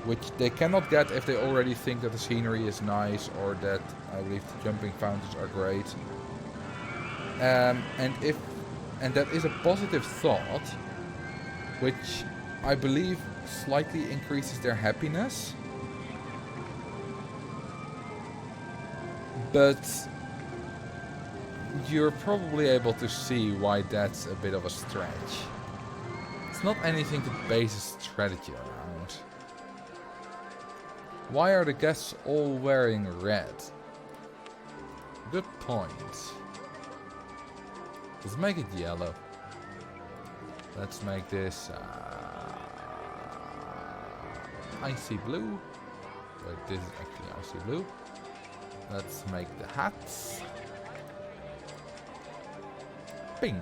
which they cannot get if they already think that the scenery is nice or that I believe the jumping fountains are great. And that is a positive thought, which I believe slightly increases their happiness. But you're probably able to see why that's a bit of a stretch. It's not anything to base a strategy around. Why are the guests all wearing red? Good point. Let's make it yellow. Let's make this icy blue. Wait, this is actually icy blue. Let's make the hats pink.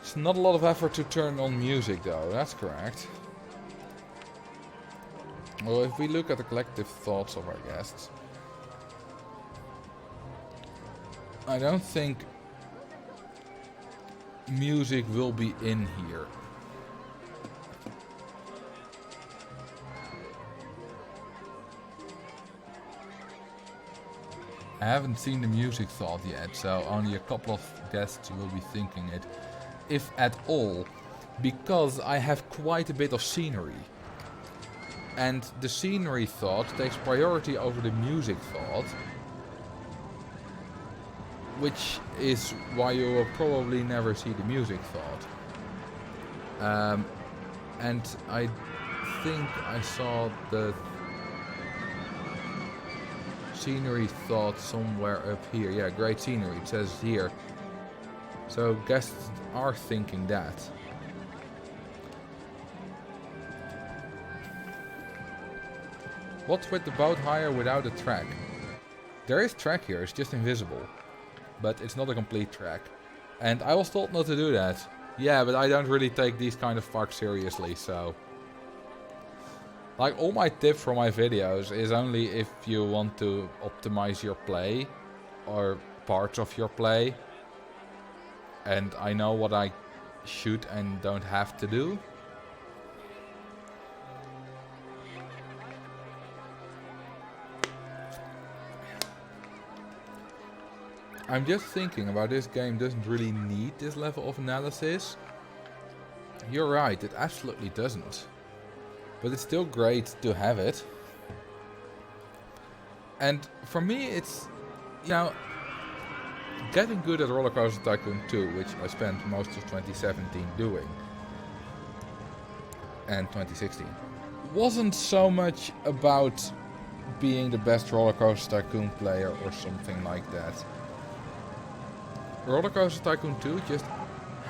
It's not a lot of effort to turn on music though, that's correct. Well, if we look at the collective thoughts of our guests, I don't think music will be in here. I haven't seen the music thought yet, so only a couple of guests will be thinking it, if at all, because I have quite a bit of scenery. And the scenery thought takes priority over the music thought, which is why you will probably never see the music thought. And I think I saw the scenery thought somewhere up here. Yeah, great scenery, it says here. So guests are thinking that. What's with the boat hire without a track? There is track here, it's just invisible. But it's not a complete track. And I was told not to do that. Yeah, but I don't really take these kind of parks seriously, so... Like, all my tips for my videos is only if you want to optimize your play, or parts of your play. And I know what I should and don't have to do. I'm just thinking about this game doesn't really need this level of analysis. You're right, it absolutely doesn't. But it's still great to have it. And for me it's, you know, getting good at Roller Coaster Tycoon 2, which I spent most of 2017 doing, and 2016, wasn't so much about being the best Roller Coaster Tycoon player or something like that. Roller Coaster Tycoon 2 just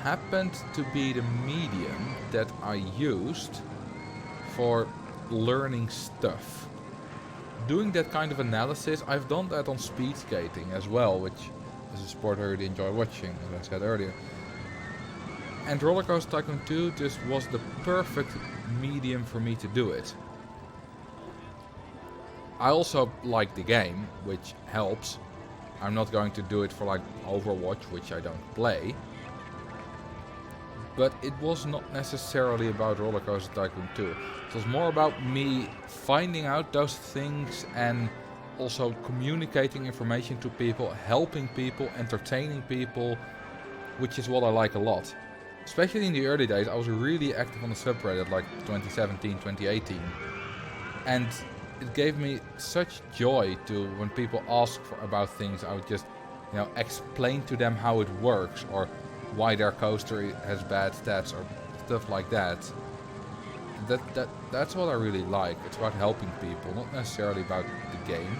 happened to be the medium that I used for learning stuff. Doing that kind of analysis, I've done that on speed skating as well, which is a sport I really enjoy watching, as I said earlier. And Roller Coaster Tycoon 2 just was the perfect medium for me to do it. I also like the game, which helps. I'm not going to do it for like Overwatch, which I don't play. But it was not necessarily about Roller Coaster Tycoon 2. It was more about me finding out those things and also communicating information to people, helping people, entertaining people, which is what I like a lot. Especially in the early days, I was really active on the subreddit, like 2017, 2018. And it gave me such joy to, when people ask about things, I would just, you know, explain to them how it works, or why their coaster has bad stats, or stuff like that. That's what I really like. It's about helping people, not necessarily about the game.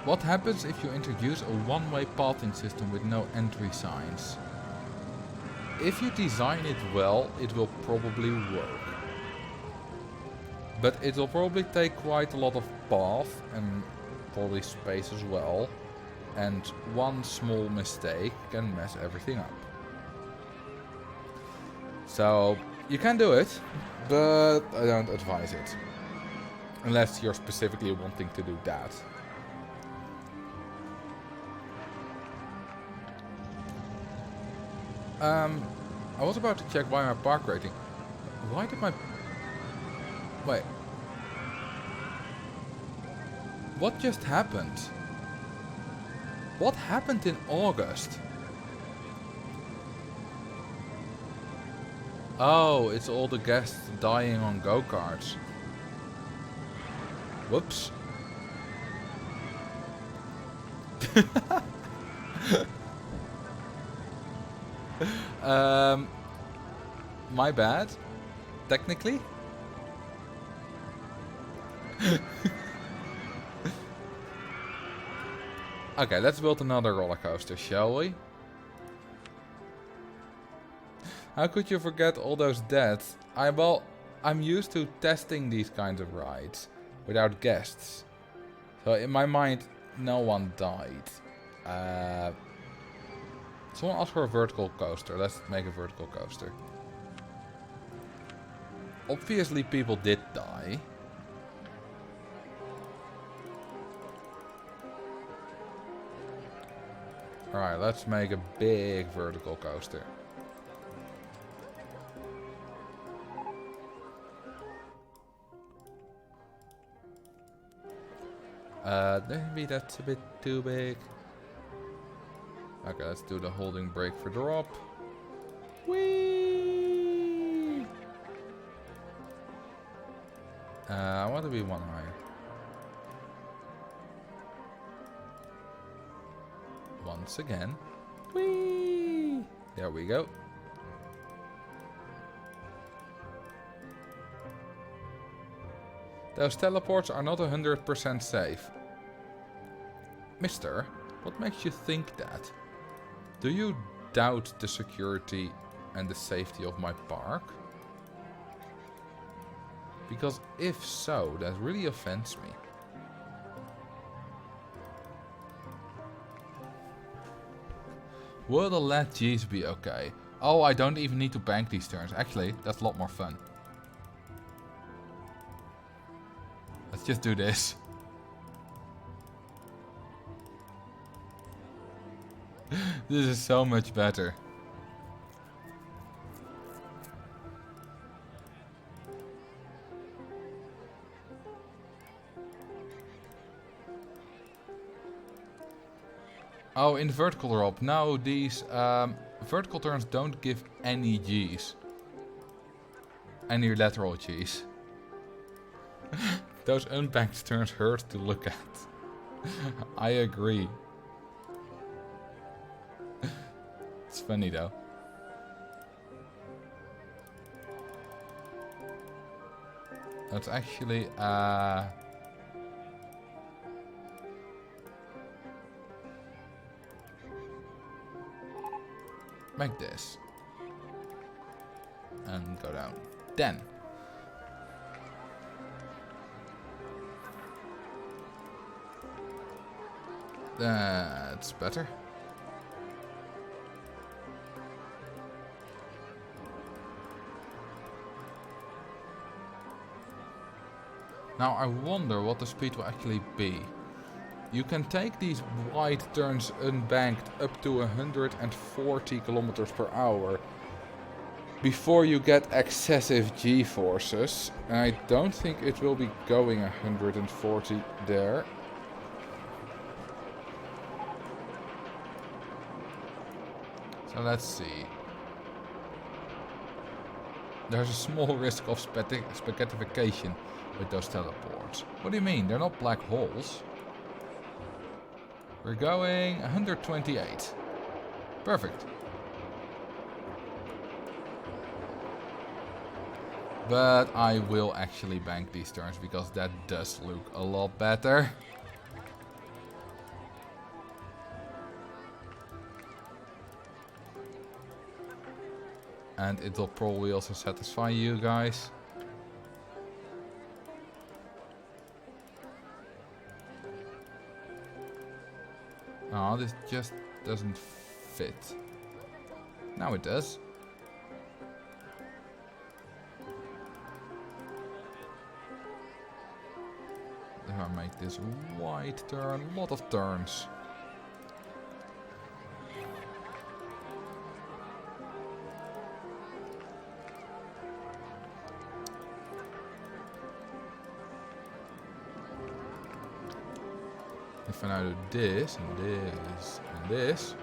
What happens if you introduce a one-way pathing system with no entry signs? if you design it well, it will probably work. But it will probably take quite a lot of path and probably space as well. And one small mistake can mess everything up. So you can do it, but I don't advise it. Unless you're specifically wanting to do that. I was about to check why my park rating. Why did my... Wait. What just happened? What happened in August? Oh, it's all the guests dying on go-karts. Whoops. My bad. Technically. Okay, let's build another roller coaster, shall we? How could you forget all those deaths? I'm used to testing these kinds of rides without guests. So in my mind, no one died. Someone asked for a vertical coaster. Let's make a vertical coaster. Obviously people did die. Alright, let's make a big vertical coaster. Maybe that's a bit too big. Okay, let's do the holding brake for drop. Whee! I want to be one higher. Once again. Whee! There we go. Those teleports are not 100% safe. Mister, what makes you think that? Do you doubt the security and the safety of my park? Because if so, that really offends me. Will the lat G's be okay? Oh, I don't even need to bank these turns. Actually, that's a lot more fun. Let's just do this. This is so much better. Oh, in vertical drop. No, these vertical turns don't give any G's. Any lateral G's. Those unbanked turns hurt to look at. I agree. It's funny though. That's actually make this and go down. Then that's better. Now I wonder what the speed will actually be. You can take these wide turns unbanked up to 140 kilometers per hour before you get excessive G-forces. And I don't think it will be going 140 there. So let's see. There's a small risk of spaghettification with those teleports. What do you mean? They're not black holes. We're going 128. Perfect. But I will actually bank these turns because that does look a lot better. And it'll probably also satisfy you guys. Oh, this just doesn't fit. Now it does. If I make this wide turn, a lot of turns. If I now do this, and this, and this,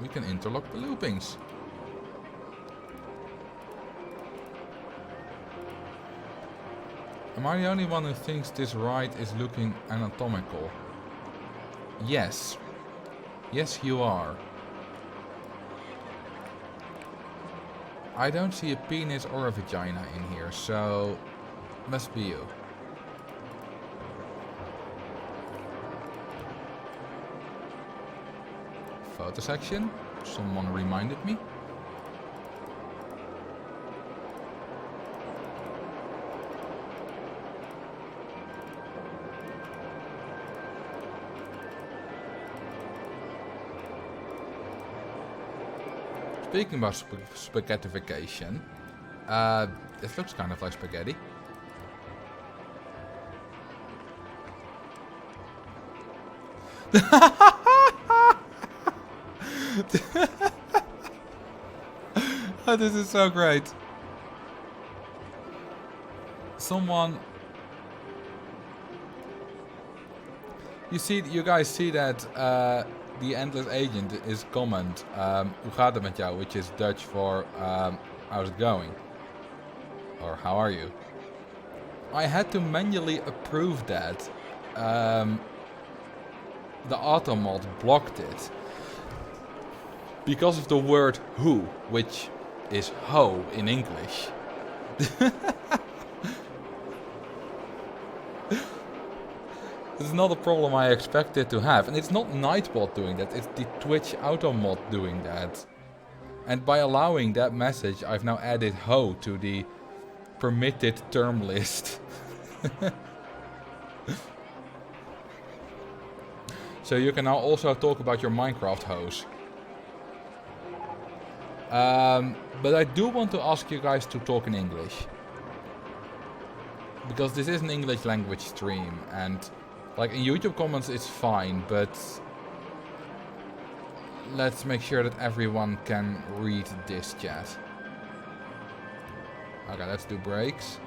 we can interlock the loopings. Am I the only one who thinks this ride is looking anatomical? Yes. Yes, you are. I don't see a penis or a vagina in here, so must be you. Photo section. Someone reminded me. Speaking about spaghettification, it looks kind of like spaghetti. Oh, this is so great. Someone... You guys see that the Endless Agent is comment, hoe gaat het met jou, which is Dutch for how's it going? Or how are you? I had to manually approve that. The automod blocked it. Because of the word who, which is ho in English. This is not a problem I expected to have. And it's not Nightbot doing that, it's the Twitch automod doing that. And by allowing that message, I've now added ho to the permitted term list. So you can now also talk about your Minecraft hoes. But I do want to ask you guys to talk in English. Because this is an English language stream, and like in YouTube comments it's fine, but let's make sure that everyone can read this chat. Okay, let's do brakes.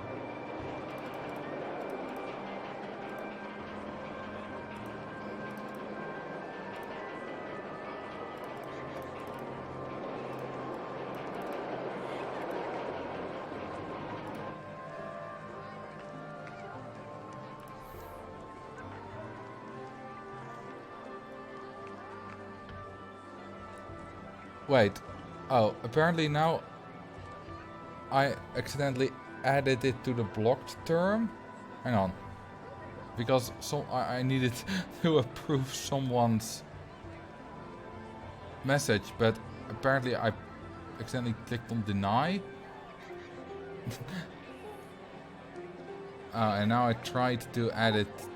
Wait, oh, apparently now I accidentally added it to the blocked term. Hang on, because I needed to approve someone's message, but apparently I accidentally clicked on deny. And now I tried to add it.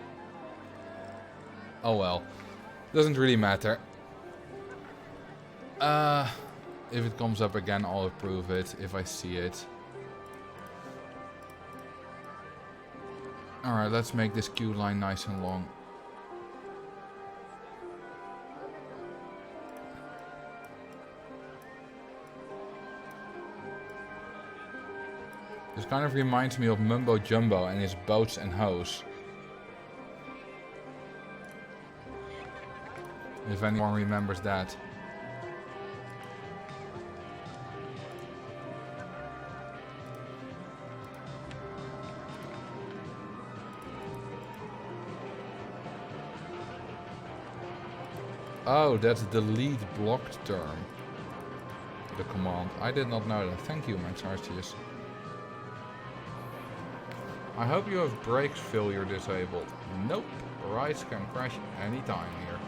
Oh well, doesn't really matter. If it comes up again, I'll approve it if I see it. Alright, let's make this queue line nice and long. This kind of reminds me of Mumbo Jumbo and his boats and hoes. If anyone remembers that. Oh, that's delete blocked term. The command. I did not know that. Thank you, Max Arceus. I hope you have brakes failure disabled. Nope. Rides can crash anytime here.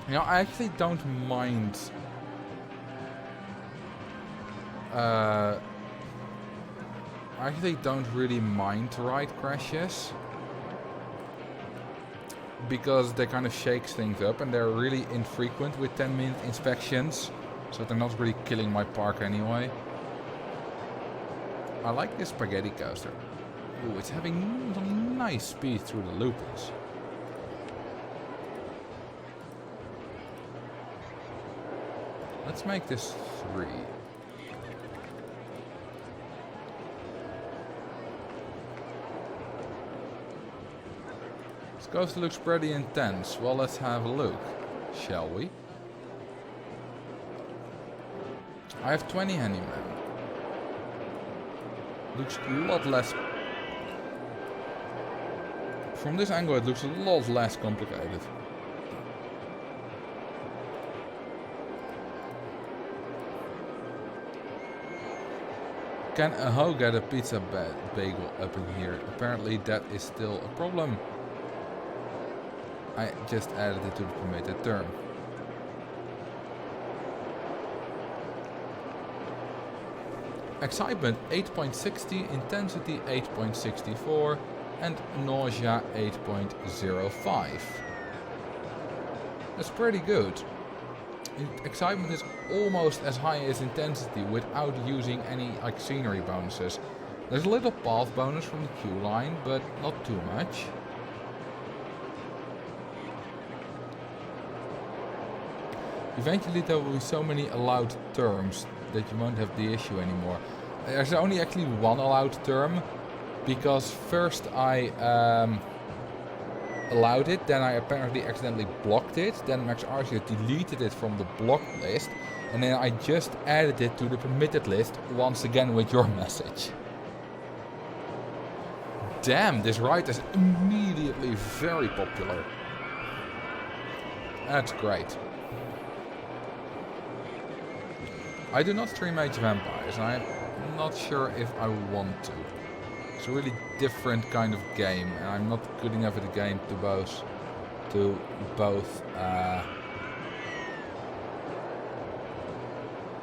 You know, I actually don't mind. I actually don't really mind ride crashes, because they kind of shakes things up and they're really infrequent with 10-minute inspections, so they're not really killing my park anyway. I like this spaghetti coaster. Ooh, it's having some nice speed through the loopings. Let's make this 3. This coaster looks pretty intense. Well, let's have a look, shall we? I have 20 handymen. Looks a lot less... From this angle it looks a lot less complicated. Can a hoe get a pizza bagel up in here? Apparently that is still a problem. I just added it to the permitted term. Excitement 8.60, intensity 8.64 and nausea 8.05. That's pretty good. Excitement is almost as high as intensity without using any like scenery bonuses. There's a little path bonus from the queue line, but not too much. Eventually there will be so many allowed terms that you won't have the issue anymore. There's only actually one allowed term, because first I allowed it, then I apparently accidentally blocked it, then Max RCT deleted it from the blocked list, and then I just added it to the permitted list once again with your message. Damn, this ride is immediately very popular. That's great. I do not stream Age of Empires, and I'm not sure if I want to. It's a really different kind of game, and I'm not good enough at the game to both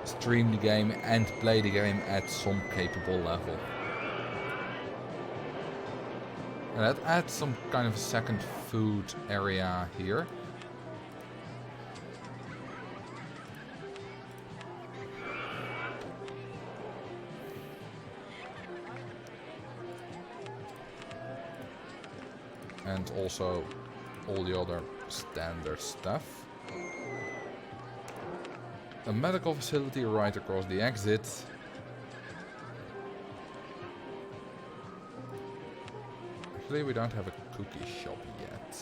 stream the game and play the game at some capable level. And that adds some kind of second food area here. And also all the other standard stuff. A medical facility right across the exit. Actually, we don't have a cookie shop yet.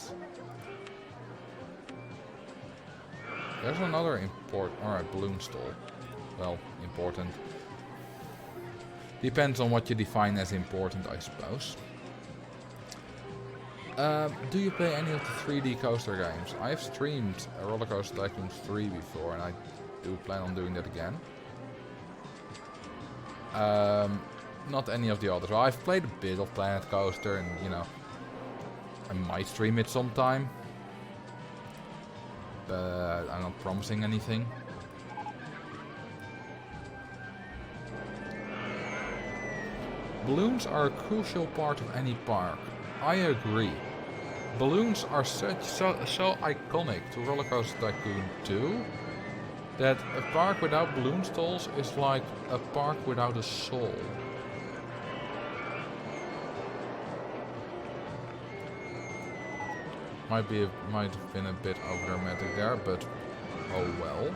There's another alright, balloon stall. Well, important. Depends on what you define as important, I suppose. Do you play any of the 3D coaster games? I've streamed Roller Coaster Tycoon 3 before, and I do plan on doing that again. Not any of the others. Well, I've played a bit of Planet Coaster, and you know, I might stream it sometime. But I'm not promising anything. Balloons are a crucial part of any park. I agree. Balloons are so iconic to Roller Coaster Tycoon 2 that a park without balloon stalls is like a park without a soul. Might have been a bit overdramatic there, but oh well.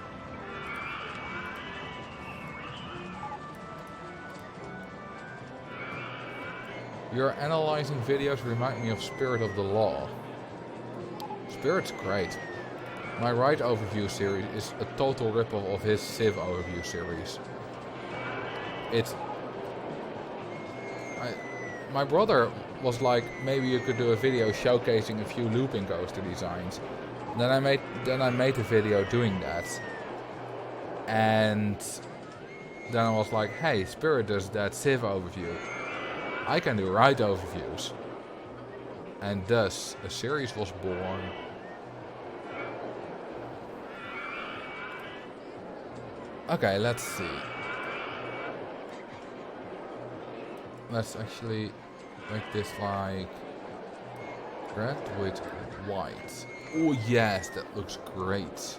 Your analyzing videos remind me of Spirit of the Law. Spirit's great. My ride overview series is a total ripoff of his Civ overview series. My brother was like, maybe you could do a video showcasing a few looping coaster designs. Then I made a video doing that. And then I was like, hey, Spirit does that Civ overview. I can do ride overviews. And thus, a series was born. Okay, let's see. Let's actually make this like red with white. Oh yes, that looks great.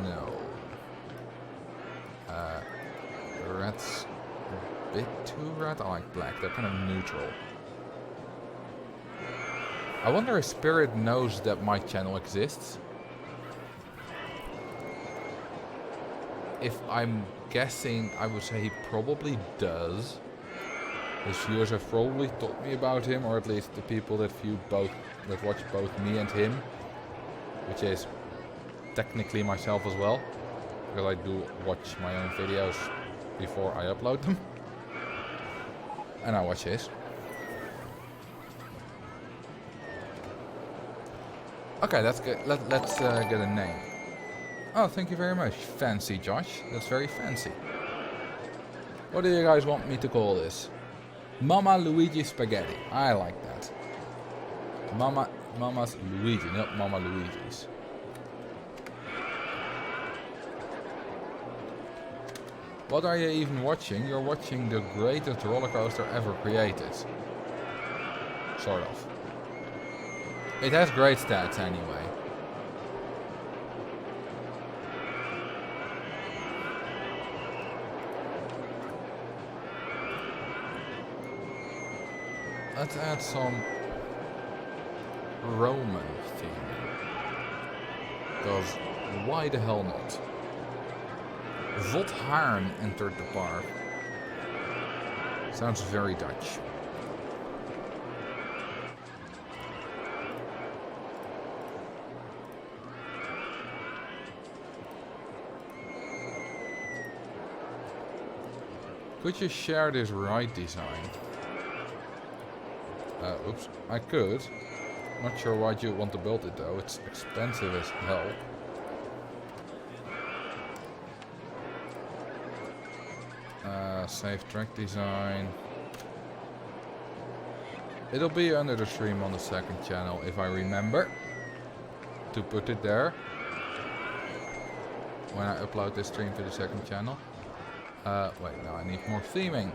No. Red's a bit too red. I like black. They're kind of neutral. I wonder if Spirit knows that my channel exists. If I'm guessing, I would say he probably does. His viewers have probably told me about him, or at least the people that watch both me and him, which is technically myself as well, because I do watch my own videos before I upload them, and I watch his. Okay, that's good. Let's get a name. Oh, thank you very much. Fancy, Josh. That's very fancy. What do you guys want me to call this? Mama Luigi Spaghetti. I like that. Mama's Luigi, not Mama Luigi's. What are you even watching? You're watching the greatest roller coaster ever created. Sort of. It has great stats anyway. Let's add some Roman theme. Because why the hell not? Vot Haarn entered the park. Sounds very Dutch. Could you share this ride design? Oops, I could. Not sure why you want to build it though, it's expensive as hell. Save track design. It'll be under the stream on the second channel if I remember to put it there when I upload this stream to the second channel. Wait, now I need more theming.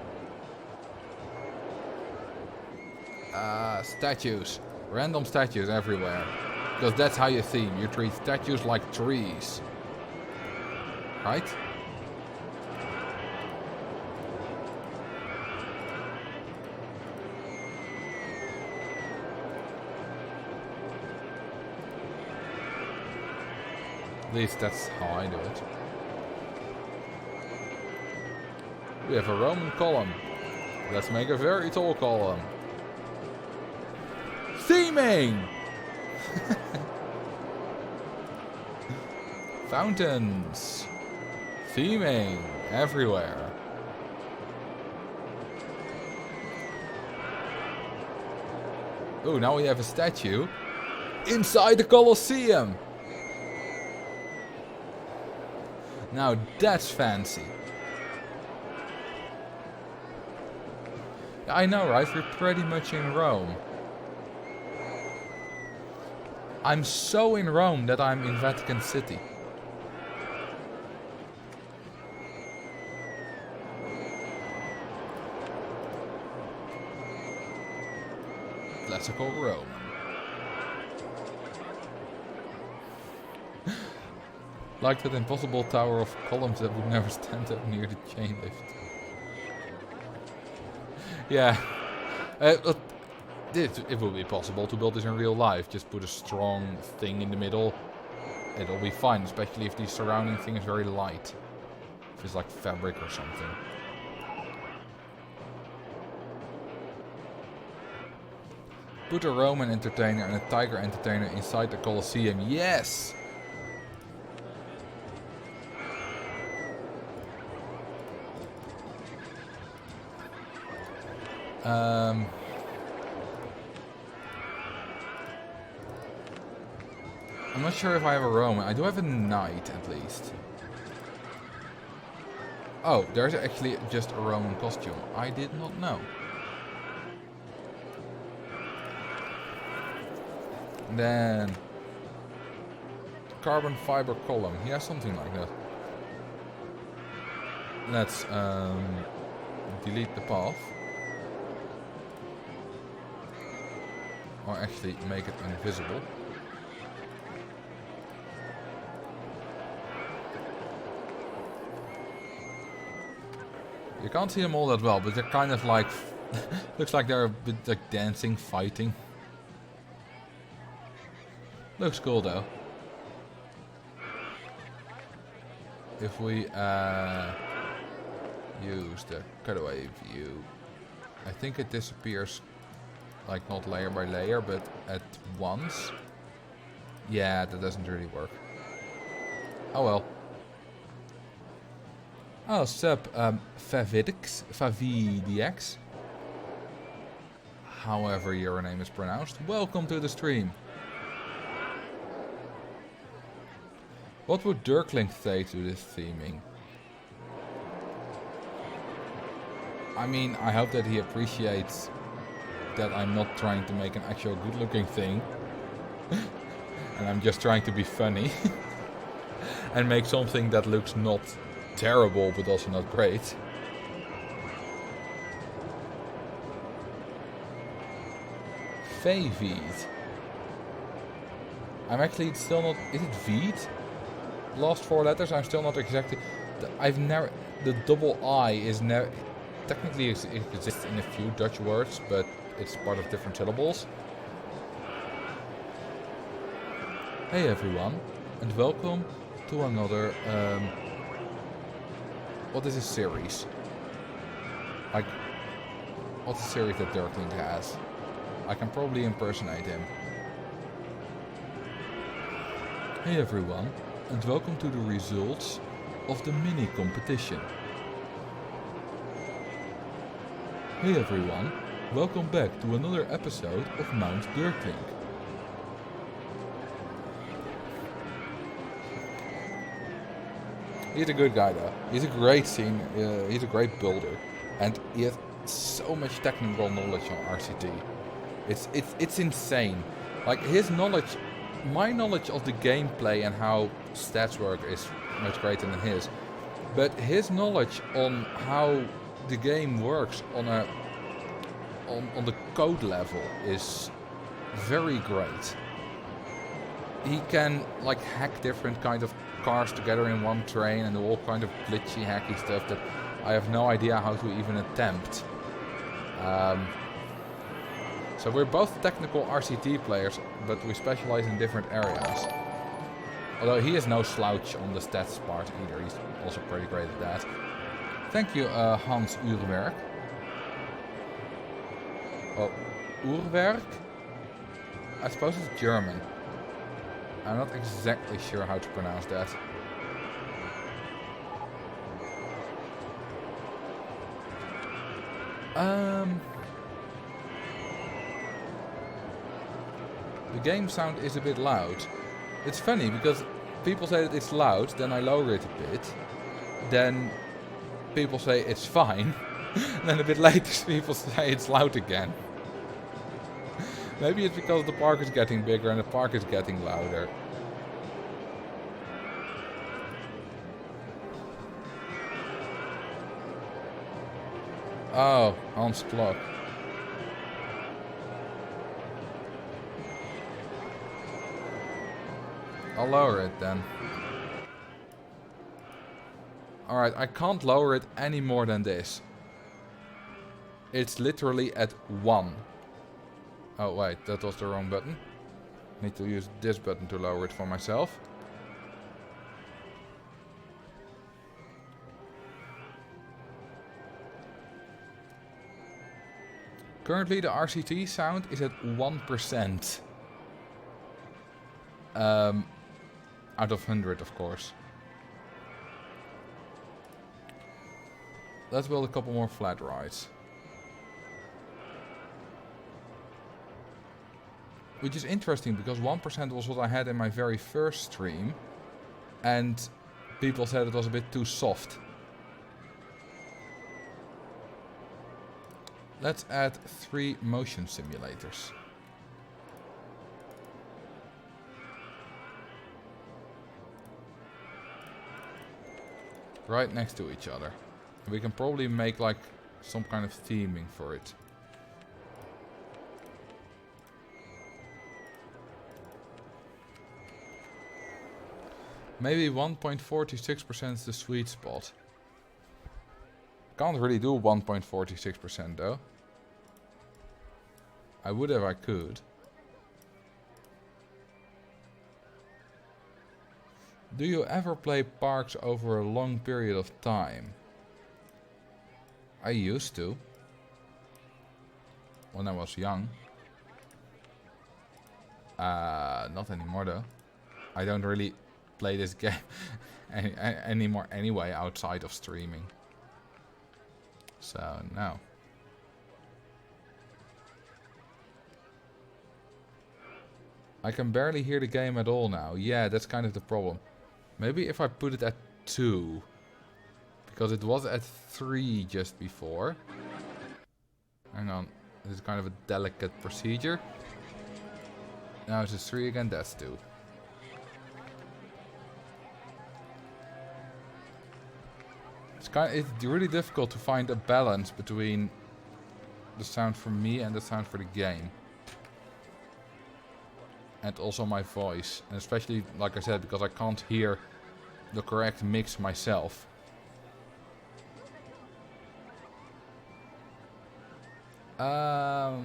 Statues. Random statues everywhere. Because that's how you theme. You treat statues like trees. Right? At least that's how I do it. We have a Roman column. Let's make a very tall column. Theming! Fountains. Theming everywhere. Oh, now we have a statue inside the Colosseum. Now that's fancy. I know, right? We're pretty much in Rome. I'm so in Rome that I'm in Vatican City. Classical Rome. Like that impossible tower of columns that would never stand up near the chain lift. Yeah. It will be possible to build this in real life. Just put a strong thing in the middle. It'll be fine, especially if the surrounding thing is very light. If it's like fabric or something. Put a Roman entertainer and a tiger entertainer inside the Colosseum. Yes! I'm not sure if I have a Roman. I do have a knight, at least. Oh, there's actually just a Roman costume. I did not know. Then carbon fiber column. Yeah, something like that. Let's delete the path. Or actually make it invisible. You can't see them all that well, but they're kind of like... looks like they're a bit like dancing, fighting. Looks cool though. If we use the cutaway view, I think it disappears like not layer by layer, but at once. Yeah, that doesn't really work. Oh well. Oh, sup, Favidix. However your name is pronounced. Welcome to the stream. What would Dirklink say to this theming? I mean, I hope that he appreciates that I'm not trying to make an actual good-looking thing. And I'm just trying to be funny. And make something that looks not terrible, but also not great. Favid. I'm actually still not... Is it Veed? Last 4 letters, I'm still not exactly... I've never... The double I is never... Technically it exists in a few Dutch words, but it's part of different syllables. Hey everyone, and welcome to another... what is a series? Like... What's a series that Dirklink has? I can probably impersonate him. Hey everyone, and welcome to the results of the mini competition. Hey everyone, welcome back to another episode of Mount Dirklink. He's a good guy though. He's a great scene, he's a great builder. And he has so much technical knowledge on RCT. It's insane. Like his knowledge, my knowledge of the gameplay and how stats work is much greater than his. But his knowledge on how the game works on the code level is very great. He can like hack different kind of cars together in one train and do all kind of glitchy hacky stuff that I have no idea how to even attempt. So we're both technical RCT players, but we specialize in different areas. Although he is no slouch on the stats part either, he's also pretty great at that. Thank you, Hans Uurwerk. Well, Uurwerk? I suppose it's German. I'm not exactly sure how to pronounce that. The game sound is a bit loud. It's funny because people say that it's loud, then I lower it a bit. Then people say it's fine. Then a bit later people say it's loud again. Maybe it's because the park is getting bigger and the park is getting louder. Oh, Hans Klok. I'll lower it then. Alright, I can't lower it any more than this. It's literally at 1. Oh wait, that was the wrong button. Need to use this button to lower it for myself. Currently the RCT sound is at 1%. Out of 100 of course. Let's build a couple more flat rides. Which is interesting because 1% was what I had in my very first stream. And people said it was a bit too soft. Let's add 3 motion simulators. right next to each other. We can probably make like some kind of theming for it. Maybe 1.46% is the sweet spot. Can't really do 1.46% though. I would if I could. Do you ever play parks over a long period of time? I used to. When I was young. Not anymore though. I don't really play this game anymore anyway outside of streaming. So, no. I can barely hear the game at all now. Yeah, that's kind of the problem. Maybe if I put it at 2. Because it was at 3 just before. Hang on. This is kind of a delicate procedure. Now it's just 3 again, that's 2. It's really difficult to find a balance between the sound from me and the sound for the game. And also my voice. And especially, like I said, because I can't hear the correct mix myself.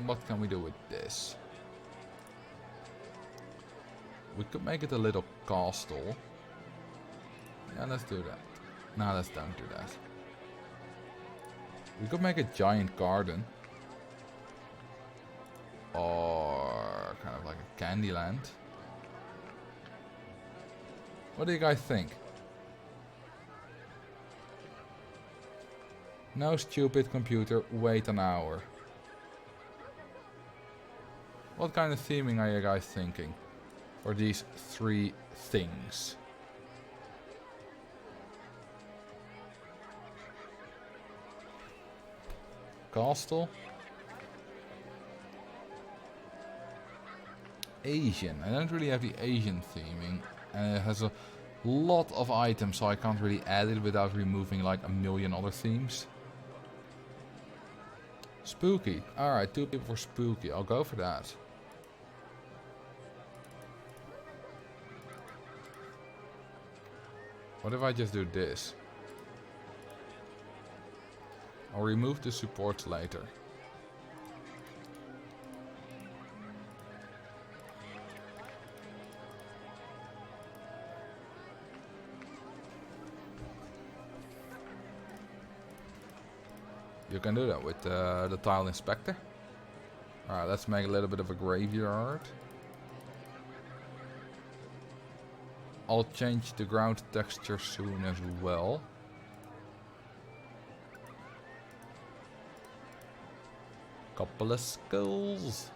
What can we do with this? We could make it a little castle. Yeah, let's do that. No, let's don't do that. We could make a giant garden. Or kind of like a candy land. What do you guys think? No, stupid computer, wait an hour. What kind of theming are you guys thinking for these 3 things? Castle. Asian. I don't really have the Asian theming. And it has a lot of items, so I can't really add it without removing like a million other themes. Spooky. Alright, 2 people for spooky. I'll go for that. What if I just do this? I'll remove the supports later. You can do that with the tile inspector. Alright, let's make a little bit of a graveyard. I'll change the ground texture soon as well. Couple of skulls.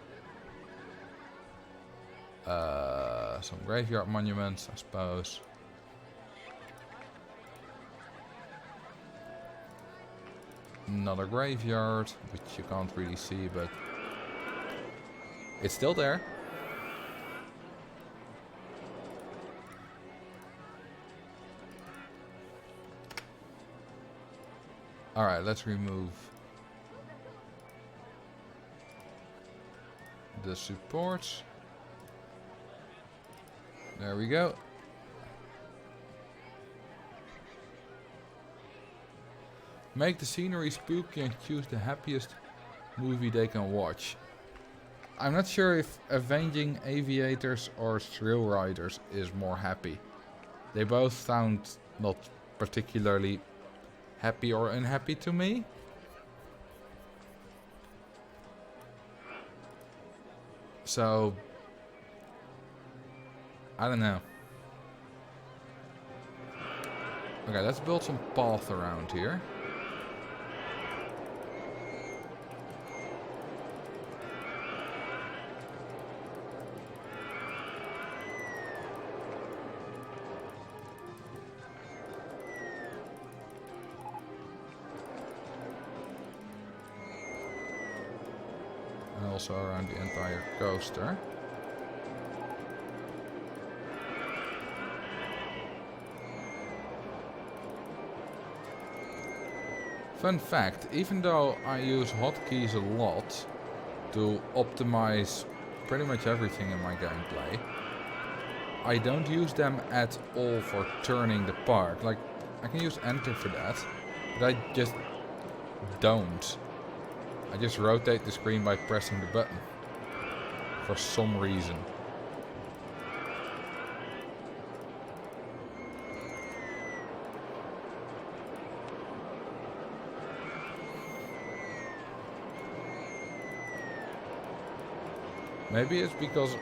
Some graveyard monuments, I suppose. Another graveyard, which you can't really see, but it's still there. Alright, let's remove the supports. There we go. Make the scenery spooky and choose the happiest movie they can watch. I'm not sure if Avenging Aviators or Thrill Riders is more happy. They both sound not particularly happy or unhappy to me. So, I don't know. Okay, let's build some path around here. And also around the entire coaster. Fun fact, even though I use hotkeys a lot to optimize pretty much everything in my gameplay, I don't use them at all for turning the park. Like, I can use enter for that, but I just don't. I just rotate the screen by pressing the button. For some reason. Maybe it's because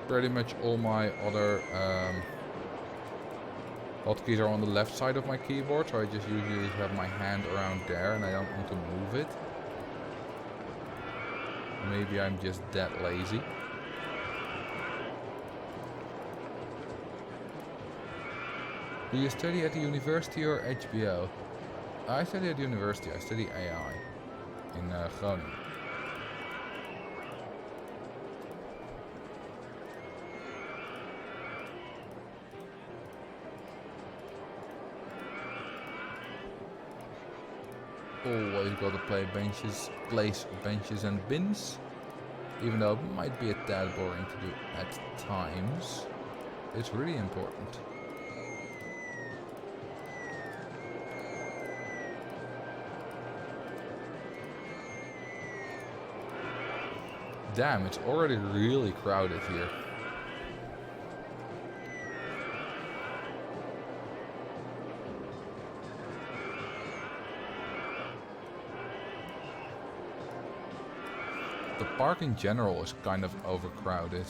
pretty much all my other hotkeys are on the left side of my keyboard, so I just usually have my hand around there and I don't want to move it. Maybe I'm just that lazy. Do you study at the university or HBO? I study at the university. I study AI in Groningen. Always gotta place benches and bins. Even though it might be a tad boring to do at times, it's really important. Damn, it's already really crowded here. The park in general is kind of overcrowded.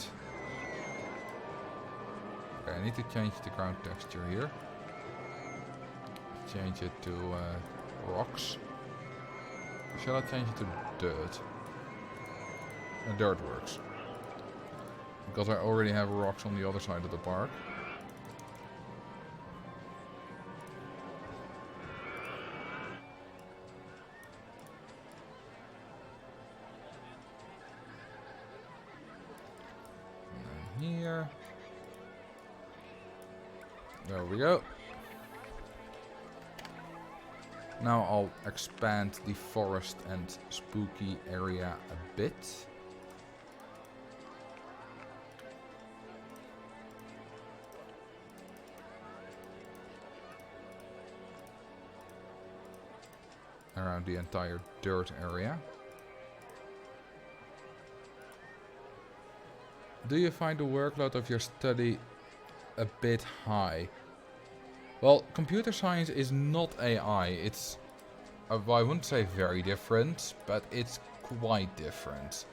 Okay, I need to change the ground texture here. Change it to rocks. Or shall I change it to dirt? Dirt works. Because I already have rocks on the other side of the park. Here. There we go. Now I'll expand the forest and spooky area a bit. Around the entire dirt area. Do you find the workload of your study a bit high? Well, computer science is not AI. It's, I wouldn't say very different, but it's quite different.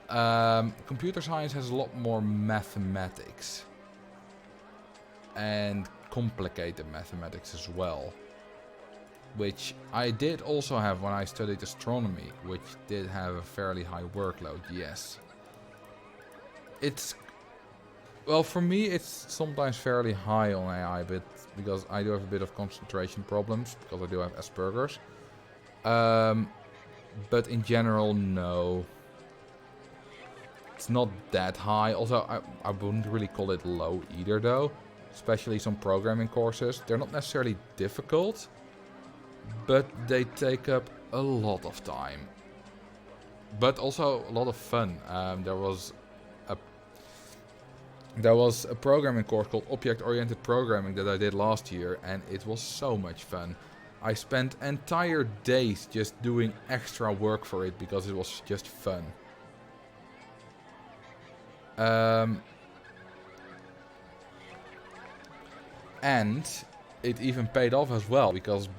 Computer science has a lot more mathematics. And complicated mathematics as well. Which I did also have when I studied astronomy, which did have a fairly high workload, yes. It's, well, for me it's sometimes fairly high on AI, but because I do have a bit of concentration problems, because I do have Asperger's. But in general, no. It's not that high. Also, I wouldn't really call it low either though. Especially some programming courses. They're not necessarily difficult, but they take up a lot of time. But also a lot of fun. There was a programming course called Object-Oriented Programming that I did last year, and it was so much fun. I spent entire days just doing extra work for it because it was just fun. And it even paid off as well, because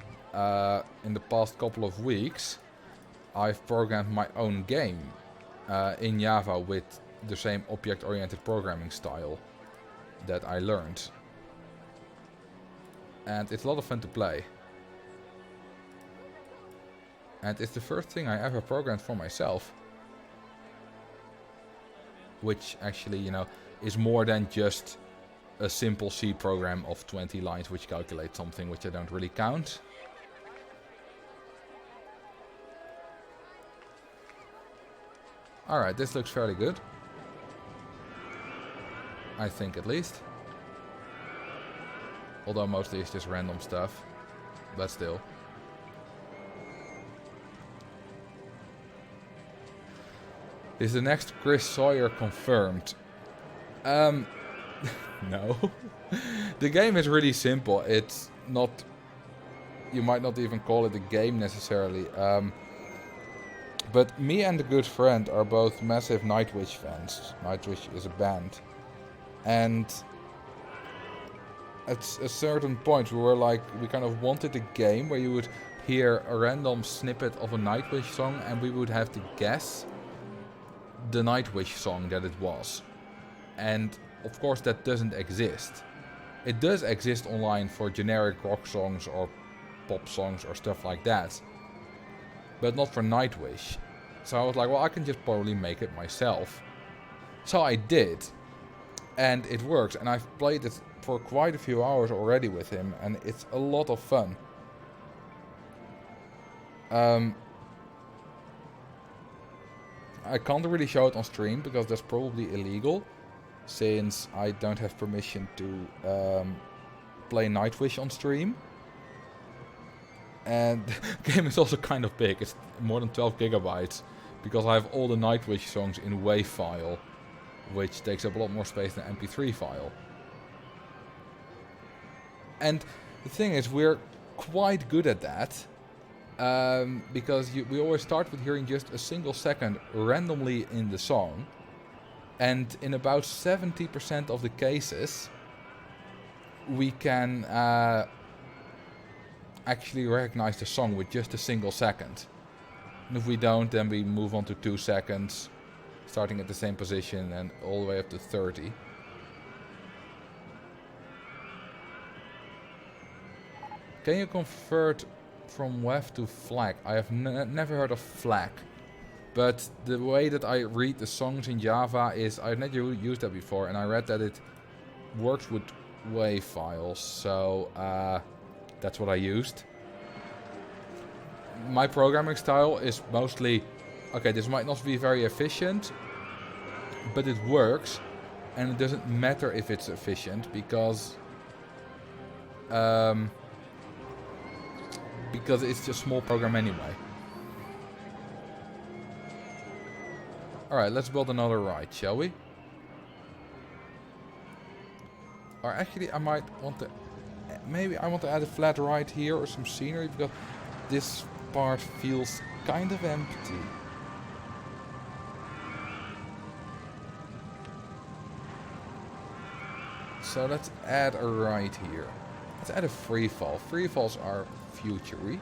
in the past couple of weeks I've programmed my own game in Java with the same object-oriented programming style that I learned. And it's a lot of fun to play. And it's the first thing I ever programmed for myself. Which actually, you know, is more than just a simple C program of 20 lines which calculates something which I don't really count. Alright, this looks fairly good. I think at least. Although mostly it's just random stuff. But still. Is the next Chris Sawyer confirmed? No. The game is really simple. It's not... You might not even call it a game necessarily. But me and a good friend are both massive Nightwish fans. Nightwish is a band. And at a certain point we kind of wanted a game where you would hear a random snippet of a Nightwish song and we would have to guess the Nightwish song that it was. And of course that doesn't exist. It does exist online for generic rock songs or pop songs or stuff like that. But not for Nightwish. So I was like, well, I can just probably make it myself. So I did. And it works. And I've played it for quite a few hours already with him. And it's a lot of fun. I can't really show it on stream because that's probably illegal. Since I don't have permission to play Nightwish on stream. And the game is also kind of big. It's more than 12 gigabytes. Because I have all the Nightwish songs in WAV file. Which takes up a lot more space than MP3 file. And the thing is, we're quite good at that. Because we always start with hearing just a single second randomly in the song. And in about 70% of the cases, we can actually recognize the song with just a single second. And if we don't, then we move on to 2 seconds, starting at the same position and all the way up to 30. Can you convert from WAV to FLAC? I have never heard of FLAC. But the way that I read the songs in Java is, I've never used that before, and I read that it works with WAV files, so that's what I used. My programming style is mostly, okay, this might not be very efficient, but it works, and it doesn't matter if it's efficient, because it's just a small program anyway. Alright, let's build another ride, shall we? Or actually, I might want to... Maybe I want to add a flat ride here or some scenery, because this part feels kind of empty. So let's add a ride here. Let's add a freefall. Freefalls are future-y.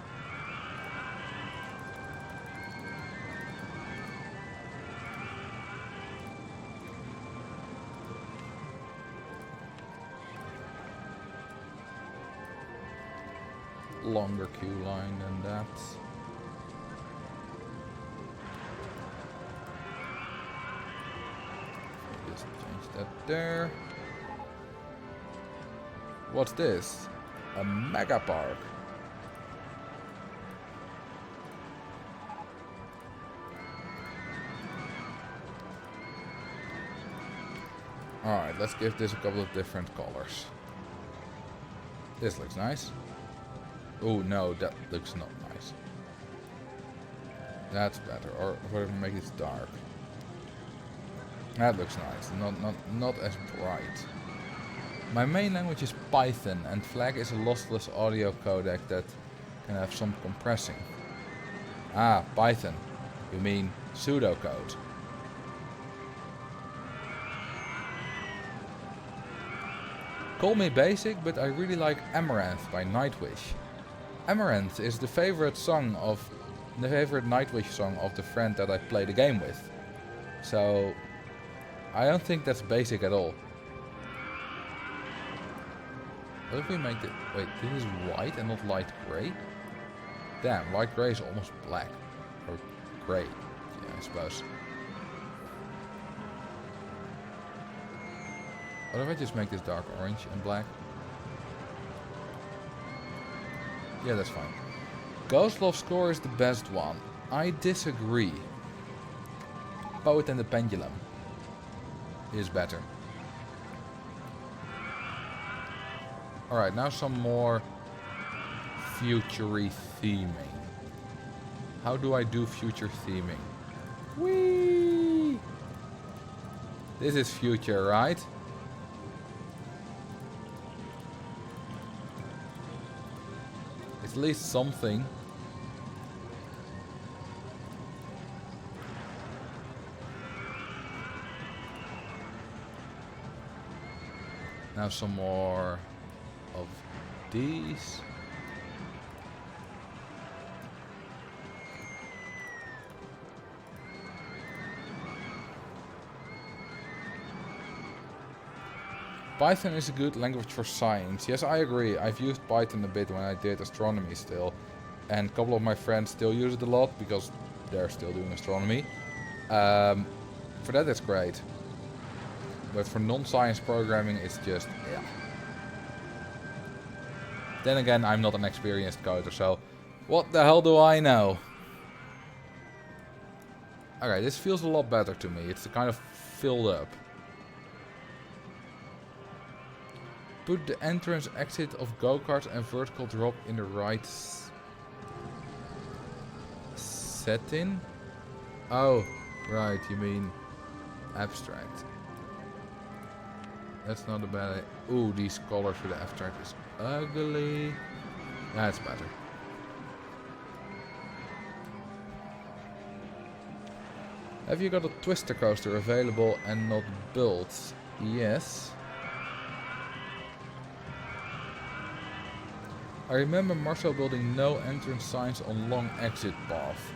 Longer queue line than that. Just change that there. What's this? A Megapark. Alright, let's give this a couple of different colors. This looks nice. Oh no, that looks not nice. That's better. Or whatever, make it dark. That looks nice. Not as bright. My main language is Python, and FLAC is a lossless audio codec that can have some compressing. Ah, Python. You mean pseudocode. Call me basic, but I really like Amaranth by Nightwish. Amaranth is the favorite Nightwish song of the friend that I play the game with. So I don't think that's basic at all. What if we make it... Wait, this is white and not light grey? Damn, light grey is almost black. Or grey, yeah, I suppose. What if I just make this dark orange and black? Yeah, that's fine. Ghost Love Score is the best one. I disagree. Poet and the Pendulum is better. Alright, now some more future-y theming. How do I do future theming? Whee! This is future, right? It's at least something. Now some more of these. Python is a good language for science. Yes, I agree. I've used Python a bit when I did astronomy still. And a couple of my friends still use it a lot because they're still doing astronomy. For that, it's great. But for non-science programming, it's just, yeah. Then again, I'm not an experienced coder, so what the hell do I know? Okay, this feels a lot better to me. It's kind of filled up. Put the entrance exit of go-kart and vertical drop in the right setting. Oh, right, you mean abstract. That's not a bad idea. Ooh, these colors for the abstract is ugly. That's better. Have you got a twister coaster available and not built? Yes. I remember Marcel building no entrance signs on long exit path.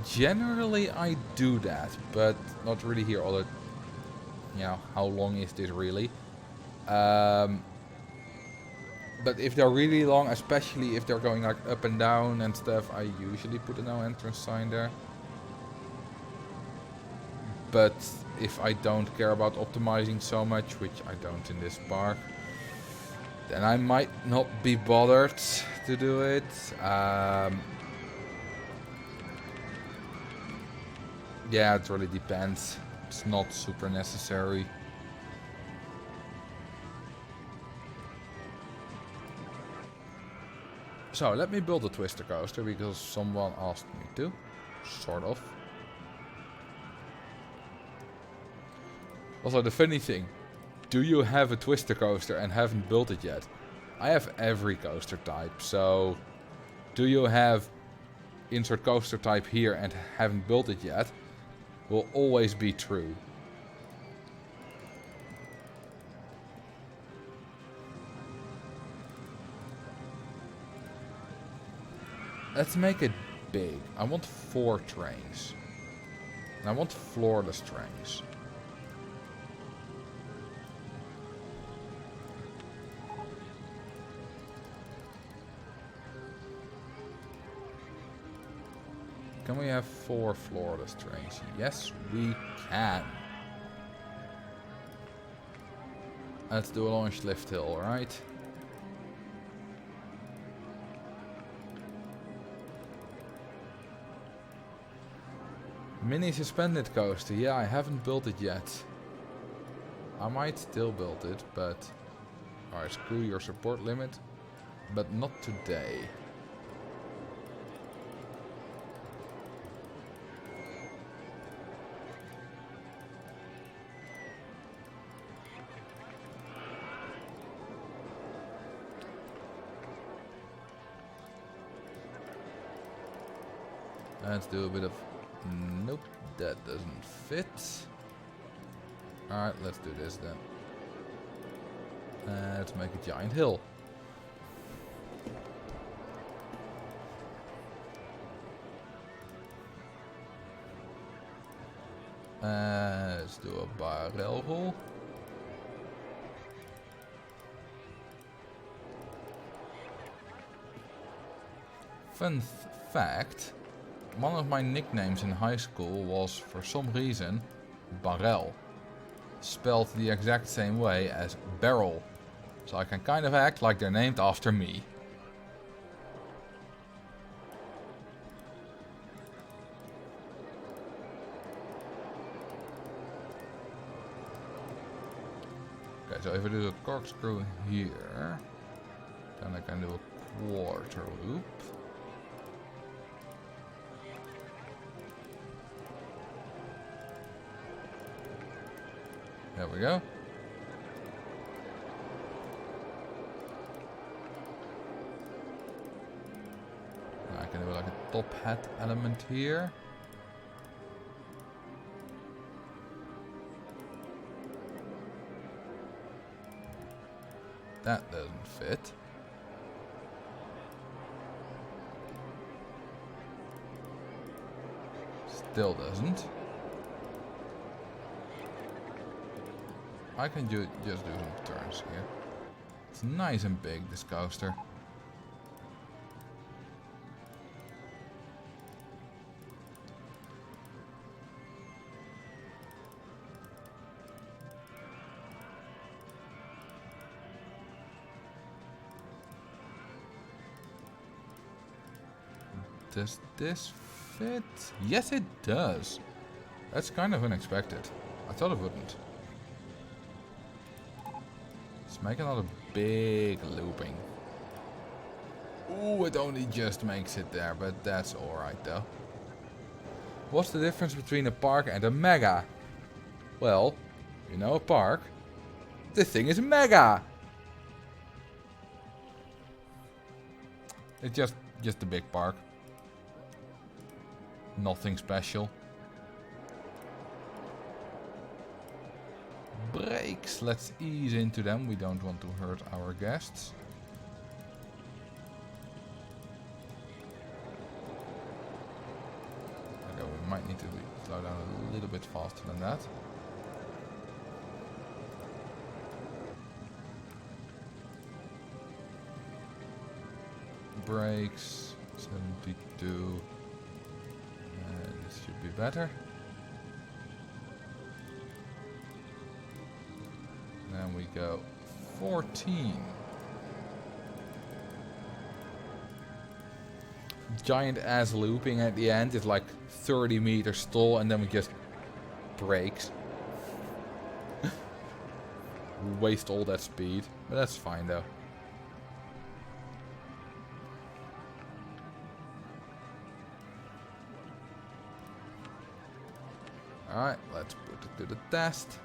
Generally I do that, but not really here. Although, you know, how long is this really? But if they're really long, especially if they're going like up and down and stuff, I usually put a no entrance sign there. But if I don't care about optimizing so much, which I don't in this park, then I might not be bothered to do it. Yeah, it really depends. It's not super necessary. So let me build a twister coaster because someone asked me to, sort of. Also, the funny thing, do you have a twister coaster and haven't built it yet? I have every coaster type, so do you have insert coaster type here and haven't built it yet? Will always be true. Let's make it big. I want 4 trains. And I want floorless trains. Can we have 4 floorless trains? Yes, we can. Let's do a launch lift hill, alright? Mini suspended coaster. Yeah, I haven't built it yet. I might still build it, but... Alright, screw your support limit. But not today. Let's do a bit of... Nope, that doesn't fit. Alright, let's do this then. Let's make a giant hill. Let's do a barrel roll. Fun fact. One of my nicknames in high school was, for some reason, Barrel. Spelled the exact same way as barrel. So I can kind of act like they're named after me. Okay, so if I do a corkscrew here, then I can do a quarter loop. There we go. I can do like a top hat element here. That doesn't fit. Still doesn't. I can just do some turns here. It's nice and big, this coaster. Does this fit? Yes, it does. That's kind of unexpected. I thought it wouldn't. Let's make another big looping. Ooh, it only just makes it there, but that's alright though. What's the difference between a park and a mega? Well, you know a park. This thing is mega! It's just a big park. Nothing special. Brakes. Let's ease into them. We don't want to hurt our guests. Okay, we might need to slow down a little bit faster than that. Brakes. 72. This should be better. Then we go 14. Giant ass looping at the end is like 30 meters tall, and then we just brakes. We waste all that speed, but that's fine though. Alright, let's put it to the test.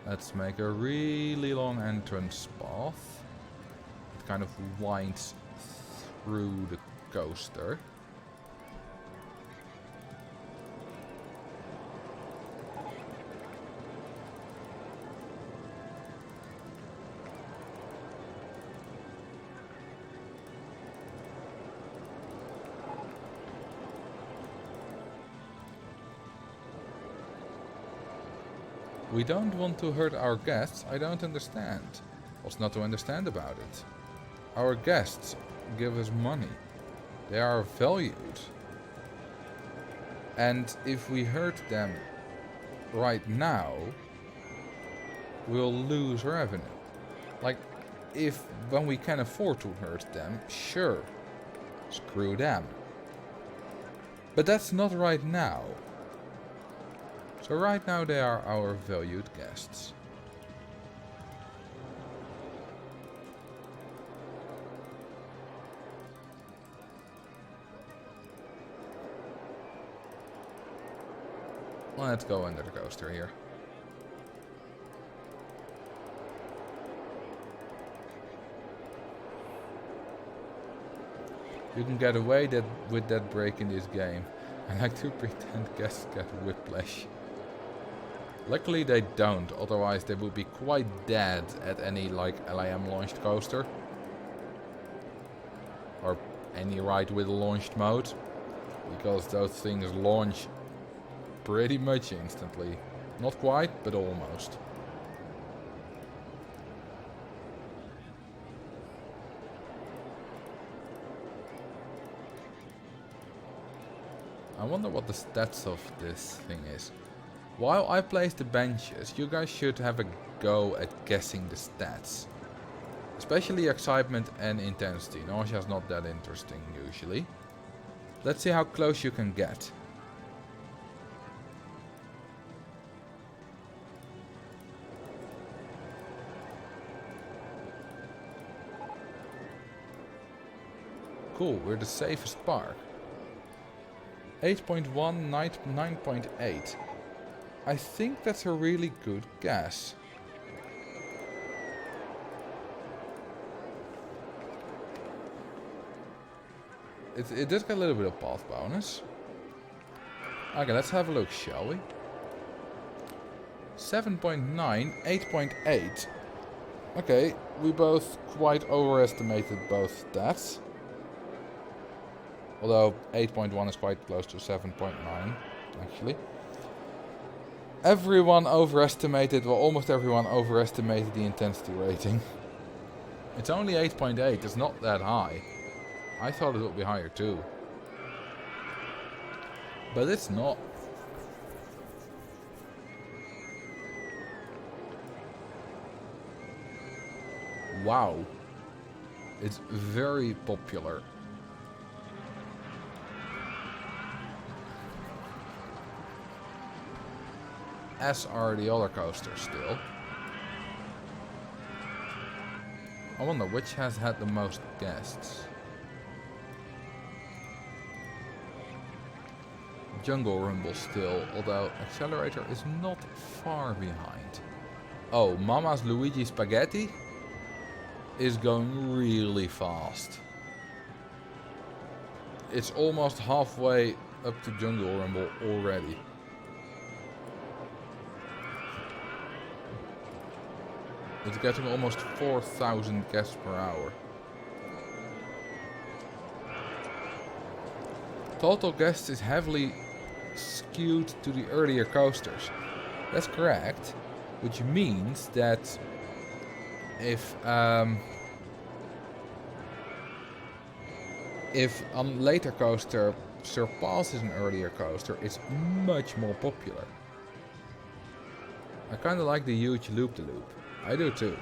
Let's make a really long entrance path. It kind of winds through the coaster. We don't want to hurt our guests. I don't understand. What's not to understand about it? Our guests give us money. They are valued. And if we hurt them right now, we'll lose revenue. Like, when we can afford to hurt them, sure, screw them. But that's not right now. So right now they are our valued guests. Let's go under the coaster here. You can get away with that break in this game. I like to pretend guests get whiplash. Luckily they don't, otherwise they would be quite dead at any like LAM launched coaster. Or any ride with a launched mode. Because those things launch pretty much instantly. Not quite, but almost. I wonder what the stats of this thing is. While I place the benches, you guys should have a go at guessing the stats. Especially excitement and intensity. Nausea is not that interesting usually. Let's see how close you can get. Cool, we're the safest park. 8.1, 9.8. I think that's a really good guess. It does get a little bit of path bonus. Okay, let's have a look, shall we? 7.9, 8.8. Okay, we both quite overestimated both stats. Although 8.1 is quite close to 7.9, actually. Everyone overestimated, well, almost everyone overestimated the intensity rating. It's only 8.8, it's not that high. I thought it would be higher too. But it's not. Wow. It's very popular. As are the other coasters still. I wonder which has had the most guests. Jungle Rumble still, although Accelerator is not far behind. Oh, Mama's Luigi Spaghetti is going really fast. It's almost halfway up to Jungle Rumble already. It's getting almost 4,000 guests per hour. Total guests is heavily skewed to the earlier coasters. That's correct, which means that if a later coaster surpasses an earlier coaster, it's much more popular. I kinda like the huge loop-de-loop. I do too.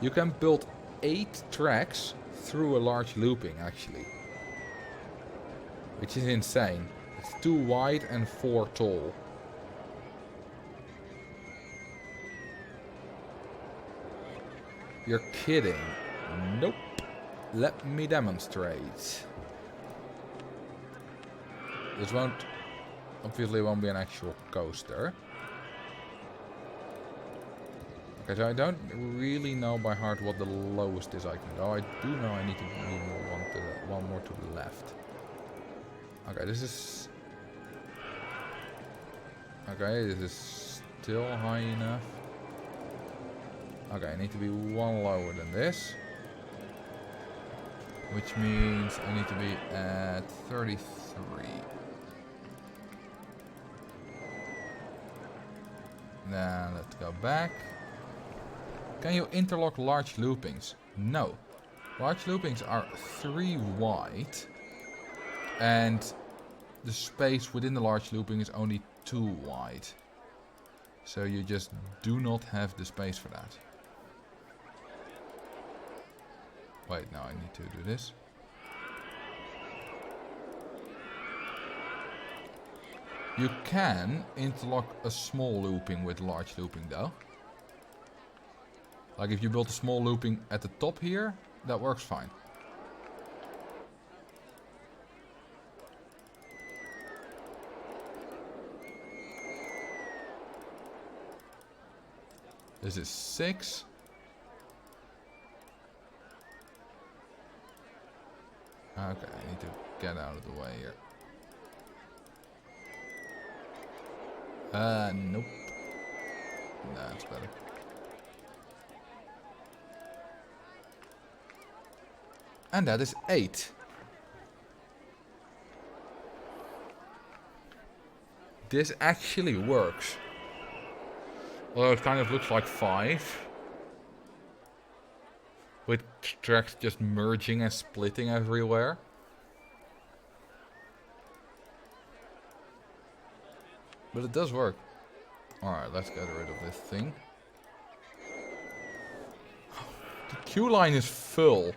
You can build 8 tracks through a large looping actually. Which is insane. It's 2 wide and 4 tall. You're kidding. Nope. Let me demonstrate. This obviously won't be an actual coaster. Okay, so I don't really know by heart what the lowest is I can go. I do know I need to move one more to the left. Okay, this is... Okay, this is still high enough. Okay, I need to be one lower than this. Which means I need to be at 33. Now let's go back. Can you interlock large loopings? No. Large loopings are 3 wide. And the space within the large looping is only 2 wide. So you just do not have the space for that. Wait, now I need to do this. You can interlock a small looping with large looping though. Like if you build a small looping at the top here, that works fine. This is 6. Okay, I need to get out of the way here. Nope. That's better. And that is 8. This actually works. Although it kind of looks like 5. With tracks just merging and splitting everywhere. But it does work. Alright, let's get rid of this thing. The queue line is full.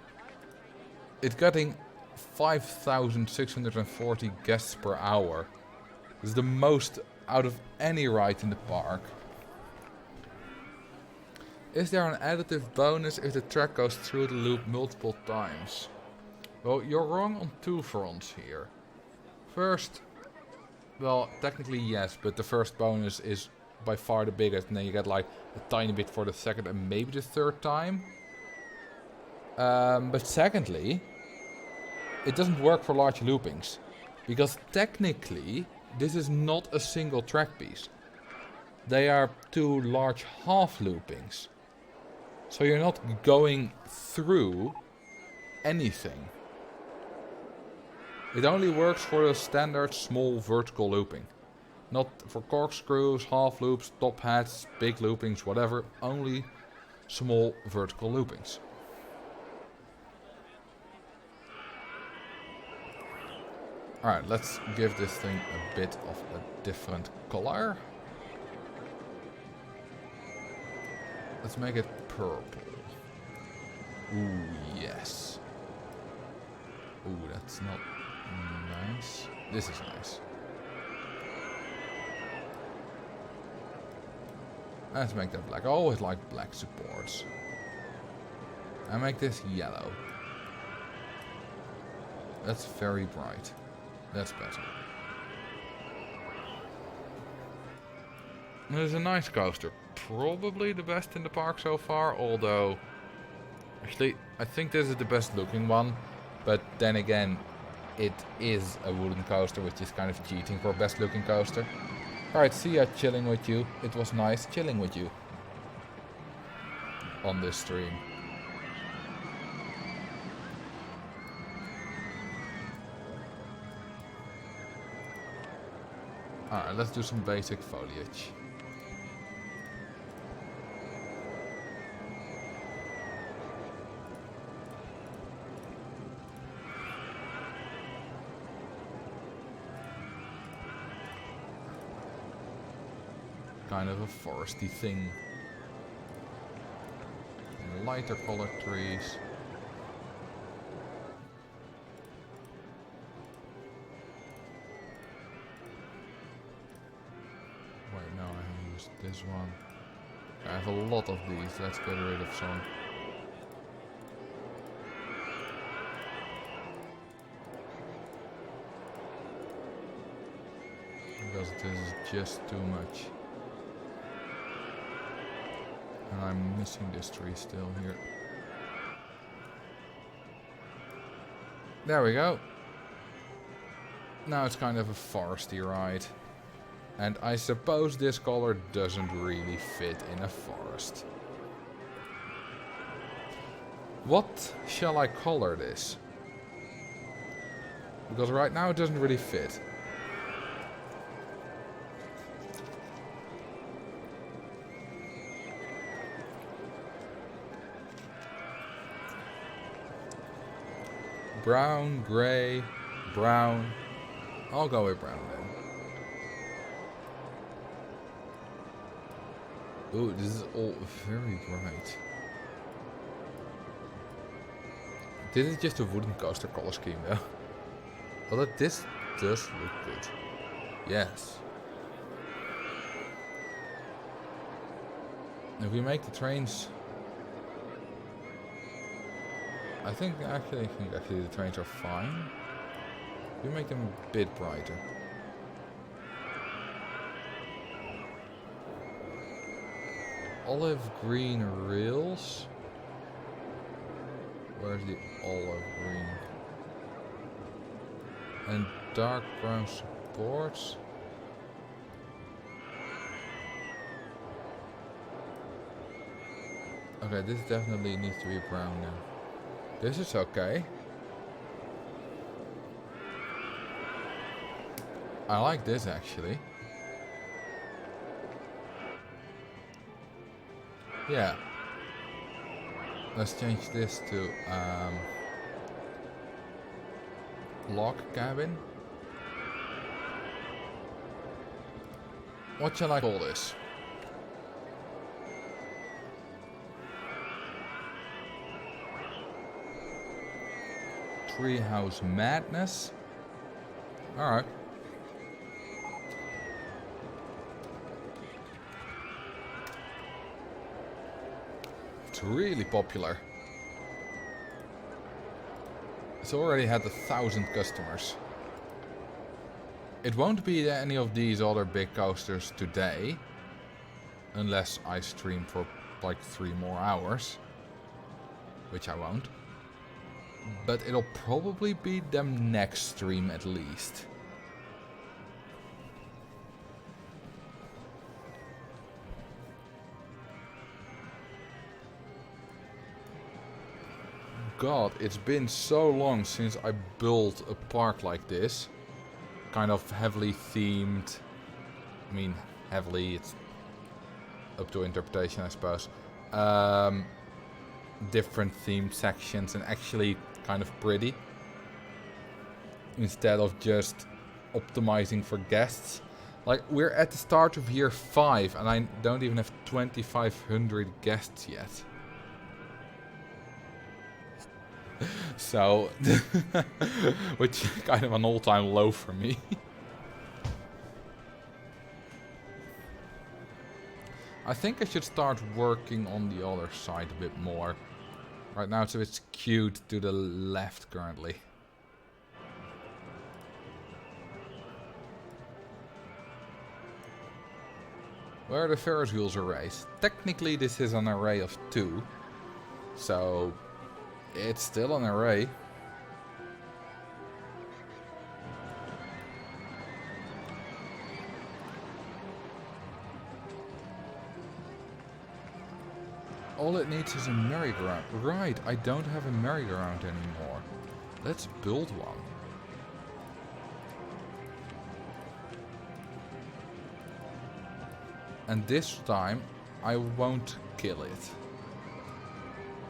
It's getting 5,640 guests per hour. This is the most out of any ride in the park. Is there an additive bonus if the track goes through the loop multiple times? Well, you're wrong on 2 fronts here. First, Well, technically yes, but the first bonus is by far the biggest, and then you get like a tiny bit for the second and maybe the third time. But secondly, it doesn't work for large loopings, because technically this is not a single track piece. They are two large half loopings. So you're not going through anything. It only works for the standard small vertical looping. Not for corkscrews, half loops, top hats, big loopings, whatever. Only small vertical loopings. Alright, let's give this thing a bit of a different color. Let's make it purple. Ooh, yes. Ooh, that's not nice. This is nice. Let's make that black. I always like black supports. I make this yellow. That's very bright. That's better. It is a nice coaster. Probably the best in the park so far, although actually I think this is the best looking one, but then again it is a wooden coaster, which is kind of cheating for best looking coaster. Alright, see ya chilling with you. It was nice chilling with you on this stream. Alright, let's do some basic foliage. Kind of a foresty thing. And lighter colored trees. Wait, no, I haven't used this one. I have a lot of these. Let's get rid of some. Because this is just too much. And I'm missing this tree still here. There we go. Now it's kind of a foresty ride. And I suppose this color doesn't really fit in a forest. What shall I color this? Because right now it doesn't really fit. Brown, grey, brown. I'll go with brown then. Ooh, this is all very bright. This is just a wooden coaster color scheme though. Although this does look good. Yes. If we make the trains... I think actually the trains are fine. We make them a bit brighter. Olive green rails. Where's the olive green? And dark brown supports. Okay, this definitely needs to be brown now. This is okay. I like this actually. Yeah. Let's change this to log cabin. What shall I call this? Treehouse Madness. Alright. It's really popular. It's already had 1,000 customers. It won't be any of these other big coasters today. Unless I stream for like 3 more hours. Which I won't. But it'll probably be them next stream at least. God, it's been so long since I built a park like this. Kind of heavily themed. I mean, heavily, it's up to interpretation, I suppose. Different themed sections and actually kind of pretty. Instead of just optimizing for guests. Like, we're at the start of year 5 and I don't even have 2,500 guests yet. So, which is kind of an all-time low for me. I think I should start working on the other side a bit more. Right now it's a bit skewed to the left currently. Where the Ferris wheels arrays. Technically this is an array of 2. So it's still an array. All it needs is a merry-go-round. Right, I don't have a merry-go-round anymore. Let's build one. And this time, I won't kill it.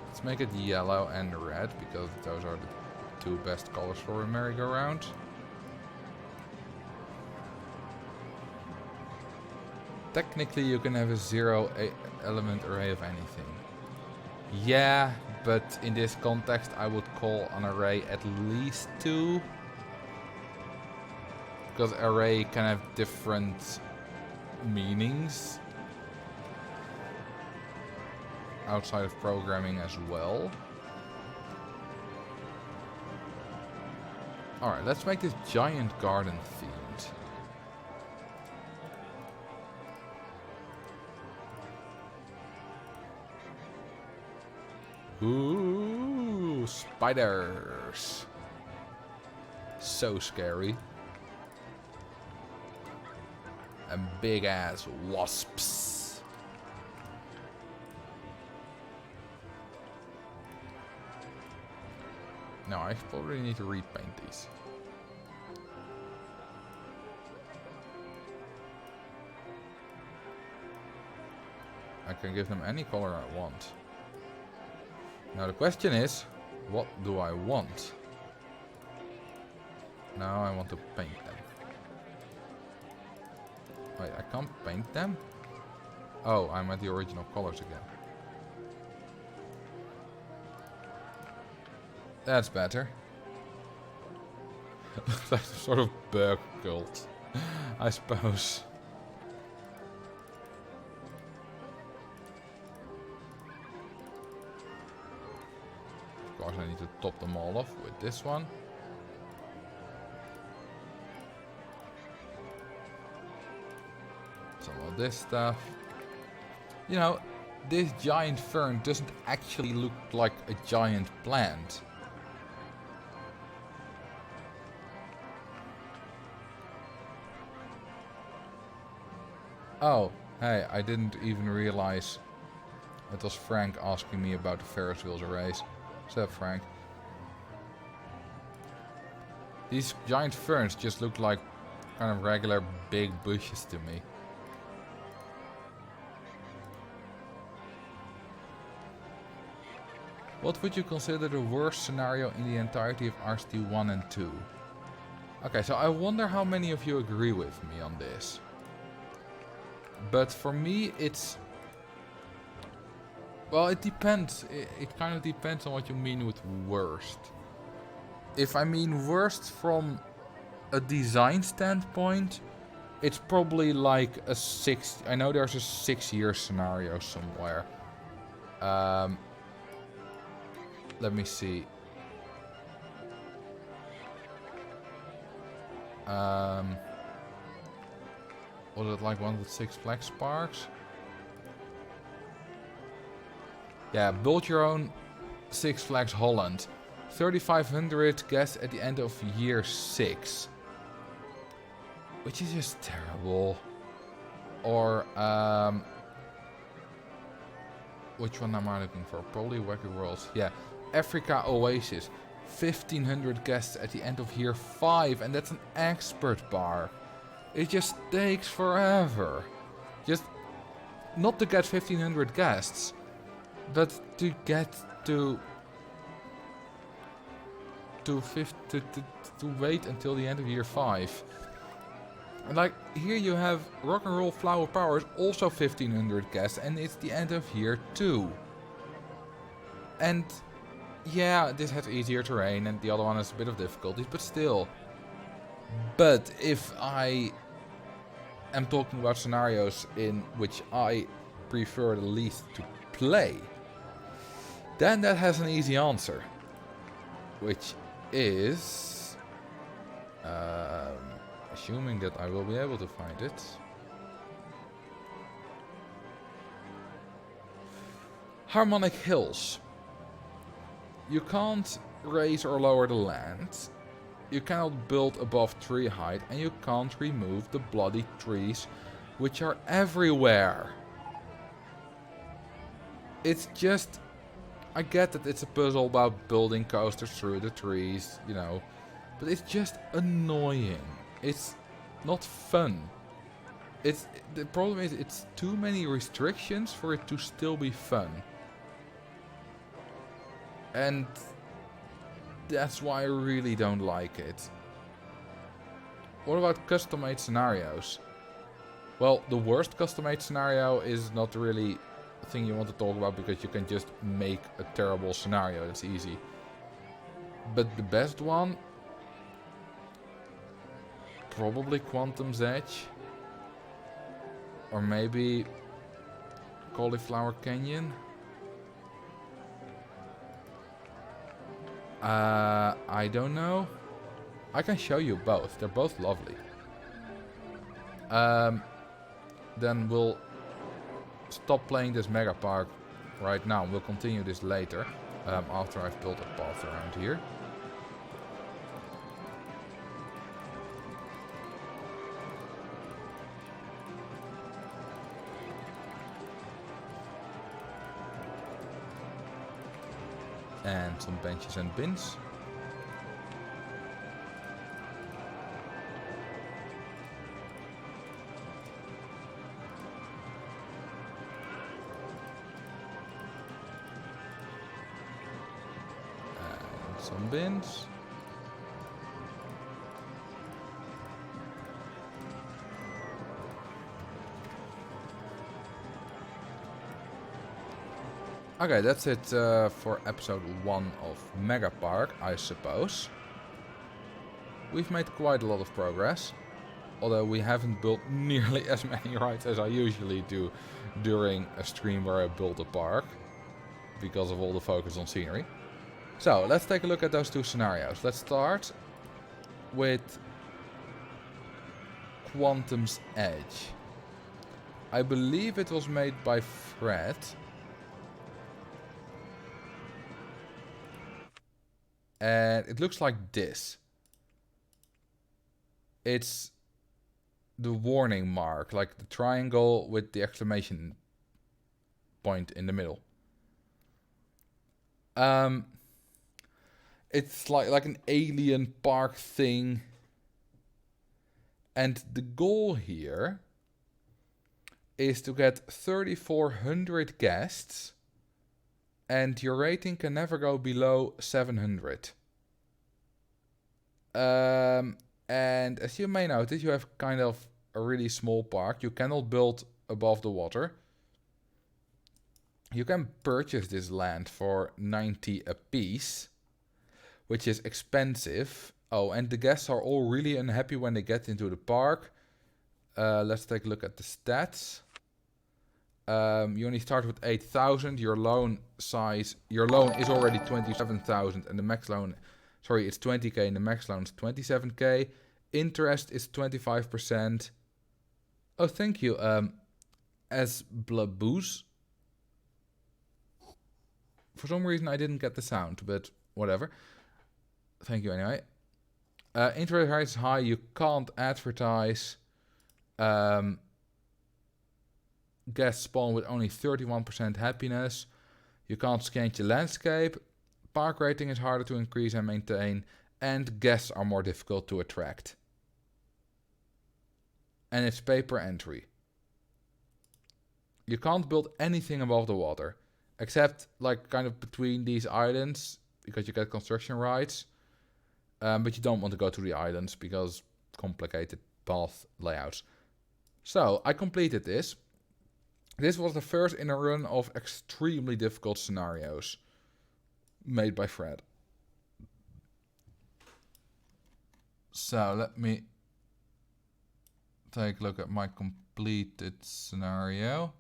Let's make it yellow and red, because those are the 2 best colors for a merry-go-round. Technically, you can have a 0 element array of anything. Yeah, but in this context, I would call an array at least 2. Because array can have different meanings outside of programming as well. Alright, let's make this giant garden themed. Ooh, spiders. So scary. And big ass wasps. No, I probably need to repaint these. I can give them any color I want. Now the question is, what do I want? Now I want to paint them. Wait, I can't paint them? Oh, I'm at the original colors again. That's better. That's sort of bug cult, I suppose. Of course I need to top them all off with this one. Some of this stuff. You know, this giant fern doesn't actually look like a giant plant. Oh, hey, I didn't even realize it was Frank asking me about the Ferris wheels arrays. What's up, Frank? These giant ferns just look like kind of regular big bushes to me. What would you consider the worst scenario in the entirety of RCT1 and 2? Okay, so I wonder how many of you agree with me on this. But for me, it's... Well, it depends. It kind of depends on what you mean with worst. If I mean worst from a design standpoint, it's probably like a 6... I know there's a 6-year scenario somewhere. Let me see. Was it like one of the Six Flags parks? Yeah, build your own Six Flags Holland. 3,500 guests at the end of year 6. Which is just terrible. Or, which one am I looking for? Probably Wacky Worlds. Yeah, Africa Oasis. 1,500 guests at the end of year 5. And that's an expert bar. It just takes forever. Just not to get 1,500 guests, but to get to wait until the end of year 5. And like here you have Rock and Roll Flower Power is also 1,500 guests, and it's the end of year 2. And yeah, this has easier terrain, and the other one has a bit of difficulties, but still. But if I am talking about scenarios in which I prefer the least to play, then that has an easy answer, which is, assuming that I will be able to find it, Harmonic Hills. You can't raise or lower the land, you cannot build above tree height, and you can't remove the bloody trees which are everywhere. It's just, I get that it's a puzzle about building coasters through the trees, you know, but it's just annoying. It's not fun. The problem is it's too many restrictions for it to still be fun. And that's why I really don't like it. What about custom-made scenarios? Well, the worst custom-made scenario is not really a thing you want to talk about, because you can just make a terrible scenario. It's easy. But the best one, probably Quantum's Edge, or maybe Cauliflower Canyon. I don't know. I can show you both. They're both lovely. Then we'll stop playing this Megapark right now. We'll continue this later, after I've built a path around here. And some benches and bins. And some bins. Okay, that's it for episode 1 of Megapark, I suppose. We've made quite a lot of progress, although we haven't built nearly as many rides as I usually do during a stream where I build a park, because of all the focus on scenery. So, let's take a look at those two scenarios. Let's start with Quantum's Edge. I believe it was made by Fred. And it looks like this. It's the warning mark, like the triangle with the exclamation point in the middle. It's like an alien park thing. And the goal here is to get 3,400 guests. And your rating can never go below 700. And as you may notice, you have kind of a really small park. You cannot build above the water. You can purchase this land for 90 apiece, which is expensive. Oh, and the guests are all really unhappy when they get into the park. Let's take a look at the stats. You only start with 8,000. Your loan is already 27,000, and the max loan, sorry, it's 20k, and the max loan is 27k. Interest is 25%. Oh, thank you. As Blaboos. For some reason I didn't get the sound, but whatever. Thank you anyway. Interest rate is high. You can't advertise. Guests spawn with only 31% happiness. You can't change the landscape. Park rating is harder to increase and maintain. And guests are more difficult to attract. And it's pay per entry. You can't build anything above the water. Except like kind of between these islands. Because you get construction rights. But you don't want to go to the islands because complicated path layouts. So I completed this. This was the first in a run of extremely difficult scenarios made by Fred. So let me take a look at my completed scenario.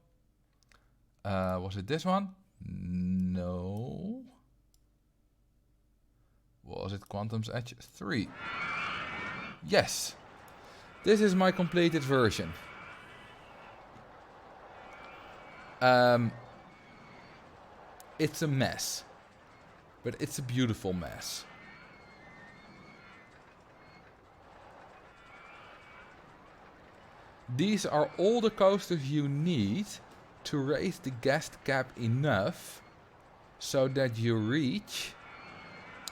Was it this one? No. Was it Quantum's Edge 3? Yes. This is my completed version. It's a mess. But it's a beautiful mess. These are all the coasters you need to raise the guest cap enough so that you reach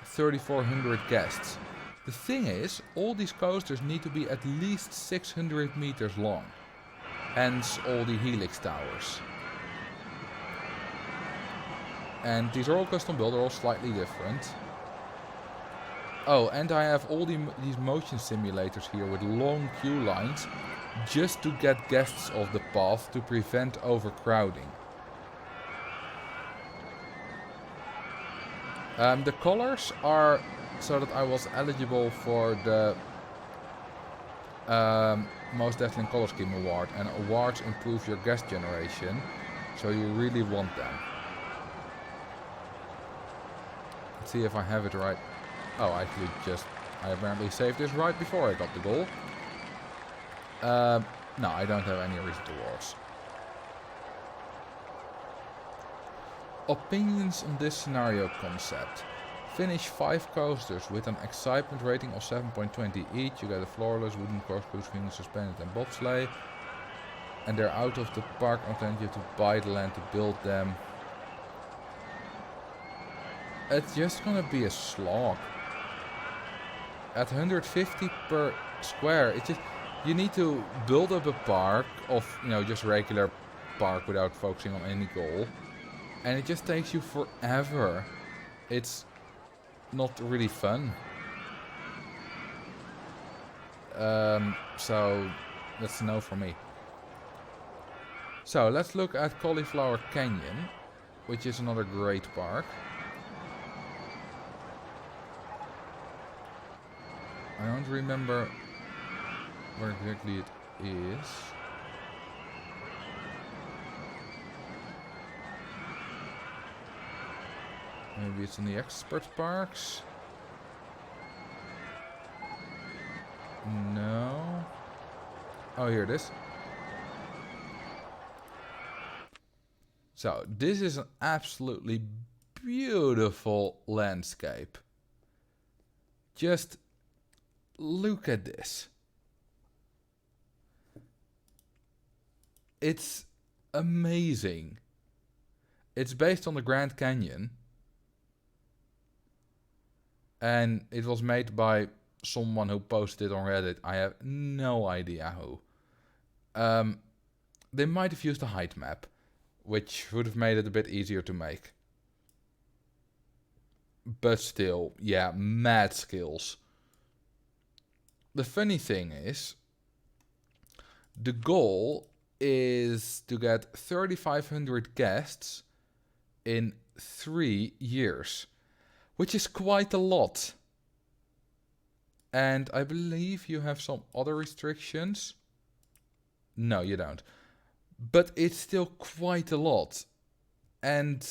3,400 guests. The thing is, all these coasters need to be at least 600 meters long. Hence all the helix towers. And these are all custom built, they're all slightly different. Oh, and I have all these motion simulators here with long queue lines just to get guests off the path to prevent overcrowding. The colors are so that I was eligible for the Most Dazzling Color Scheme award, and awards improve your guest generation, so you really want them. Let's see if I have it right. Oh, actually I apparently saved this right before I got the goal. No, I don't have any recent awards. Opinions on this scenario concept. Finish 5 coasters with an excitement rating of 7.20 each. You get a floorless wooden corkscrew swing, suspended and bobsleigh. And they're out of the park content. You have to buy the land to build them. It's just gonna be a slog. At 150 per square, it's just... You need to build up a park of, just regular park without focusing on any goal. And it just takes you forever. It's not really fun. So that's a no for me. So let's look at Cauliflower Canyon, which is another great park. I don't remember where exactly it is. Maybe it's in the expert parks? No. Oh, here it is. So, this is an absolutely beautiful landscape. Just look at this. It's amazing. It's based on the Grand Canyon. And it was made by someone who posted on Reddit. I have no idea who. They might have used a height map, which would have made it a bit easier to make. But still, yeah, mad skills. The funny thing is, the goal is to get 3,500 guests in 3 years. Which is quite a lot. And I believe you have some other restrictions. No, you don't. But it's still quite a lot. And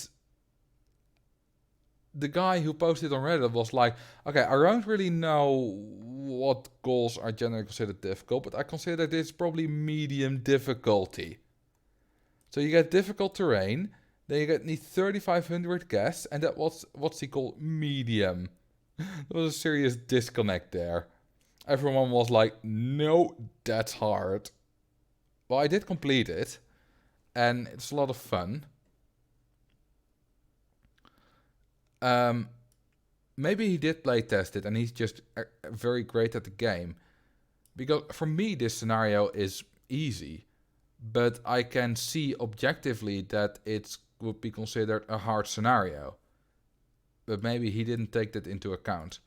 the guy who posted on Reddit was like, okay, I don't really know what goals are generally considered difficult, but I consider this probably medium difficulty. So you get difficult terrain, then you need 3,500 guests, and that was what's he called medium. There was a serious disconnect there. Everyone was like, no, that's hard. Well, I did complete it, and it's a lot of fun. Maybe he did play test it and he's just very great at the game. Because for me this scenario is easy, but I can see objectively that it would be considered a hard scenario. But maybe he didn't take that into account.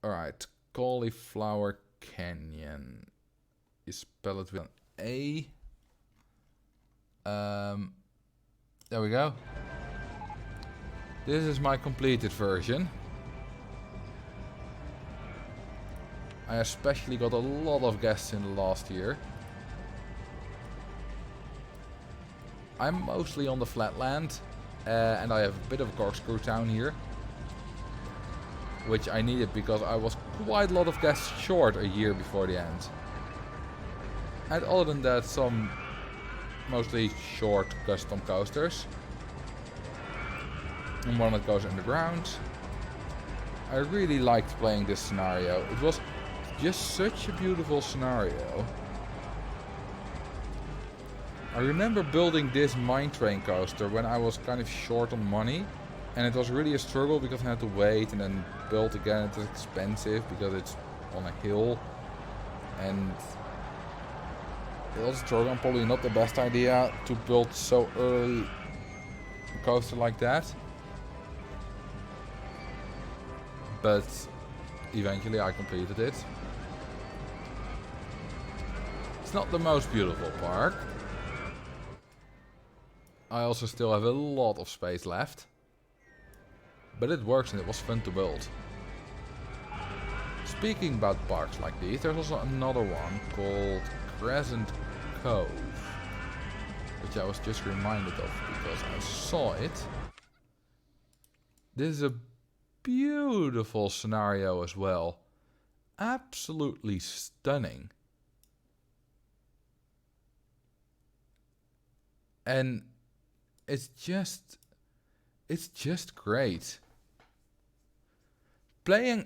Alright, Cauliflower Canyon. You spell it with an A. There we go. This is my completed version. I especially got a lot of guests in the last year. I'm mostly on the flatland, and I have a bit of a corkscrew town here, which I needed because I was quite a lot of guests short a year before the end. And other than that, some mostly short custom coasters. And one that goes underground. I really liked playing this scenario. It was just such a beautiful scenario. I remember building this mine train coaster when I was kind of short on money. And it was really a struggle because I had to wait and then build again. It was expensive because it's on a hill. And it was a struggle, and probably not the best idea to build so early a coaster like that. But eventually I completed it. It's not the most beautiful park. I also still have a lot of space left. But it works and it was fun to build. Speaking about parks like these, there's also another one called Crescent Cove, which I was just reminded of because I saw it. This is a beautiful scenario as well. Absolutely stunning. And it's just great. Playing,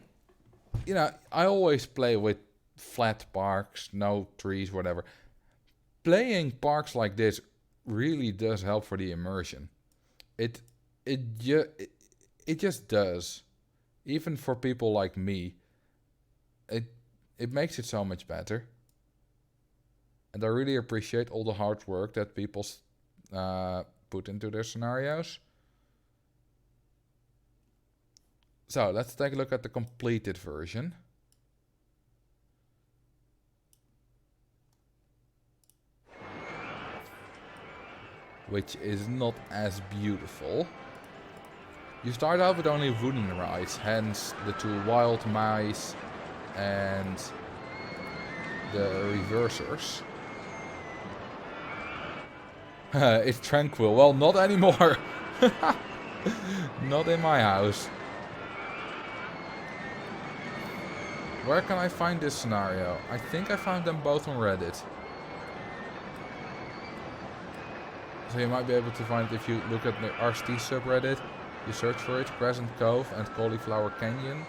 you know, I always play with flat parks, no trees, whatever. Playing parks like this really does help for the immersion. It just does. Even for people like me, it makes it so much better. And I really appreciate all the hard work that people put into their scenarios. So let's take a look at the completed version. Which is not as beautiful. You start out with only wooden rides, hence the two wild mice and the reversers. It's tranquil. Well, not anymore. Not in my house. Where can I find this scenario? I think I found them both on Reddit. So you might be able to find it if you look at the RCT subreddit. You search for it, Crescent Cove and Cauliflower Canyon.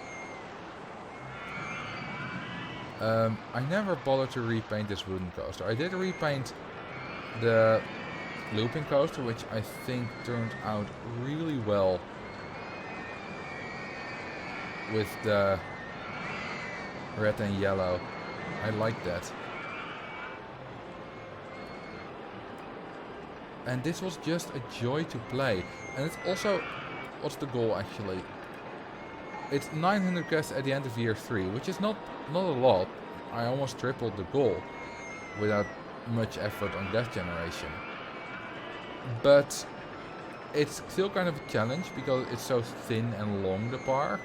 I never bothered to repaint this wooden coaster. I did repaint the looping coaster, which I think turned out really well with the red and yellow. I like that. And this was just a joy to play. And it's also, what's the goal actually? It's 900 guests at the end of year 3, which is not a lot. I almost tripled the goal without much effort on guest generation. But it's still kind of a challenge because it's so thin and long, the park.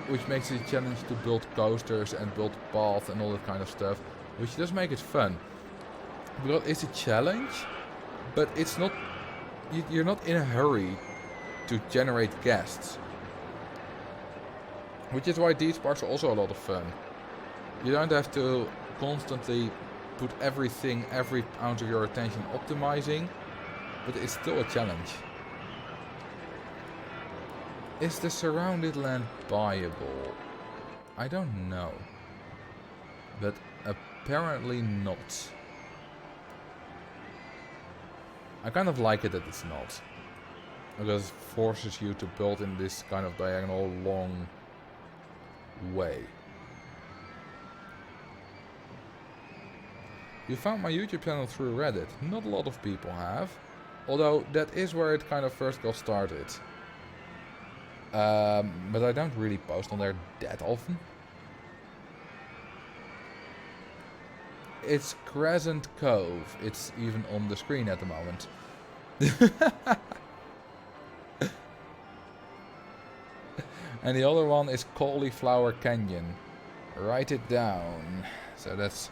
Which makes it a challenge to build coasters and build paths and all that kind of stuff. Which does make it fun. Because it's a challenge, but it's not you're not in a hurry to generate guests. Which is why these parts are also a lot of fun. You don't have to constantly put everything, every ounce of your attention optimizing, but it's still a challenge. Is the surrounded land buyable? I don't know. But apparently not. I kind of like it that it's not. Because it forces you to build in this kind of diagonal long way. You found my YouTube channel through Reddit. Not a lot of people have. Although that is where it kind of first got started. But I don't really post on there that often. It's Crescent Cove. It's even on the screen at the moment. And the other one is Cauliflower Canyon. Write it down. So that's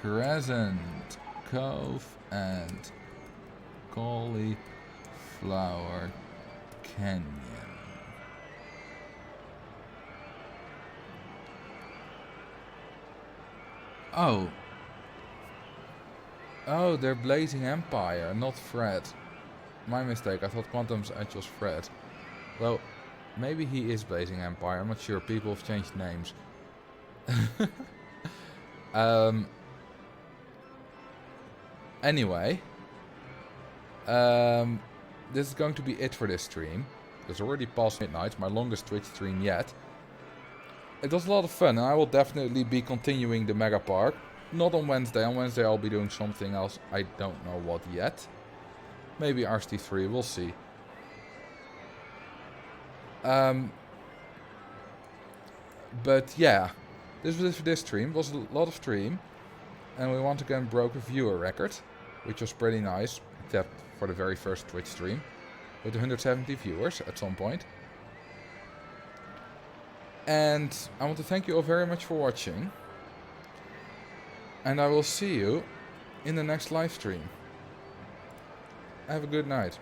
Crescent Cove and Cauliflower Canyon. Oh. Oh, they're Blazing Empire, not Fred. My mistake, I thought Quantum's Edge was Fred. Well, maybe he is Blazing Empire, I'm not sure, people have changed names. Anyway. This is going to be it for this stream. It's already past midnight, my longest Twitch stream yet. It was a lot of fun, and I will definitely be continuing the Megapark. Not on Wednesday. On Wednesday I'll be doing something else. I don't know what yet. Maybe RCT2, we'll see. But yeah, this was it for this stream. It was a lot of stream. And we once again broke a viewer record, which was pretty nice, except for the very first Twitch stream, with 170 viewers at some point. And I want to thank you all very much for watching. And I will see you in the next live stream. Have a good night.